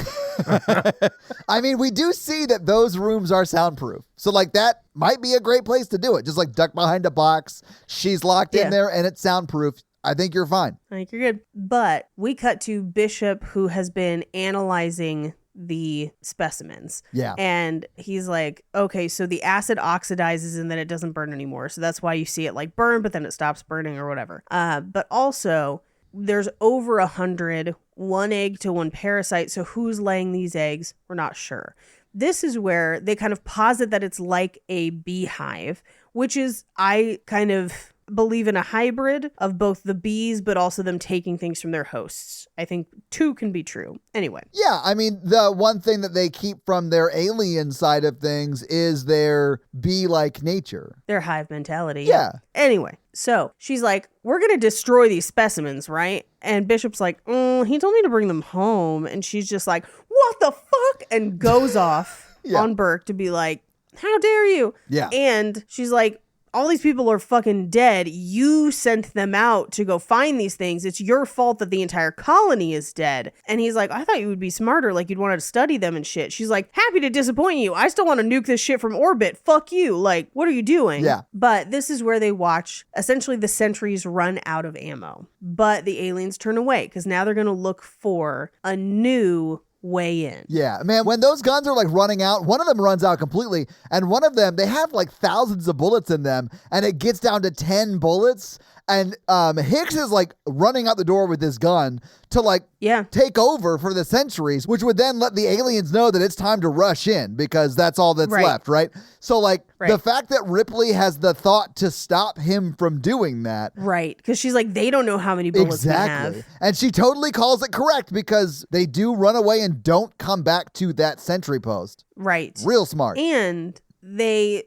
I mean, we do see that those rooms are soundproof. So, like, that might be a great place to do it. Just, like, duck behind a box. She's locked Yeah. in there, and it's soundproof. I think you're fine. I think you're good. But we cut to Bishop, who has been analyzing the specimens. Yeah. And he's like, okay, so the acid oxidizes and then it doesn't burn anymore. So that's why you see it like burn, but then it stops burning or whatever. But also there's over 100, one egg to one parasite. So who's laying these eggs? We're not sure. This is where they kind of posit that it's like a beehive, which is, I kind of believe in a hybrid of both the bees, but also them taking things from their hosts. I think two can be true. Anyway. Yeah, I mean, the one thing that they keep from their alien side of things is their bee-like nature. Their hive mentality. Yeah. Anyway, so she's like, we're going to destroy these specimens, right? And Bishop's like, he told me to bring them home. And she's just like, what the fuck? And goes off Yeah. on Burke to be like, how dare you? Yeah. And she's like, all these people are fucking dead. You sent them out to go find these things. It's your fault that the entire colony is dead. And he's like, I thought you would be smarter. Like you'd want to study them and shit. She's like, happy to disappoint you. I still want to nuke this shit from orbit. Fuck you. Like, what are you doing? Yeah. But this is where they watch essentially the sentries run out of ammo. But the aliens turn away because now they're going to look for a new way in. Yeah, man, when those guns are like running out, one of them runs out completely, and one of them, they have like thousands of bullets in them, and it gets down to 10 bullets, and Hicks is like running out the door with his gun to like Yeah. take over for the Sentries, which would then let the aliens know that it's time to rush in because that's all that's Right. left, right? So like the Right. fact that Ripley has the thought to stop him from doing that. Right. Because she's like, they don't know how many bullets we Exactly. have. And she totally calls it correct because they do run away and don't come back to that sentry post. Right. Real smart. And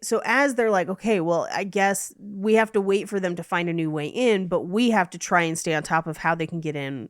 so as they're like, okay, well, I guess we have to wait for them to find a new way in, but we have to try and stay on top of how they can get in,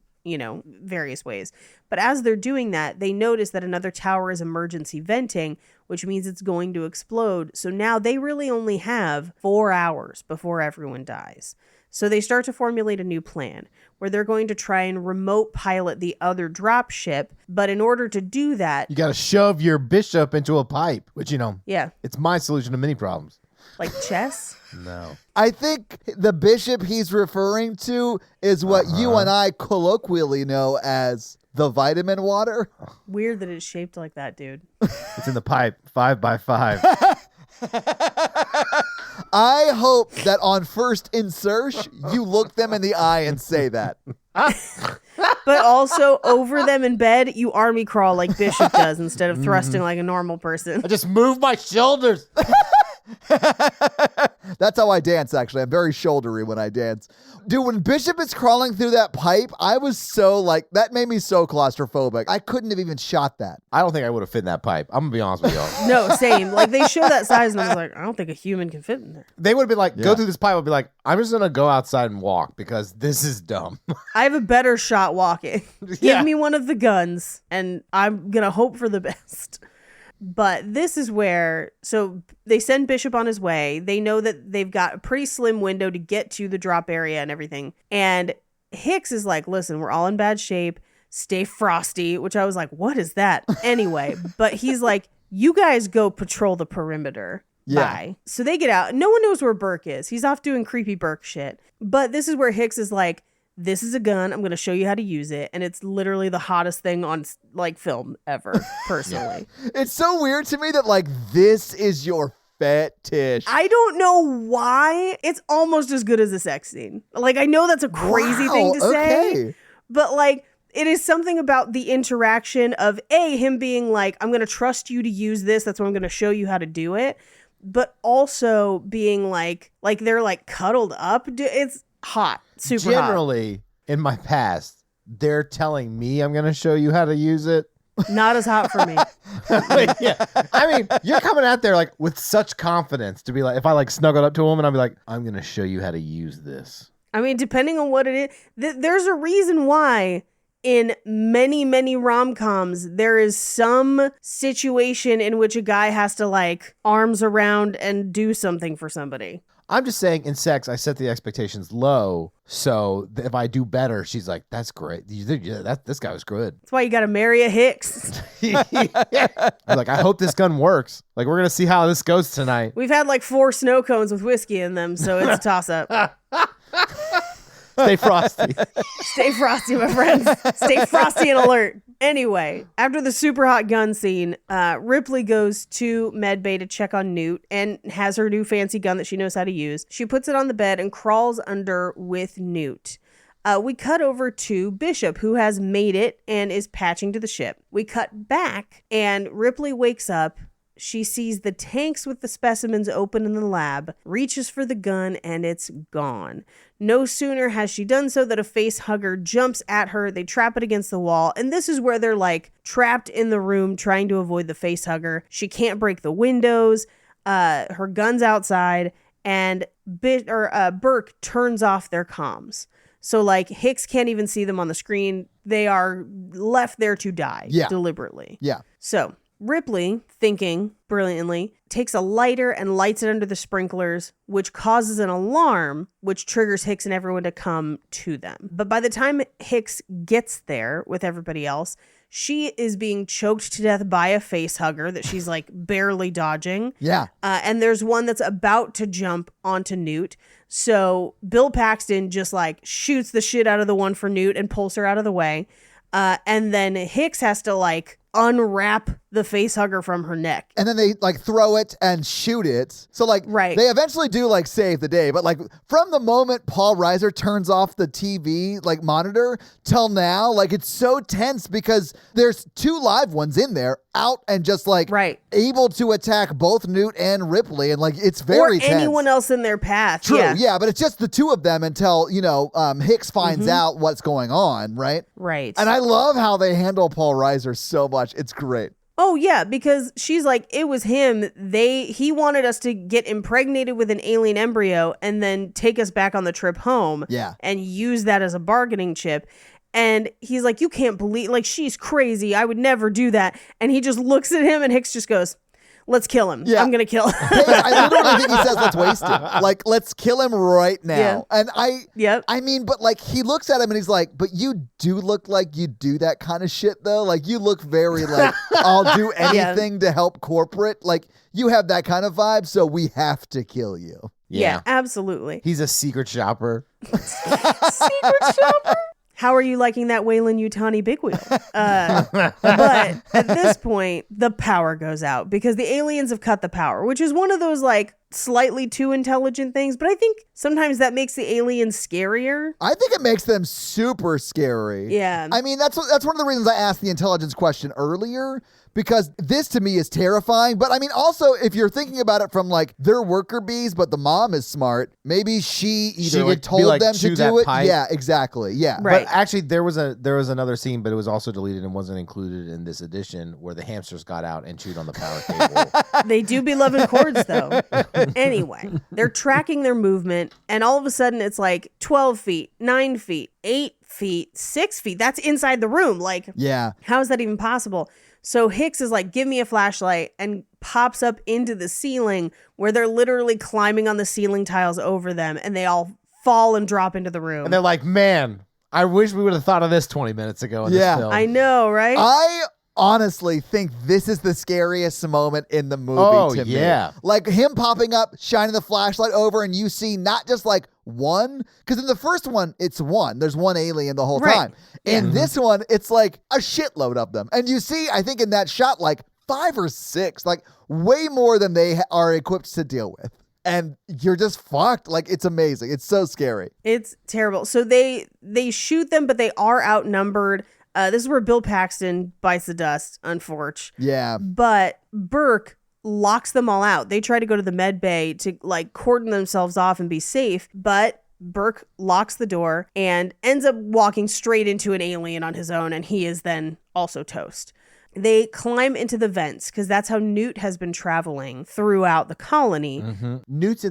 various ways. But as they're doing that, they notice that another tower is emergency venting, which means it's going to explode. So now they really only have 4 hours before everyone dies. So they start to formulate a new plan where they're going to try and remote pilot the other drop ship. But in order to do that, You got to shove your bishop into a pipe, which, yeah, it's my solution to many problems. like chess. No. I think the bishop he's referring to is what you and I colloquially know as the vitamin water. Weird that it's shaped like that, dude. It's in the pipe, 5 by 5. I hope that on first insert, you look them in the eye and say that. But also over them in bed, you army crawl like Bishop does instead of thrusting like a normal person. I just move my shoulders. That's how I dance, actually. I'm very shouldery when I dance. Dude, when Bishop is crawling through that pipe, I was so that made me so claustrophobic. I couldn't have even shot that. I don't think I would have fit in that pipe. I'm going to be honest with y'all. No, same. Like they show that size and I was like, I don't think a human can fit in there. They would have been like, Yeah. go through this pipe. I'd be like, I'm just going to go outside and walk because this is dumb. I have a better shot walking. Yeah. Give me one of the guns and I'm going to hope for the best. But this is where, so they send Bishop on his way. They know that they've got a pretty slim window to get to the drop area and everything. And Hicks is like, listen, we're all in bad shape. Stay frosty, which I was like, what is that? Anyway, but he's like, you guys go patrol the perimeter. Yeah. Bye. So they get out. No one knows where Burke is. He's off doing creepy Burke shit. But this is where Hicks is like, this is a gun. I'm going to show you how to use it. And it's literally the hottest thing on film ever, personally. It's so weird to me that this is your fetish. I don't know why. It's almost as good as a sex scene. I know that's a crazy thing to say, okay. but it is something about the interaction of him being like, I'm going to trust you to use this. That's what I'm going to show you how to do it. But also being like they're cuddled up. It's hot. Super Generally, in my past, they're telling me I'm going to show you how to use it. hot. Not as hot for me. Yeah. I mean, you're coming out there with such confidence to be like, if I snuggled up to a woman, I'd be like, I'm going to show you how to use this. I mean, depending on what it is, there's a reason why in many, many rom-coms, there is some situation in which a guy has to arms around and do something for somebody. I'm just saying, in sex, I set the expectations low, so if I do better, she's like, "That's great. This guy was good." That's why you got to marry a Hicks. I'm like, I hope this gun works. We're gonna see how this goes tonight. We've had 4 snow cones with whiskey in them, so it's a toss-up. Stay frosty. Stay frosty, my friends. Stay frosty and alert. Anyway, after the super hot gun scene, Ripley goes to medbay to check on Newt and has her new fancy gun that she knows how to use. She puts it on the bed and crawls under with Newt. We cut over to Bishop, who has made it and is patching to the ship. We cut back, and Ripley wakes up. She sees the tanks with the specimens open in the lab, reaches for the gun, and it's gone. No sooner has she done so that a face hugger jumps at her. They trap it against the wall, and this is where they're trapped in the room trying to avoid the face hugger. She can't break the windows. Her gun's outside, and Burke turns off their comms. So Hicks can't even see them on the screen. They are left there to die deliberately. Yeah. So Ripley, thinking brilliantly, takes a lighter and lights it under the sprinklers, which causes an alarm, which triggers Hicks and everyone to come to them. But by the time Hicks gets there with everybody else, she is being choked to death by a face hugger that she's barely dodging. Yeah. And there's one that's about to jump onto Newt. So Bill Paxton just shoots the shit out of the one for Newt and pulls her out of the way. And then Hicks has to unwrap the face hugger from her neck. And then they like throw it and shoot it. So like they eventually do like save the day. But like from the moment Paul Reiser turns off the TV like monitor till now, like it's so tense because there's 2 live ones in there out and just like able to attack both Newt and Ripley. And like it's very tense. Or anyone else in their path. True, yeah, but it's just the 2 of them until, you know, Hicks finds out what's going on, right? Right. And I love how they handle Paul Reiser so much. It's great. Oh, yeah, because she's like, it was him. He wanted us to get impregnated with an alien embryo and then take us back on the trip home. Yeah. And use that as a bargaining chip. And he's like, you can't believe, like, she's crazy. I would never do that. And he just looks at him and Hicks just goes, let's kill him. Yeah. I'm going to kill him. I literally think he says, let's waste him. Like, let's kill him right now. Yeah. And I mean, but like, he looks at him and he's like, but you do look like you do that kind of shit though. Like, you look very like, I'll do anything to help corporate. Like, you have that kind of vibe, so we have to kill you. Yeah, absolutely. He's a secret shopper. Secret shopper? How are you liking that Weyland Yutani big wheel? But at this point, the power goes out because the aliens have cut the power, which is one of those like slightly too intelligent things. But I think sometimes that makes the aliens scarier. I think it makes them super scary. Yeah. I mean, that's one of the reasons I asked the intelligence question earlier, because this to me is terrifying. But I mean, also, if you're thinking about it from like they're worker bees, but the mom is smart, maybe she either told them to do it. Pipe. Yeah, exactly. Yeah. Right. But actually, there was another scene, but it was also deleted and wasn't included in this edition where the hamsters got out and chewed on the power cable. They do be loving cords though. Anyway, they're tracking their movement and all of a sudden it's like 12 feet, 9 feet, 8 feet, 6 feet. That's inside the room. Like, yeah. How is that even possible? So Hicks is like, give me a flashlight, and pops up into the ceiling where they're literally climbing on the ceiling tiles over them and they all fall and drop into the room. And they're like, man, I wish we would have thought of this 20 minutes ago in this film. I know, right? I honestly think this is the scariest moment in the movie to me. Like him popping up, shining the flashlight over, and you see not just like one, because in the first one, it's one. There's one alien the whole time. In this one, it's like a shitload of them. And you see, I think in that shot, like 5 or 6, like way more than they are equipped to deal with. And you're just fucked. Like, it's amazing. It's so scary. It's terrible. So they shoot them, but they are outnumbered. This is where Bill Paxton bites the dust, unfortunately. Yeah. But Burke locks them all out. They try to go to the med bay to like cordon themselves off and be safe, but Burke locks the door and ends up walking straight into an alien on his own, and he is then also toast. They climb into the vents because that's how Newt has been traveling throughout the colony. Newt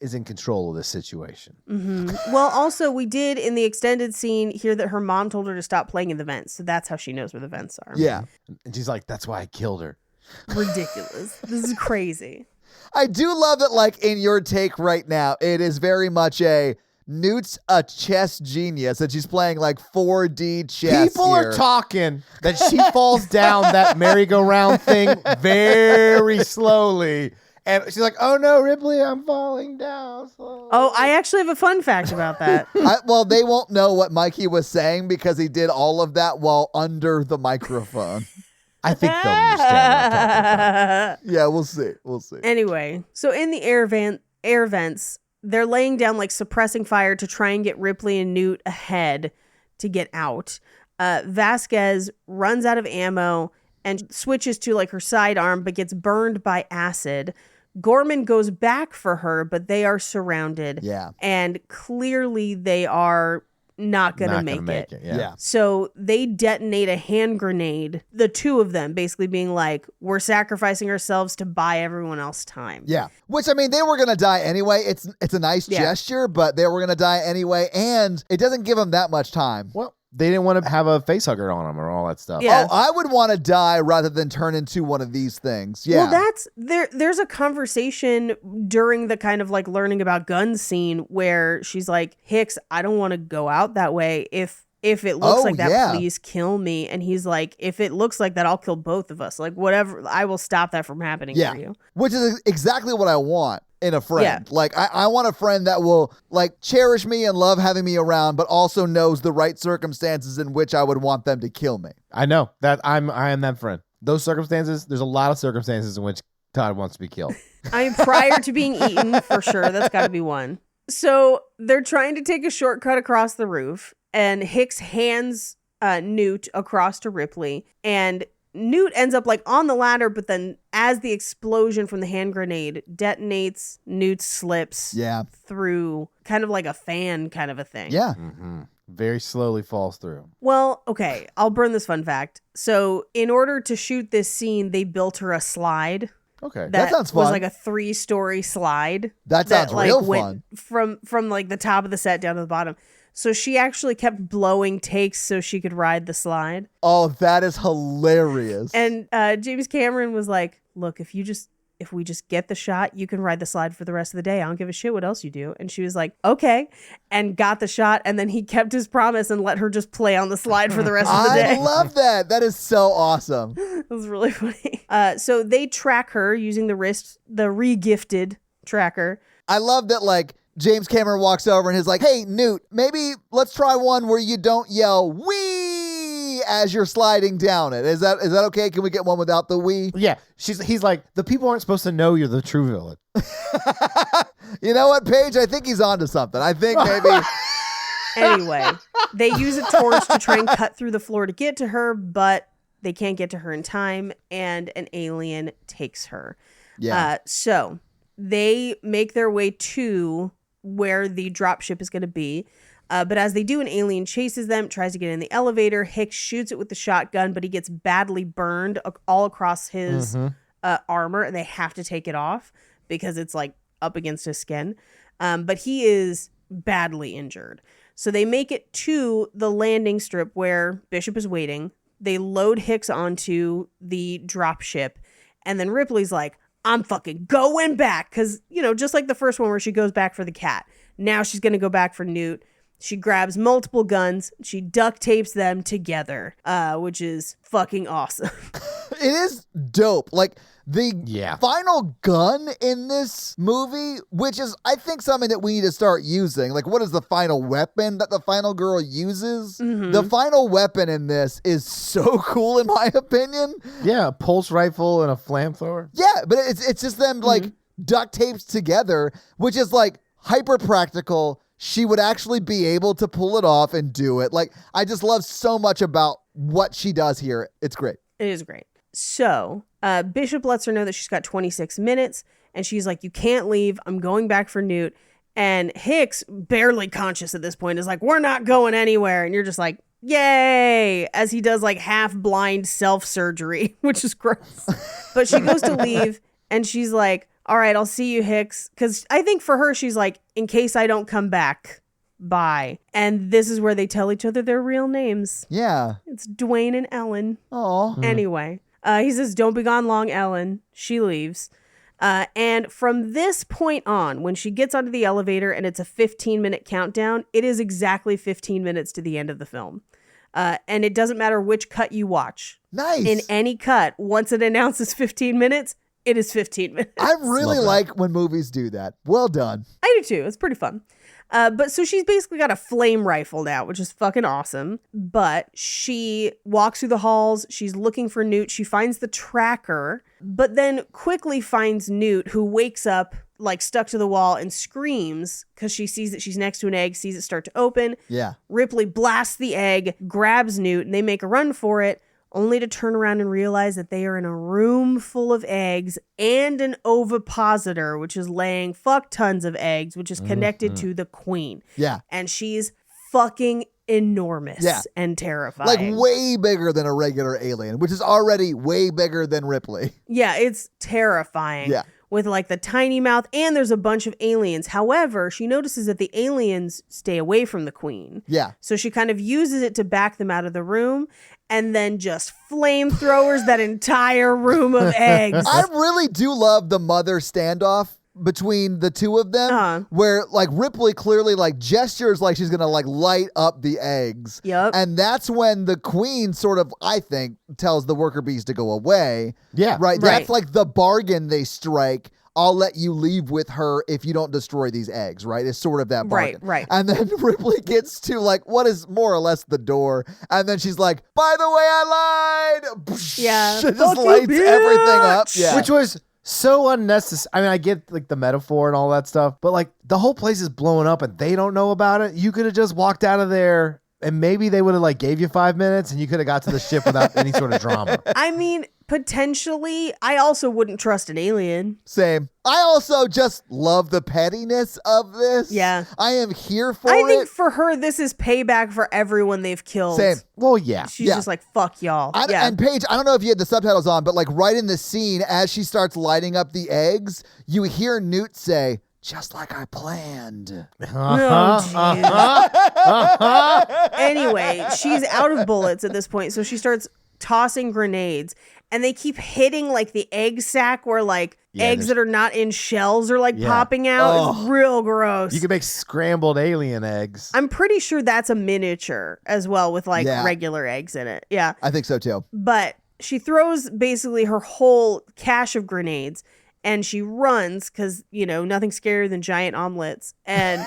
is in control of this situation. Well, also, we did in the extended scene hear that her mom told her to stop playing in the vents. So that's how she knows where the vents are. Yeah. And she's like, that's why I killed her. Ridiculous. This is crazy. I do love that, like, in your take right now, it is very much Newt's a chess genius, and she's playing like 4D chess. People are talking that she falls down that merry-go-round thing very slowly. And she's like, oh no, Ripley, I'm falling down slowly. Oh, I actually have a fun fact about that. Well, they won't know what Mikey was saying because he did all of that while under the microphone. I think they'll understand what I'm talking about. Yeah, we'll see. We'll see. Anyway, so in the air vents, they're laying down like suppressing fire to try and get Ripley and Newt ahead to get out. Vasquez runs out of ammo and switches to like her sidearm, but gets burned by acid. Gorman goes back for her, but they are surrounded. Yeah. And clearly they are not gonna make it. Yeah. So they detonate a hand grenade, the 2 of them basically being like, we're sacrificing ourselves to buy everyone else time. Yeah. Which, I mean, they were going to die anyway. It's a nice gesture, but they were going to die anyway. And it doesn't give them that much time. Well, they didn't want to have a facehugger on them or all that stuff. Yeah. Oh, I would want to die rather than turn into one of these things. Yeah. Well, there's a conversation during the kind of like learning about guns scene where she's like, Hicks, I don't want to go out that way. If if it looks Oh, like that, yeah. please kill me. And he's like, if it looks like that, I'll kill both of us. Like, whatever, I will stop that from happening Yeah. for you. Which is exactly what I want in a friend. Yeah. Like, I want a friend that will, like, cherish me and love having me around, but also knows the right circumstances in which I would want them to kill me. I know that I am that friend. Those circumstances, there's a lot of circumstances in which Todd wants to be killed. I mean, prior to being eaten, for sure. That's got to be one. So they're trying to take a shortcut across the roof, and Hicks hands Newt across to Ripley, and Newt ends up like on the ladder, but then as the explosion from the hand grenade detonates, Newt slips Yeah. through kind of like a fan kind of a thing. Yeah. Very slowly falls through. Well, okay, I'll burn this fun fact. So in order to shoot this scene, they built her a slide. Okay. That sounds was fun. like a 3-story slide. That sounds like real went from like the top of the set down to the bottom. So she actually kept blowing takes so she could ride the slide. Oh, that is hilarious. And James Cameron was like, "Look, if we just get the shot, you can ride the slide for the rest of the day. I don't give a shit what else you do." And she was like, "Okay," and got the shot. And then he kept his promise and let her just play on the slide for the rest of the day. I love that. That is so awesome. It was really funny. So they track her using the re-gifted tracker. I love that, like, James Cameron walks over and is like, hey, Newt, maybe let's try one where you don't yell, wee, as you're sliding down it. Is that okay? Can we get one without the wee? Yeah. He's like, the people aren't supposed to know you're the true villain. You know what, Paige? I think he's onto something. I think maybe... Anyway, they use a torch to try and cut through the floor to get to her, but they can't get to her in time, and an alien takes her. Yeah. So they make their way to where the dropship is going to be. But as they do, an alien chases them, tries to get in the elevator. Hicks shoots it with the shotgun, but he gets badly burned all across his armor, and they have to take it off because it's like up against his skin. But he is badly injured. So they make it to the landing strip where Bishop is waiting. They load Hicks onto the dropship, and then Ripley's like, I'm fucking going back. Because, just like the first one where she goes back for the cat. Now she's going to go back for Newt. She grabs multiple guns. She duct tapes them together, which is fucking awesome. It is dope. Like, the Yeah. final gun in this movie, which is, I think, something that we need to start using. Like, what is the final weapon that the final girl uses? Mm-hmm. The final weapon in this is so cool, in my opinion. Yeah, a pulse rifle and a flamethrower. Yeah, but it's just them, like, duct taped together, which is, like, hyper practical. She would actually be able to pull it off and do it. Like, I just love so much about what she does here. It's great. It is great. So Bishop lets her know that she's got 26 minutes, and she's like, you can't leave. I'm going back for Newt. And Hicks, barely conscious at this point, is like, we're not going anywhere. And you're just like, yay, as he does like half-blind self-surgery, which is gross. But she goes to leave, and she's like, all right, I'll see you, Hicks. Because I think for her, she's like, in case I don't come back, bye. And this is where they tell each other their real names. Yeah. It's Dwayne and Ellen. Aw. Anyway, he says, don't be gone long, Ellen. She leaves. And from this point on, when she gets onto the elevator and it's a 15-minute countdown, it is exactly 15 minutes to the end of the film. And it doesn't matter which cut you watch. Nice. In any cut, once it announces 15 minutes, it is 15 minutes. I really like when movies do that. Well done. I do too. It's pretty fun. But so she's basically got a flame rifle now, which is fucking awesome. But she walks through the halls. She's looking for Newt. She finds the tracker, but then quickly finds Newt, who wakes up like stuck to the wall and screams because she sees that she's next to an egg, sees it start to open. Yeah. Ripley blasts the egg, grabs Newt, and they make a run for it, only to turn around and realize that they are in a room full of eggs and an ovipositor, which is laying fuck tons of eggs, which is connected to the queen. Yeah. And she's fucking enormous and terrifying. Like way bigger than a regular alien, which is already way bigger than Ripley. Yeah, it's terrifying. Yeah. With like the tiny mouth, and there's a bunch of aliens. However, she notices that the aliens stay away from the queen. Yeah. So she kind of uses it to back them out of the room, and then just flamethrowers that entire room of eggs. I really do love the mother standoff between the two of them where like Ripley clearly like gestures like she's gonna like light up the eggs. Yep. And that's when the queen sort of, I think, tells the worker bees to go away. Yeah. Right. That's like the bargain they strike. I'll let you leave with her if you don't destroy these eggs, right? It's sort of that bargain. Right. And then Ripley gets to like what is more or less the door. And then she's like, by the way, I lied. Yeah. She just lights everything up. Yeah. Which was so unnecessary. I mean, I get like the metaphor and all that stuff, but like the whole place is blowing up and they don't know about it. You could have just walked out of there and maybe they would have like gave you 5 minutes and you could have got to the ship without any sort of drama. I mean, potentially, I also wouldn't trust an alien. Same. I also just love the pettiness of this. Yeah. I am here for I it. think for her, this is payback for everyone they've killed. Same. Well, yeah. She's just like, fuck y'all. And Paige, I don't know if you had the subtitles on, but like right in the scene, as she starts lighting up the eggs, you hear Newt say, just like I planned. Anyway, she's out of bullets at this point, so she starts tossing grenades, and they keep hitting like the egg sack where like eggs that are not in shells are like popping out. It's real gross. You can make scrambled alien eggs. I'm pretty sure that's a miniature as well with like regular eggs in it. Yeah. I think so too. But she throws basically her whole cache of grenades and she runs because, you know, nothing's scarier than giant omelets. And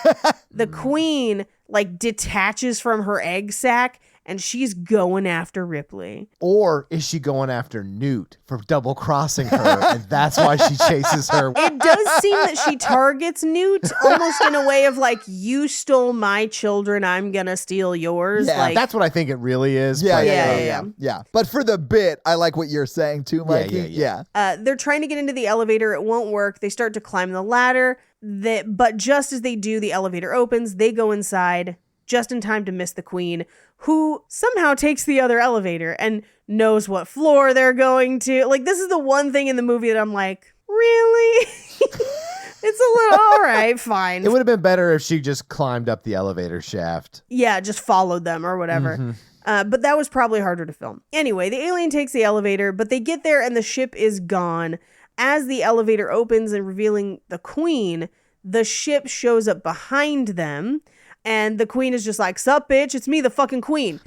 the queen like detaches from her egg sack and she's going after Ripley. Or is she going after Newt for double crossing her and that's why she chases her? It does seem that she targets Newt almost in a way of like, you stole my children, I'm gonna steal yours. Yeah, like, that's what I think it really is. Yeah. But for the bit, I like what you're saying too, Mikey. Yeah. They're trying to get into the elevator. It won't work. They start to climb the ladder. But just as they do, the elevator opens. They go inside just in time to miss the queen, who somehow takes the other elevator and knows what floor they're going to. Like, this is the one thing in the movie that I'm like, really? It's a little, all right, fine. It would have been better if she just climbed up the elevator shaft. Yeah, just followed them or whatever. But that was probably harder to film. Anyway, the alien takes the elevator, but they get there and the ship is gone. As the elevator opens and revealing the queen, the ship shows up behind them. And the queen is just like, sup, bitch, it's me, the fucking queen.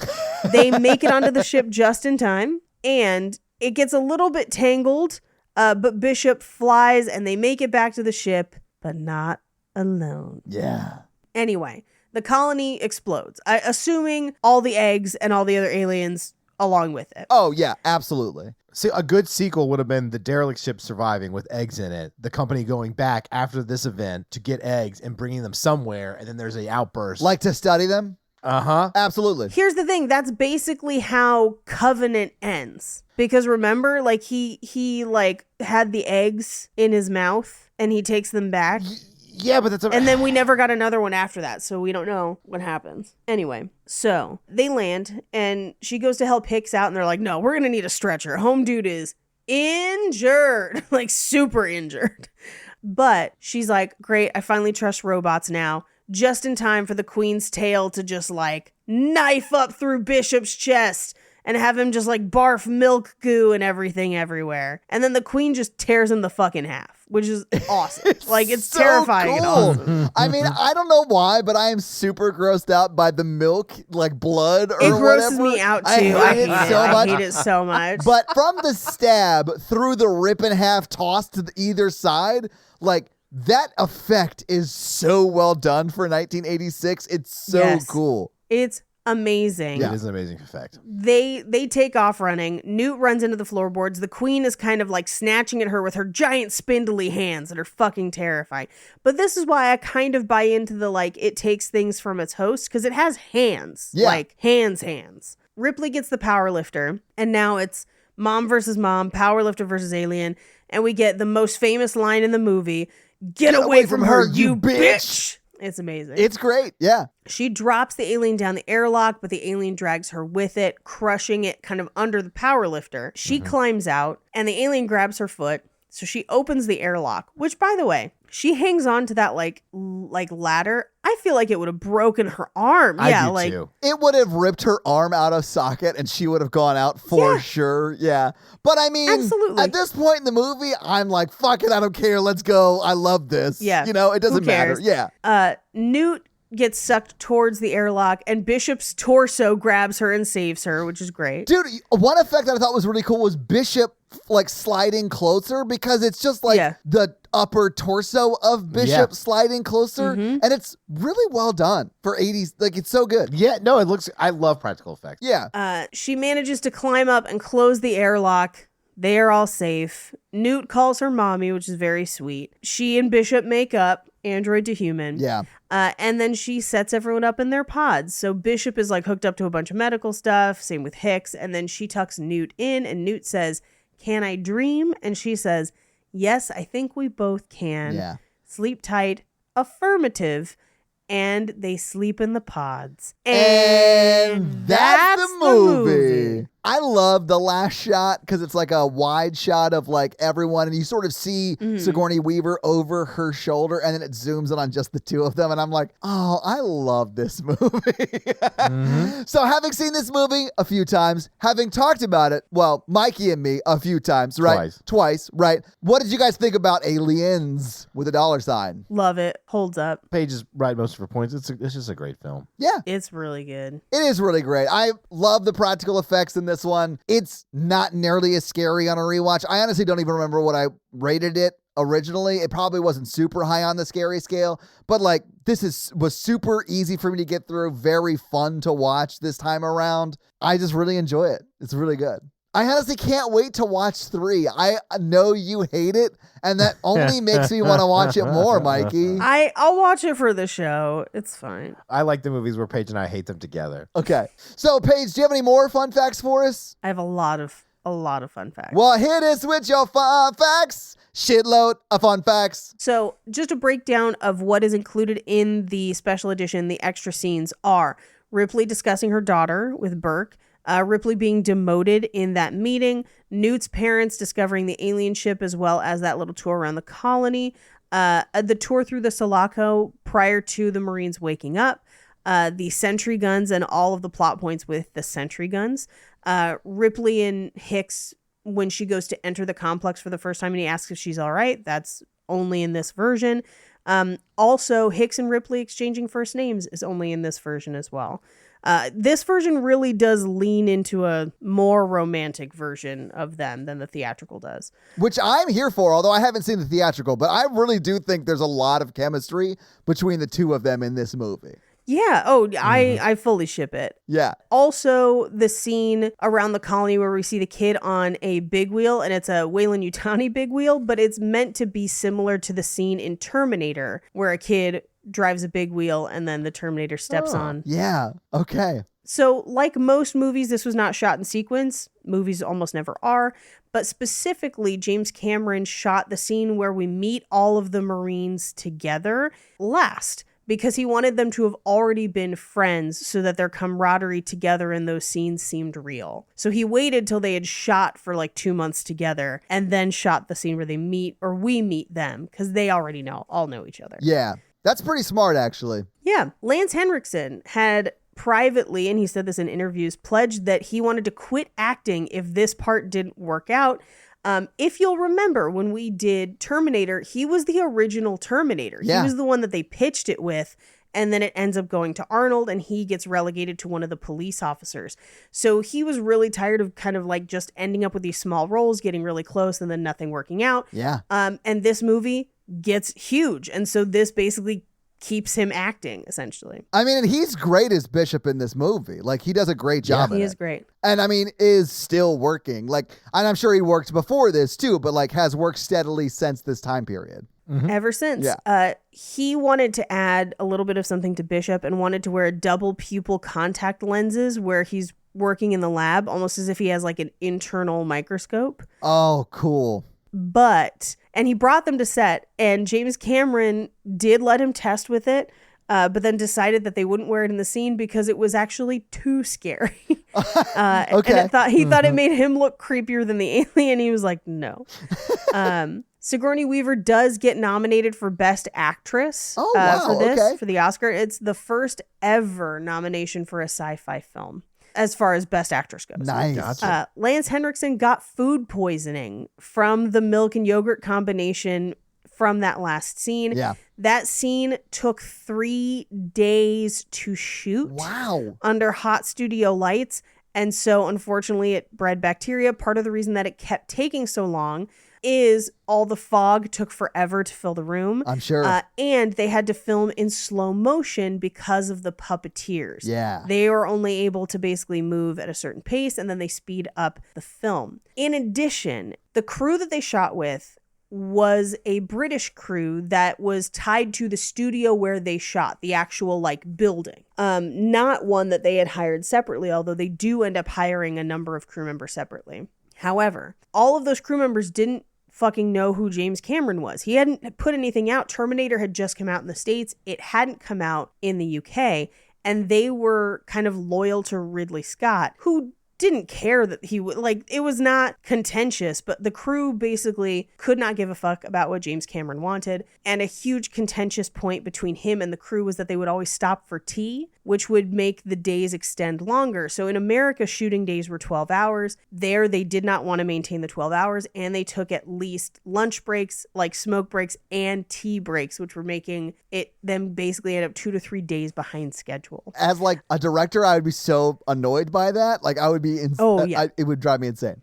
They make it onto the ship just in time. And it gets a little bit tangled, but Bishop flies and they make it back to the ship, but not alone. Yeah. Anyway, the colony explodes, assuming all the eggs and all the other aliens along with it. Oh, yeah, absolutely. See, a good sequel would have been the derelict ship surviving with eggs in it, the company going back after this event to get eggs and bringing them somewhere, and then there's an outburst. Like to study them? Uh-huh. Absolutely. Here's the thing. That's basically how Covenant ends. Because remember, like, he like, had the eggs in his mouth, and he takes them back. Yeah, but that's... And then we never got another one after that, so we don't know what happens. Anyway, so they land, and she goes to help Hicks out, and they're like, no, we're going to need a stretcher. Home dude is injured, like super injured. But she's like, great, I finally trust robots now. Just in time for the queen's tail to just like knife up through Bishop's chest and have him just like barf milk goo and everything everywhere. And then the queen just tears him the fucking half, which is awesome. It's so terrifying and awesome. I mean, I don't know why, but I am super grossed out by the milk, like blood or It whatever. grosses me out too. I hate it so much. I hate it so much. But from the stab through the rip in half toss to either side, like that effect is so well done for 1986. It's so cool. It's amazing. It is an amazing effect. They take off running. Newt runs into the floorboards. The queen is kind of like snatching at her with her giant spindly hands that are fucking terrifying. But this is why I kind of buy into the like it takes things from its host, because it has hands. Yeah. Like hands. Ripley gets the power lifter, and now it's mom versus mom, power lifter versus alien, and we get the most famous line in the movie, Get away from her, you bitch! It's amazing. It's great. Yeah. She drops the alien down the airlock, but the alien drags her with it, crushing it kind of under the power lifter. She climbs out, and the alien grabs her foot. So she opens the airlock, which, by the way, she hangs on to that like ladder. I feel like it would have broken her arm. I Yeah, do like too. It would have ripped her arm out of socket and she would have gone out for sure. Yeah. But I mean, Absolutely. at this point in the movie, I'm like, fuck it, I don't care. Let's go. I love this. Yeah. You know, it doesn't Who cares? matter. Yeah. Newt gets sucked towards the airlock, and Bishop's torso grabs her and saves her, which is great. Dude, one effect that I thought was really cool was Bishop like sliding closer, because it's just like the upper torso of Bishop sliding closer. And it's really well done for 80s. Like, it's so good. Yeah, no, it looks. I love practical effects. Yeah. She manages to climb up and close the airlock. They are all safe. Newt calls her mommy, which is very sweet. She and Bishop make up, android to human. Yeah. And then she sets everyone up in their pods. So Bishop is like hooked up to a bunch of medical stuff. Same with Hicks. And then she tucks Newt in, and Newt says, "Can I dream?" And she says, "Yes, I think we both can." Yeah. Sleep tight. Affirmative. And they sleep in the pods. And that's the movie. I love the last shot because it's like a wide shot of like everyone, and you sort of see Sigourney Weaver over her shoulder, and then it zooms in on just the two of them. And I'm like, oh, I love this movie. So having seen this movie a few times, having talked about it, well, Mikey and me a few times, right? Twice, right? What did you guys think about Aliens with a $? Love it. Holds up. Paige is right most of her points. It's just a great film. Yeah. It's really good. It is really great. I love the practical effects in this one. It's not nearly as scary on a rewatch. I honestly don't even remember what I rated it originally. It probably wasn't super high on the scary scale, but like this was super easy for me to get through. Very fun to watch this time around. I just really enjoy it. It's really good. I honestly can't wait to watch 3. I know you hate it, and that only makes me want to watch it more, Mikey. I'll watch it for the show. It's fine. I like the movies where Paige and I hate them together. Okay. So, Paige, do you have any more fun facts for us? I have a lot of fun facts. Well, hit us with your fun facts. Shitload of fun facts. So, just a breakdown of what is included in the special edition. The extra scenes are Ripley discussing her daughter with Burke, Ripley being demoted in that meeting, Newt's parents discovering the alien ship, as well as that little tour around the colony, the tour through the Sulaco prior to the Marines waking up, the sentry guns and all of the plot points with the sentry guns, Ripley and Hicks when she goes to enter the complex for the first time and he asks if she's all right. That's only in this version. Also, Hicks and Ripley exchanging first names is only in this version as well. This version really does lean into a more romantic version of them than the theatrical does. Which I'm here for, although I haven't seen the theatrical, but I really do think there's a lot of chemistry between the two of them in this movie. Yeah. Oh, I fully ship it. Yeah. Also, the scene around the colony where we see the kid on a big wheel, and it's a Weyland-Yutani big wheel, but it's meant to be similar to the scene in Terminator where a kid drives a big wheel and then the Terminator steps on. Yeah. Okay. So, like most movies, this was not shot in sequence. Movies almost never are. But specifically, James Cameron shot the scene where we meet all of the Marines together last, because he wanted them to have already been friends so that their camaraderie together in those scenes seemed real. So he waited till they had shot for like 2 months together and then shot the scene where they meet, or we meet them, because they already all know each other. Yeah. That's pretty smart, actually. Yeah. Lance Henriksen had privately, and he said this in interviews, pledged that he wanted to quit acting if this part didn't work out. If you'll remember, when we did Terminator, he was the original Terminator. Yeah. He was the one that they pitched it with, and then it ends up going to Arnold, and he gets relegated to one of the police officers. So he was really tired of kind of like just ending up with these small roles, getting really close, and then nothing working out. Yeah. And this movie gets huge, and so this basically keeps him acting, essentially. I mean, and he's great as Bishop in this movie. Like, he does a great job in it. He is great. And I mean, is still working. Like, and I'm sure he worked before this too, but like has worked steadily since this time period. Ever since. Yeah. He wanted to add a little bit of something to Bishop and wanted to wear double pupil contact lenses where he's working in the lab, almost as if he has like an internal microscope. Oh, cool. And he brought them to set, and James Cameron did let him test with it, but then decided that they wouldn't wear it in the scene because it was actually too scary. Okay. And he thought it made him look creepier than the alien. He was like, no. Sigourney Weaver does get nominated for Best Actress Oh, wow, for this, okay. for the Oscar. It's the first ever nomination for a sci-fi film as far as Best Actress goes. Nice. Gotcha. Lance Henriksen got food poisoning from the milk and yogurt combination from that last scene. Yeah. That scene took 3 days to shoot Wow. under hot studio lights. And so, unfortunately, it bred bacteria. Part of the reason that it kept taking so long is all the fog took forever to fill the room. I'm sure. And they had to film in slow motion because of the puppeteers. Yeah. They were only able to basically move at a certain pace, and then they speed up the film. In addition, the crew that they shot with was a British crew that was tied to the studio where they shot, the actual like building. Not one that they had hired separately, although they do end up hiring a number of crew members separately. However, all of those crew members didn't fucking know who James Cameron was. He hadn't put anything out. Terminator had just come out in the States. It hadn't come out in the UK. And they were kind of loyal to Ridley Scott, who didn't care that he would, like, it was not contentious, but the crew basically could not give a fuck about what James Cameron wanted. And a huge contentious point between him and the crew was that they would always stop for tea, which would make the days extend longer. So in America, shooting days were 12 hours. There, they did not want to maintain the 12 hours, and they took at least lunch breaks, like smoke breaks and tea breaks, which were making it them basically end up 2 to 3 days behind schedule. As like a director, I would be so annoyed by that. Like I would be it would drive me insane.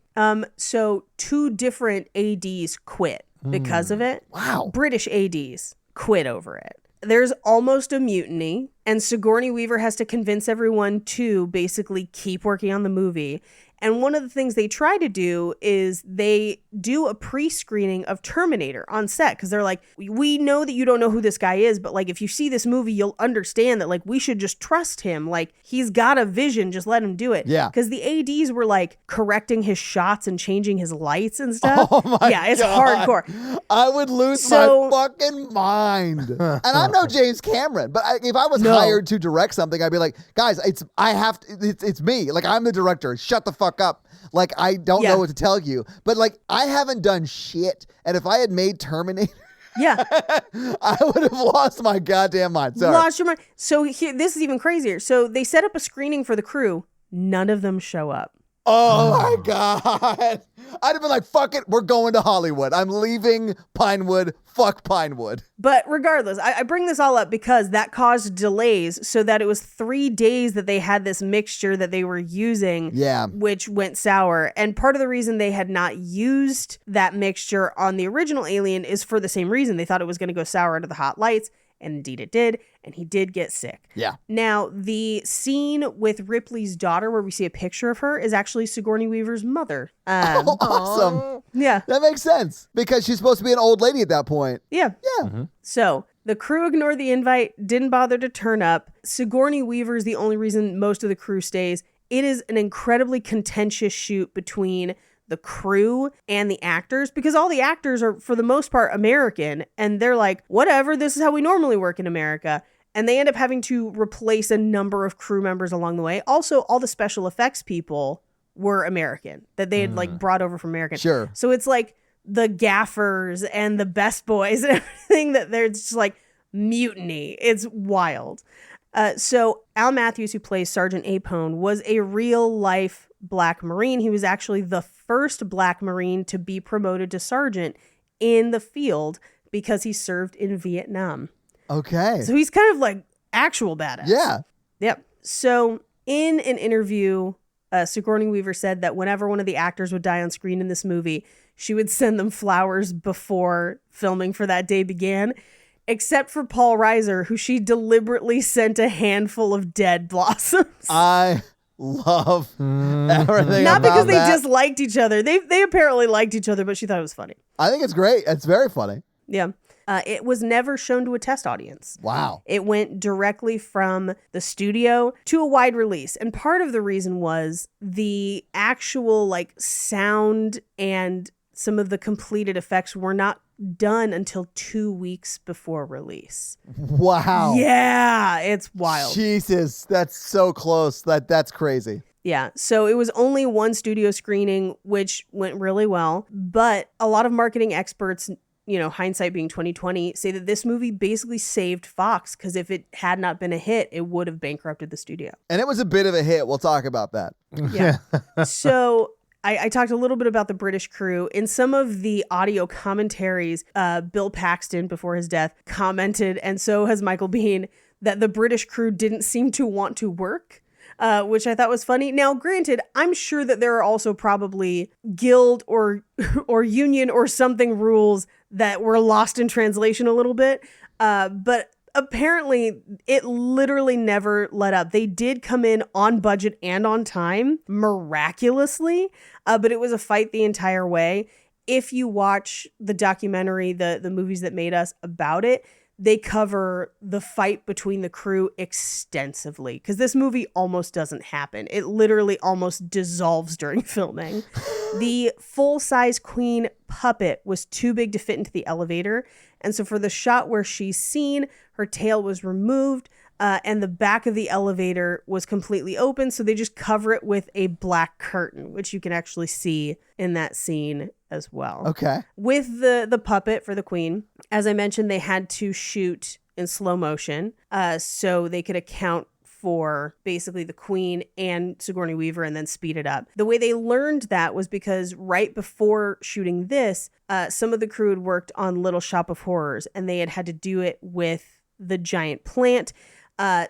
So 2 different ADs quit because of it. Wow. British ADs quit over it. There's almost a mutiny, and Sigourney Weaver has to convince everyone to basically keep working on the movie. And one of the things they try to do is they do a pre-screening of Terminator on set, because they're like, we know that you don't know who this guy is, but like if you see this movie, you'll understand that like we should just trust him. Like he's got a vision, just let him do it. Yeah. Because the ADs were like correcting his shots and changing his lights and stuff. Oh my yeah, it's God. hardcore. I would lose my fucking mind. And I'm no James Cameron, but if I was hired to direct something, I'd be like, guys, it's me. Like I'm the director. Shut the fuck up. Like I don't know what to tell you. But like I haven't done shit. And if I had made Terminator, Yeah. I would have lost my goddamn mind. Sorry. Lost your mind. So this is even crazier. So they set up a screening for the crew. None of them show up. Oh my God. I'd have been like, fuck it, we're going to Hollywood. I'm leaving Pinewood. Fuck Pinewood. But regardless, I bring this all up because that caused delays, so that it was 3 days that they had this mixture that they were using, which went sour. And part of the reason they had not used that mixture on the original Alien is for the same reason. They thought it was going to go sour under the hot lights. And indeed it did. And he did get sick. Yeah. Now, the scene with Ripley's daughter, where we see a picture of her, is actually Sigourney Weaver's mother. Oh, awesome. Yeah. That makes sense. Because she's supposed to be an old lady at that point. Yeah. Yeah. Mm-hmm. So the crew ignored the invite, didn't bother to turn up. Sigourney Weaver is the only reason most of the crew stays. It is an incredibly contentious shoot between the crew and the actors, because all the actors are, for the most part, American, and they're like, whatever, this is how we normally work in America. And they end up having to replace a number of crew members along the way. Also, all the special effects people were American, that they had like brought over from American. Sure. So it's like the gaffers and the best boys and everything, that they're just like mutiny. It's wild. So Al Matthews, who plays Sergeant Apone, was a real life Black Marine. He was actually the first Black Marine to be promoted to sergeant in the field because he served in Vietnam. Okay. So he's kind of like actual badass. Yeah. Yep. So in an interview, Sigourney Weaver said that whenever one of the actors would die on screen in this movie, she would send them flowers before filming for that day began, except for Paul Reiser, who she deliberately sent a handful of dead blossoms. I love everything Not about because they that. just liked each other. They apparently liked each other, but she thought it was funny. I think it's great. It's very funny. Yeah. It was never shown to a test audience. Wow. It went directly from the studio to a wide release. And part of the reason was the actual like sound and some of the completed effects were not done until 2 weeks before release. Wow. Yeah, it's wild. Jesus, that's so close. That's crazy. Yeah, so it was only one studio screening, which went really well. But a lot of marketing experts hindsight being 2020, say that this movie basically saved Fox, because if it had not been a hit, it would have bankrupted the studio. And it was a bit of a hit. We'll talk about that. Yeah. So I talked a little bit about the British crew. In some of the audio commentaries, Bill Paxton, before his death, commented, and so has Michael Biehn, that the British crew didn't seem to want to work. Which I thought was funny. Now, granted, I'm sure that there are also probably guild or union or something rules that were lost in translation a little bit. But apparently, it literally never let up. They did come in on budget and on time, miraculously, but it was a fight the entire way. If you watch the documentary, the movies that made us about it, they cover the fight between the crew extensively, because this movie almost doesn't happen. It literally almost dissolves during filming. The full-size Queen puppet was too big to fit into the elevator, and so for the shot where she's seen, her tail was removed, and the back of the elevator was completely open, so they just cover it with a black curtain, which you can actually see in that scene as well. Okay. With the puppet for the Queen, as I mentioned, they had to shoot in slow motion, so they could account for basically the Queen and Sigourney Weaver and then speed it up. The way they learned that was because right before shooting this, some of the crew had worked on Little Shop of Horrors, and they had to do it with the giant plant.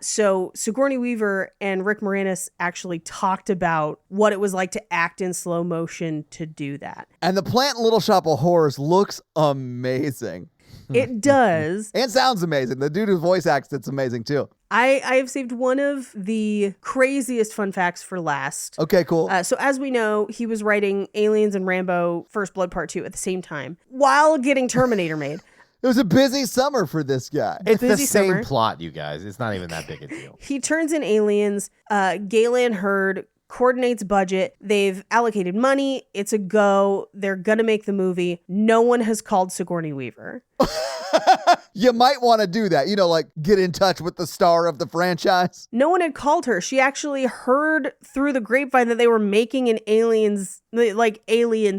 So Sigourney Weaver and Rick Moranis actually talked about what it was like to act in slow motion to do that. And the plant in Little Shop of Horrors looks amazing. It does. And sounds amazing. The dude who voice acts it's amazing too. I have saved one of the craziest fun facts for last. Okay, cool. So as we know, he was writing Aliens and Rambo First Blood Part 2 at the same time while getting Terminator made. It was a busy summer for this guy. It's the Busy same summer. plot, you guys. It's not even that big a deal. He turns in Aliens. Galen Hurd coordinates budget. They've allocated money. It's a go. They're going to make the movie. No one has called Sigourney Weaver. You might want to do that. Like get in touch with the star of the franchise. No one had called her. She actually heard through the grapevine that they were making an Alien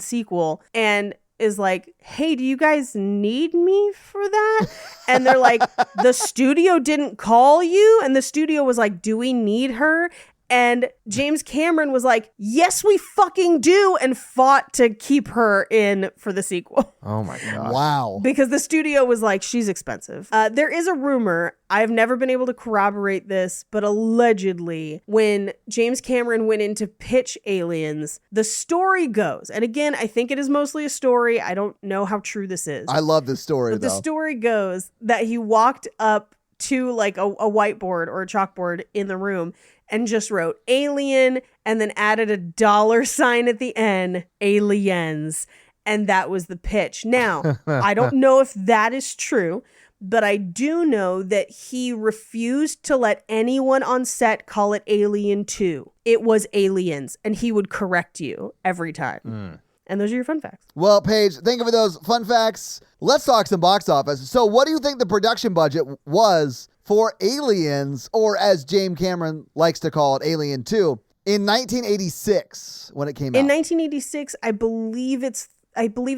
sequel, and is like, hey, do you guys need me for that? And they're like, the studio didn't call you? And the studio was like, do we need her? And James Cameron was like, yes, we fucking do, and fought to keep her in for the sequel. Oh my God. Wow. Because the studio was like, she's expensive. There is a rumor, I've never been able to corroborate this, but allegedly when James Cameron went in to pitch Aliens, the story goes, and again, I think it is mostly a story. I don't know how true this is. I love this story, But though. the story goes that he walked up to like a whiteboard or a chalkboard in the room and just wrote Alien and then added a $sign at the end, Aliens. And that was the pitch. Now, I don't know if that is true, but I do know that he refused to let anyone on set call it Alien 2. It was Aliens, and he would correct you every time. And those are your fun facts. Well, Paige, thank you for those fun facts. Let's talk some box office. So what do you think the production budget was for Aliens, or as James Cameron likes to call it, Alien 2, in 1986 when it came out? In 1986, I believe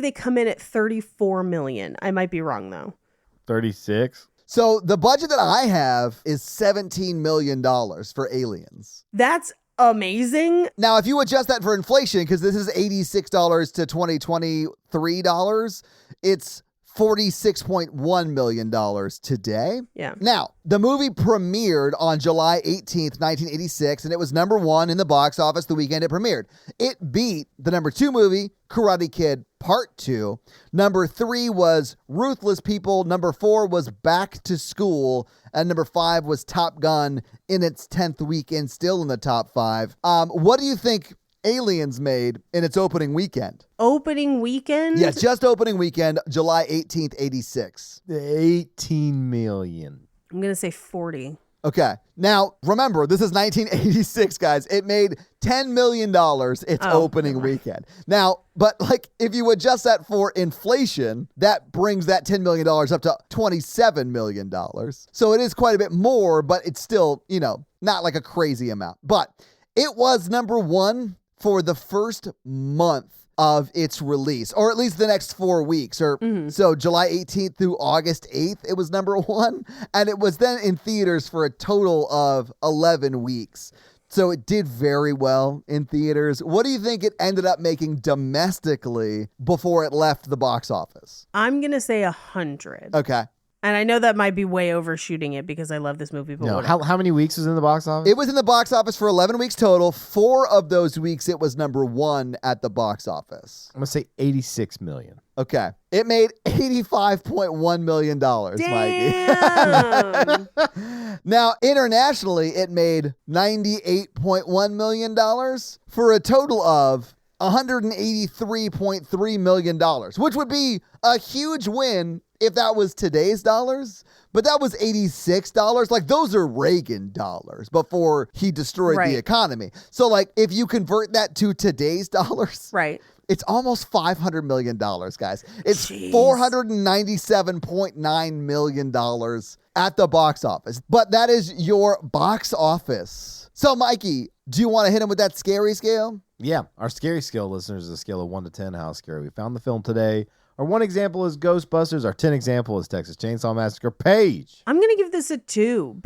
they come in at 34 million. I might be wrong though. 36? So the budget that I have is $17 million for Aliens. That's amazing. Now, if you adjust that for inflation, because this is $86 to $2023, it's $46.1 million today. Yeah. Now, the movie premiered on July 18th, 1986, and it was number one in the box office the weekend it premiered. It beat the number 2 movie, Karate Kid Part 2. Number 3 was Ruthless People. Number 4 was Back to School. And number 5 was Top Gun in its 10th weekend, still in the top 5. What do you think Aliens made in its opening weekend? Opening weekend? Yeah, just opening weekend, July 18th, 86. 18 million. I'm going to say 40. Okay. Now, remember, this is 1986, guys. It made $10 million its opening weekend. Now, but like, if you adjust that for inflation, that brings that $10 million up to $27 million. So it is quite a bit more, but it's still, not like a crazy amount. But it was number one for the first month of its release, or at least the next 4 weeks. So July 18th through August 8th, it was number one. And it was then in theaters for a total of 11 weeks. So it did very well in theaters. What do you think it ended up making domestically before it left the box office? I'm going to say 100. Okay. And I know that might be way overshooting it because I love this movie, but No, whatever. how many weeks was in the box office? It was in the box office for 11 weeks total. 4 of those weeks, it was number one at the box office. I'm going to say 86 million. Okay. It made $85.1 million, Damn. Mikey. Now, internationally, it made $98.1 million for a total of $183.3 million, which would be a huge win if that was today's dollars. But that was $86. Like, those are Reagan dollars before he destroyed Right. the economy. So, like, if you convert that to today's dollars, Right. it's almost $500 million, guys. It's Jeez. $497.9 million at the box office. But that is your box office. So, Mikey, do you want to hit him with that scary scale? Yeah, our scary scale, listeners, is a scale of 1 to 10. How scary we found the film today. Our 1 example is Ghostbusters. Our 10 example is Texas Chainsaw Massacre. Paige. I'm going to give this a 2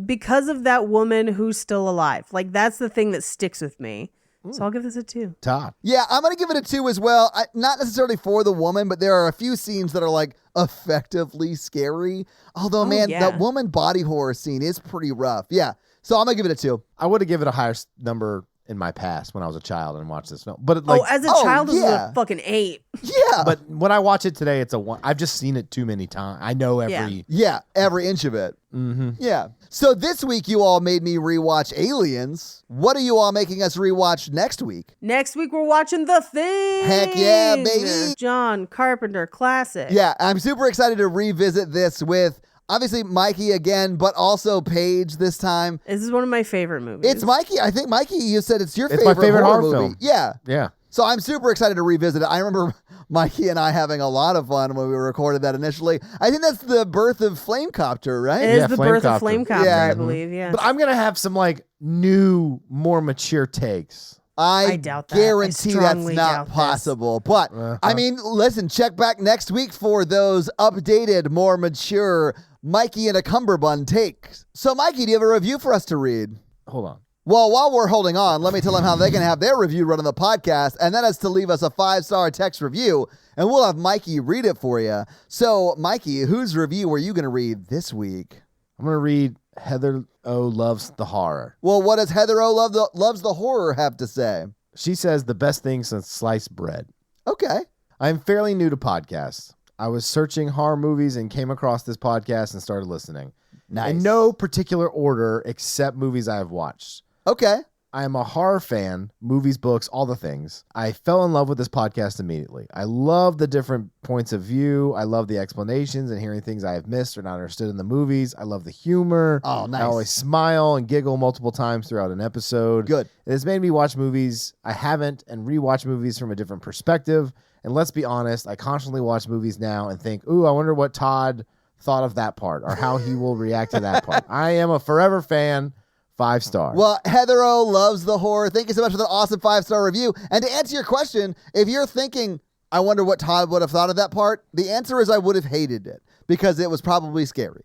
because of that woman who's still alive. Like, that's the thing that sticks with me. So I'll give this a 2. Todd. Yeah, I'm going to give it a 2 as well. Not necessarily for the woman, but there are a few scenes that are like effectively scary. Although, man, yeah. that woman body horror scene is pretty rough. Yeah. So I'm going to give it a 2. I would have given it a higher number in my past when I was a child and watched this film. But As a child, it was yeah. a fucking 8. Yeah. but when I watch it today, it's a 1. I've just seen it too many times. I know every. Yeah, every inch of it. Mm-hmm. Yeah. So this week, you all made me rewatch Aliens. What are you all making us rewatch next week? Next week, we're watching The Thing. Heck yeah, baby. John Carpenter classic. Yeah, I'm super excited to revisit this with obviously Mikey again, but also Paige this time. This is one of my favorite movies. It's Mikey. I think, Mikey, you said it's your It's my favorite horror movie. film. Yeah. Yeah. So I'm super excited to revisit it. I remember Mikey and I having a lot of fun when we recorded that initially. I think that's the birth of Flamecopter, right? It is Yeah, the birth of Flamecopter. Flamecopter, Yeah. I believe. Yeah. But I'm going to have some like new, more mature takes. I doubt that. I guarantee that's strongly not doubt this. possible. But I mean, listen, check back next week for those updated, more mature Mikey and a Cumberbund takes. So, Mikey, do you have a review for us to read? Hold on. Well, while we're holding on, let me tell them how they can have their review run on the podcast, and that is to leave us a 5-star text review, and we'll have Mikey read it for you. So, Mikey, whose review are you going to read this week? I'm going to read Heather O Loves the Horror. Well, what does Heather O Loves the Horror have to say? She says the best thing since sliced bread. Okay. I'm fairly new to podcasts. I was searching horror movies and came across this podcast and started listening. Nice. In no particular order except movies I have watched. Okay. I am a horror fan, movies, books, all the things. I fell in love with this podcast immediately. I love the different points of view. I love the explanations and hearing things I have missed or not understood in the movies. I love the humor. Oh, nice. I always smile and giggle multiple times throughout an episode. Good. It has made me watch movies I haven't and rewatch movies from a different perspective. And let's be honest, I constantly watch movies now and think, ooh, I wonder what Todd thought of that part or how he will react to that part. I am a forever fan. 5-star. Well, Heather O Loves the Horror. Thank you so much for that awesome 5-star review. And to answer your question, if you're thinking, I wonder what Todd would have thought of that part, the answer is I would have hated it because it was probably scary.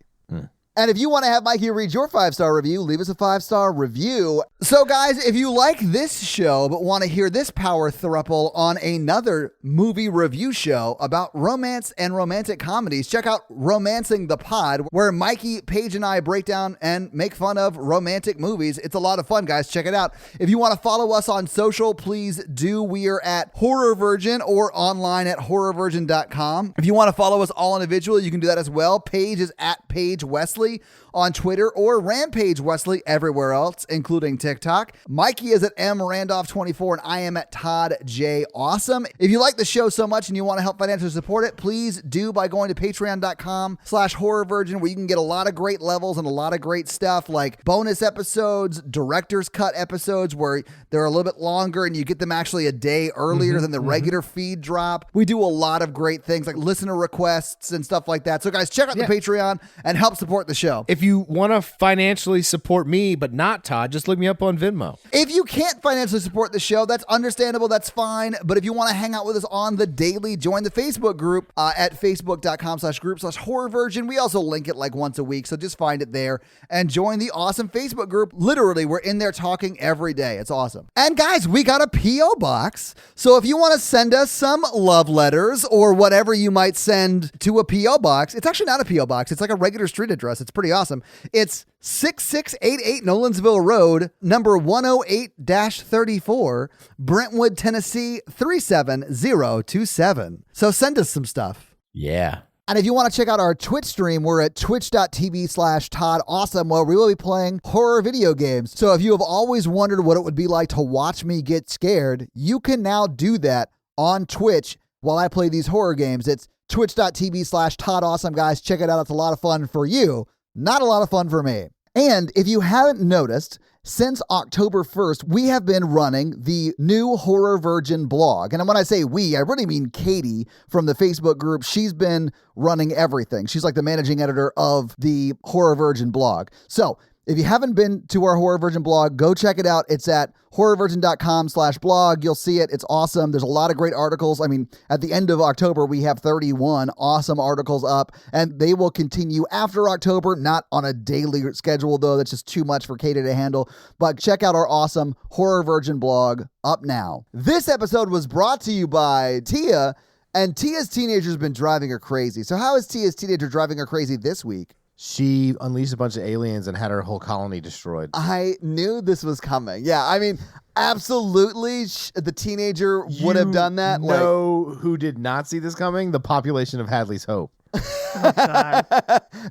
And if you want to have Mikey read your 5-star review, leave us a 5-star review. So, guys, if you like this show but want to hear this power throuple on another movie review show about romance and romantic comedies, check out Romancing the Pod, where Mikey, Paige, and I break down and make fun of romantic movies. It's a lot of fun, guys. Check it out. If you want to follow us on social, please do. We are at Horror Virgin or online at horrorvirgin.com. If you want to follow us all individually, you can do that as well. Paige is at Paige Wesley on Twitter or Rampage Wesley everywhere else, including TikTok. Mikey is at mrandolph24 and I am at Todd J. Awesome. If you like the show so much and you want to help financially support it, please do by going to patreon.com/horrorvirgin, where you can get a lot of great levels and a lot of great stuff like bonus episodes, director's cut episodes where they're a little bit longer and you get them actually a day earlier than the regular feed drop. We do a lot of great things like listener requests and stuff like that. So guys, check out the Patreon and help support the show. If you want to financially support me, but not Todd, just look me up on Venmo. If you can't financially support the show, that's understandable. That's fine. But if you want to hang out with us on the daily, join the Facebook group at facebook.com/group/horrorvirgin. We also link it like once a week. So just find it there and join the awesome Facebook group. Literally, we're in there talking every day. It's awesome. And guys, we got a P.O. box. So if you want to send us some love letters or whatever you might send to a P.O. box, it's actually not a P.O. box. It's like a regular street address. It's pretty awesome. It's 6688 Nolensville Road, number 108-34, Brentwood, Tennessee 37027. So send us some stuff. Yeah. And if you want to check out our Twitch stream, we're at twitch.tv/Todd Awesome, where we will be playing horror video games. So if you have always wondered what it would be like to watch me get scared, you can now do that on Twitch while I play these horror games. It's twitch.tv/Todd Awesome, guys. Check it out. It's a lot of fun for you. Not a lot of fun for me. And if you haven't noticed, since October 1st, we have been running the new Horror Virgin blog. And when I say we, I really mean Katie from the Facebook group. She's been running everything. She's like the managing editor of the Horror Virgin blog. So if you haven't been to our Horror Virgin blog, go check it out. It's at horrorvirgin.com/blog. You'll see it. It's awesome. There's a lot of great articles. I mean, at the end of October, we have 31 awesome articles up, and they will continue after October, not on a daily schedule, though. That's just too much for Katie to handle. But check out our awesome Horror Virgin blog up now. This episode was brought to you by Tia, and Tia's teenager's been driving her crazy. So how is Tia's teenager driving her crazy this week? She unleashed a bunch of aliens and had her whole colony destroyed. I knew this was coming. Yeah, I mean, absolutely, the teenager would have done that. Who did not see this coming? The population of Hadley's Hope. Oh, God.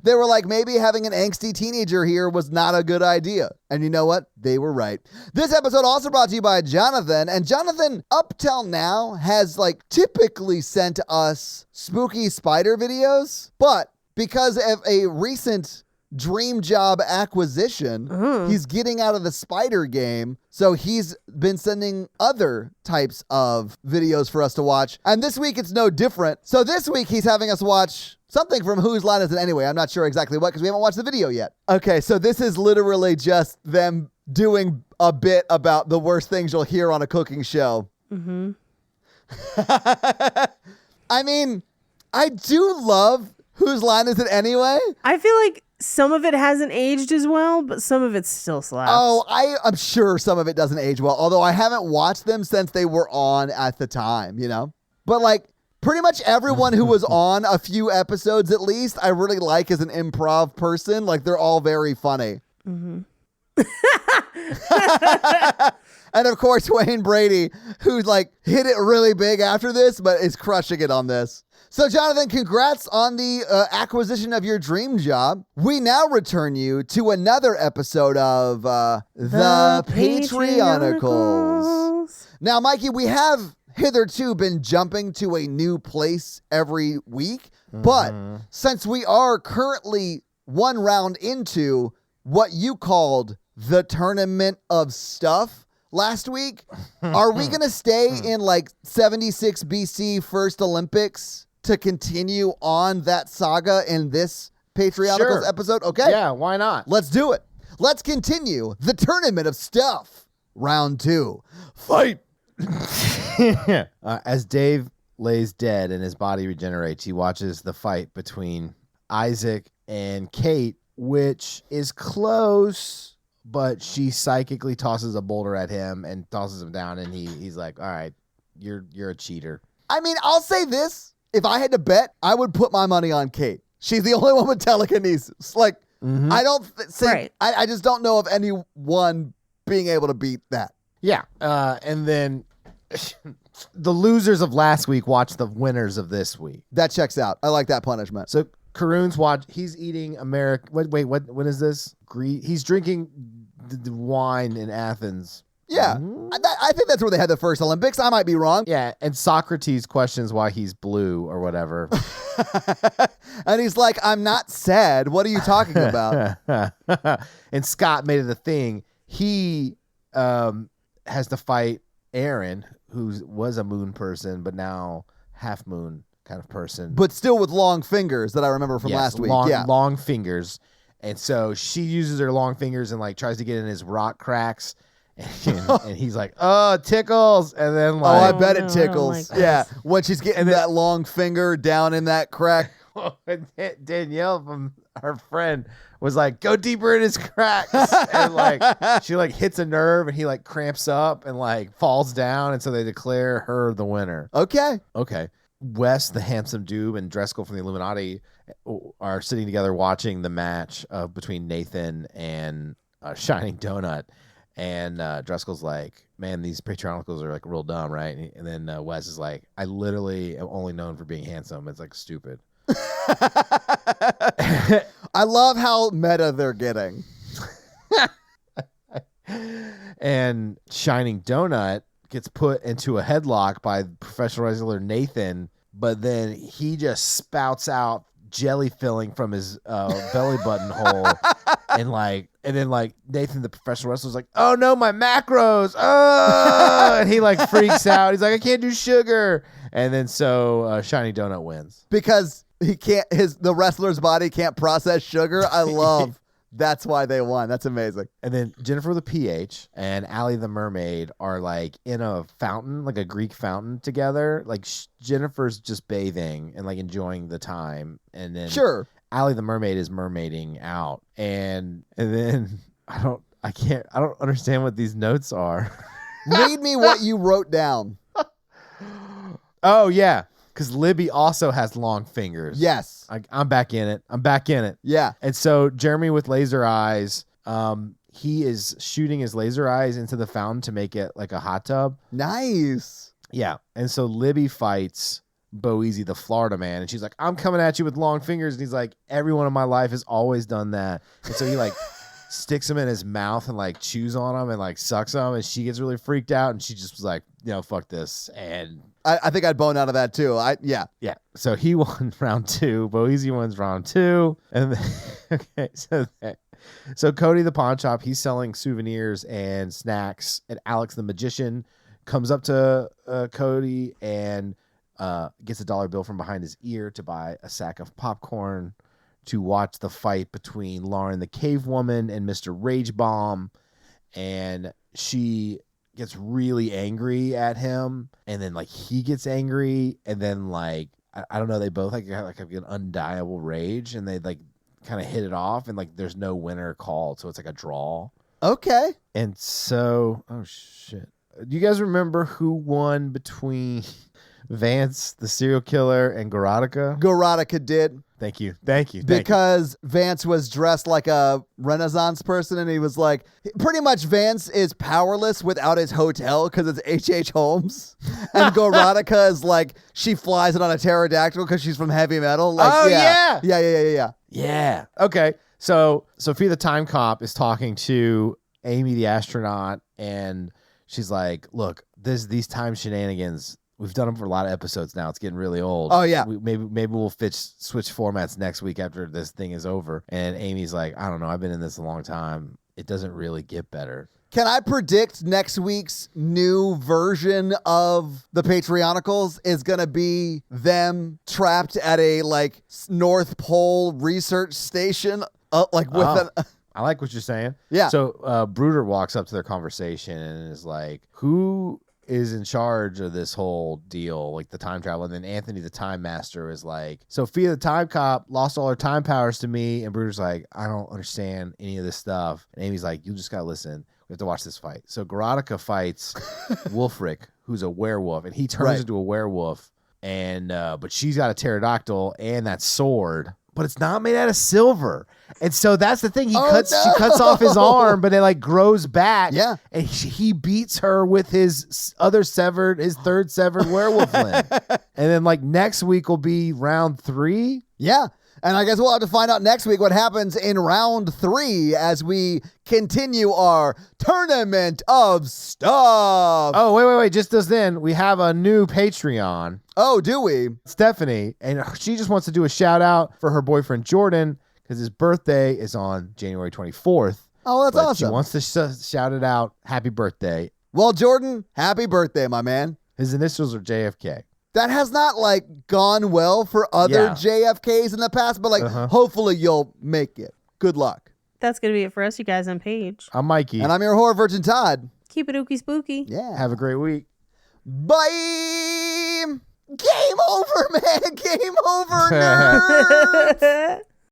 They were like, maybe having an angsty teenager here was not a good idea. And you know what? They were right. This episode also brought to you by Jonathan. And Jonathan, up till now, has typically sent us spooky spider videos. But because of a recent dream job acquisition, he's getting out of the spider game. So he's been sending other types of videos for us to watch. And this week it's no different. So this week he's having us watch something from Whose Line Is It Anyway? I'm not sure exactly what, because we haven't watched the video yet. Okay, so this is literally just them doing a bit about the worst things you'll hear on a cooking show. Mm-hmm. I mean, I do love Whose Line Is It Anyway? I feel like some of it hasn't aged as well, but some of it still slaps. Oh, I'm sure some of it doesn't age well, although I haven't watched them since they were on at the time, you know? But pretty much everyone who was on a few episodes at least, I really like as an improv person. They're all very funny. Mm-hmm. And of course, Wayne Brady, who's hit it really big after this, but is crushing it on this. So, Jonathan, congrats on the acquisition of your dream job. We now return you to another episode of The Patreonicals. Now, Mikey, we have hitherto been jumping to a new place every week, but since we are currently one round into what you called the Tournament of Stuff last week, are we going to stay in 76 BC First Olympics to continue on that saga in this Patreonicals episode? Okay. Yeah, why not? Let's do it. Let's continue the Tournament of Stuff. Round 2. Fight! As Dave lays dead and his body regenerates, he watches the fight between Isaac and Kate, which is close, but she psychically tosses a boulder at him and tosses him down, and he's like, all right, you're a cheater. I mean, I'll say this. If I had to bet, I would put my money on Kate. She's the only one with telekinesis. I don't think, right. I just don't know of anyone being able to beat that. Yeah. And then the losers of last week watch the winners of this week. That checks out. I like that punishment. So Karun's he's eating what is this? He's drinking the wine in Athens. Yeah, I think that's where they had the first Olympics. I might be wrong. Yeah, and Socrates questions why he's blue or whatever. And he's like, I'm not sad. What are you talking about? And Scott made it a thing. He has to fight Aaron, who was a moon person, but now half moon kind of person. But still with long fingers that I remember from last week. Long fingers. And so she uses her long fingers and like tries to get in his rock cracks. And he's like, oh, it tickles. And then like, I bet no, it I don't tickles. like Yeah. this. When she's getting that long finger down in that crack. Danielle from her friend was like, go deeper in his cracks. And like, she like hits a nerve and he like cramps up and like falls down. And so they declare her the winner. Okay. Okay. Wes, the handsome dude, and Driscoll from the Illuminati are sitting together watching the match between Nathan and Shining Donut. And Driscoll's like, man, these patrioticals are like real dumb, right? And then Wes is like, I literally am only known for being handsome. It's like stupid. I love how meta they're getting. And Shining Donut gets put into a headlock by professional wrestler Nathan, but then he just spouts out jelly filling from his belly button hole. And then Nathan, the professional wrestler, is like, oh no, my macros. Oh, and he like freaks out. He's like, I can't do sugar. And then so Shining Donut wins. Because he can't, the wrestler's body can't process sugar. I love that's why they won. That's amazing. And then Jennifer the PH and Allie the Mermaid are like in a fountain, like a Greek fountain together. Like Jennifer's just bathing and like enjoying the time. And then Sure. Allie the Mermaid is mermaiding out. And then I don't understand what these notes are. Read me what you wrote down. Oh yeah. Because Libby also has long fingers. Yes. I'm back in it. Yeah. And so Jeremy with laser eyes, he is shooting his laser eyes into the fountain to make it like a hot tub. Nice. Yeah. And so Libby fights Boezy, the Florida man, and she's like, I'm coming at you with long fingers. And he's like, everyone in my life has always done that. And so he like sticks them in his mouth and like chews on them and like sucks them. And she gets really freaked out. And she just was like, fuck this. And I think I'd bone out of that too. Yeah. So he won round 2. Boezy wins round 2. And then, okay, so Cody the pawn shop, he's selling souvenirs and snacks. And Alex the magician comes up to Cody and gets a $1 bill from behind his ear to buy a sack of popcorn to watch the fight between Lauren the cave woman and Mr. Rage Bomb. And she gets really angry at him, and then like he gets angry, and then like I don't know, they both like have like an undiable rage, and they like kind of hit it off, and like there's no winner called, so it's like a draw. Okay. And so, oh shit, do you guys remember who won between Vance the serial killer and Garotica? Garotica did. Thank you. Because Vance was dressed like a Renaissance person, and he was like, pretty much Vance is powerless without his hotel because it's H.H. Holmes. And Garotica is like, she flies it on a pterodactyl because she's from heavy metal. Like, Oh, yeah. yeah. Yeah. Yeah. Okay. So Sophia the time cop is talking to Amy the astronaut, and she's like, look, these time shenanigans, we've done them for a lot of episodes now. It's getting really old. Oh, yeah. Maybe we'll switch formats next week after this thing is over. And Amy's like, I don't know. I've been in this a long time. It doesn't really get better. Can I predict next week's new version of the Patreonicals is going to be them trapped at a like North Pole research station? I like what you're saying. Yeah. So Bruder walks up to their conversation and is like, who is in charge of this whole deal, like the time travel? And then Anthony the time master is like, Sophia the time cop lost all her time powers to me. And Bruder's like, I don't understand any of this stuff. And Amy's like, you just gotta listen, we have to watch this fight. So Garotica fights Wolfric, who's a werewolf, and he turns into a werewolf, and but she's got a pterodactyl and that sword, but it's not made out of silver. And so that's the thing. She cuts off his arm, but it like grows back. Yeah. And he beats her with his third severed werewolf limb. And then like next week will be round 3. Yeah. And I guess we'll have to find out next week what happens in round 3 as we continue our tournament of stuff. Oh, wait. Just as then, we have a new Patreon. Oh, do we? Stephanie. And she just wants to do a shout out for her boyfriend, Jordan, because his birthday is on January 24th. Oh, that's awesome. She wants to shout it out. Happy birthday. Well, Jordan, happy birthday, my man. His initials are JFK. That has not like gone well for other JFKs in the past, but like hopefully you'll make it. Good luck. That's going to be it for us, you guys. I'm Paige. I'm Mikey. And I'm your horror virgin, Todd. Keep it ooky spooky. Yeah. Have a great week. Bye. Game over, man. Game over, nerds.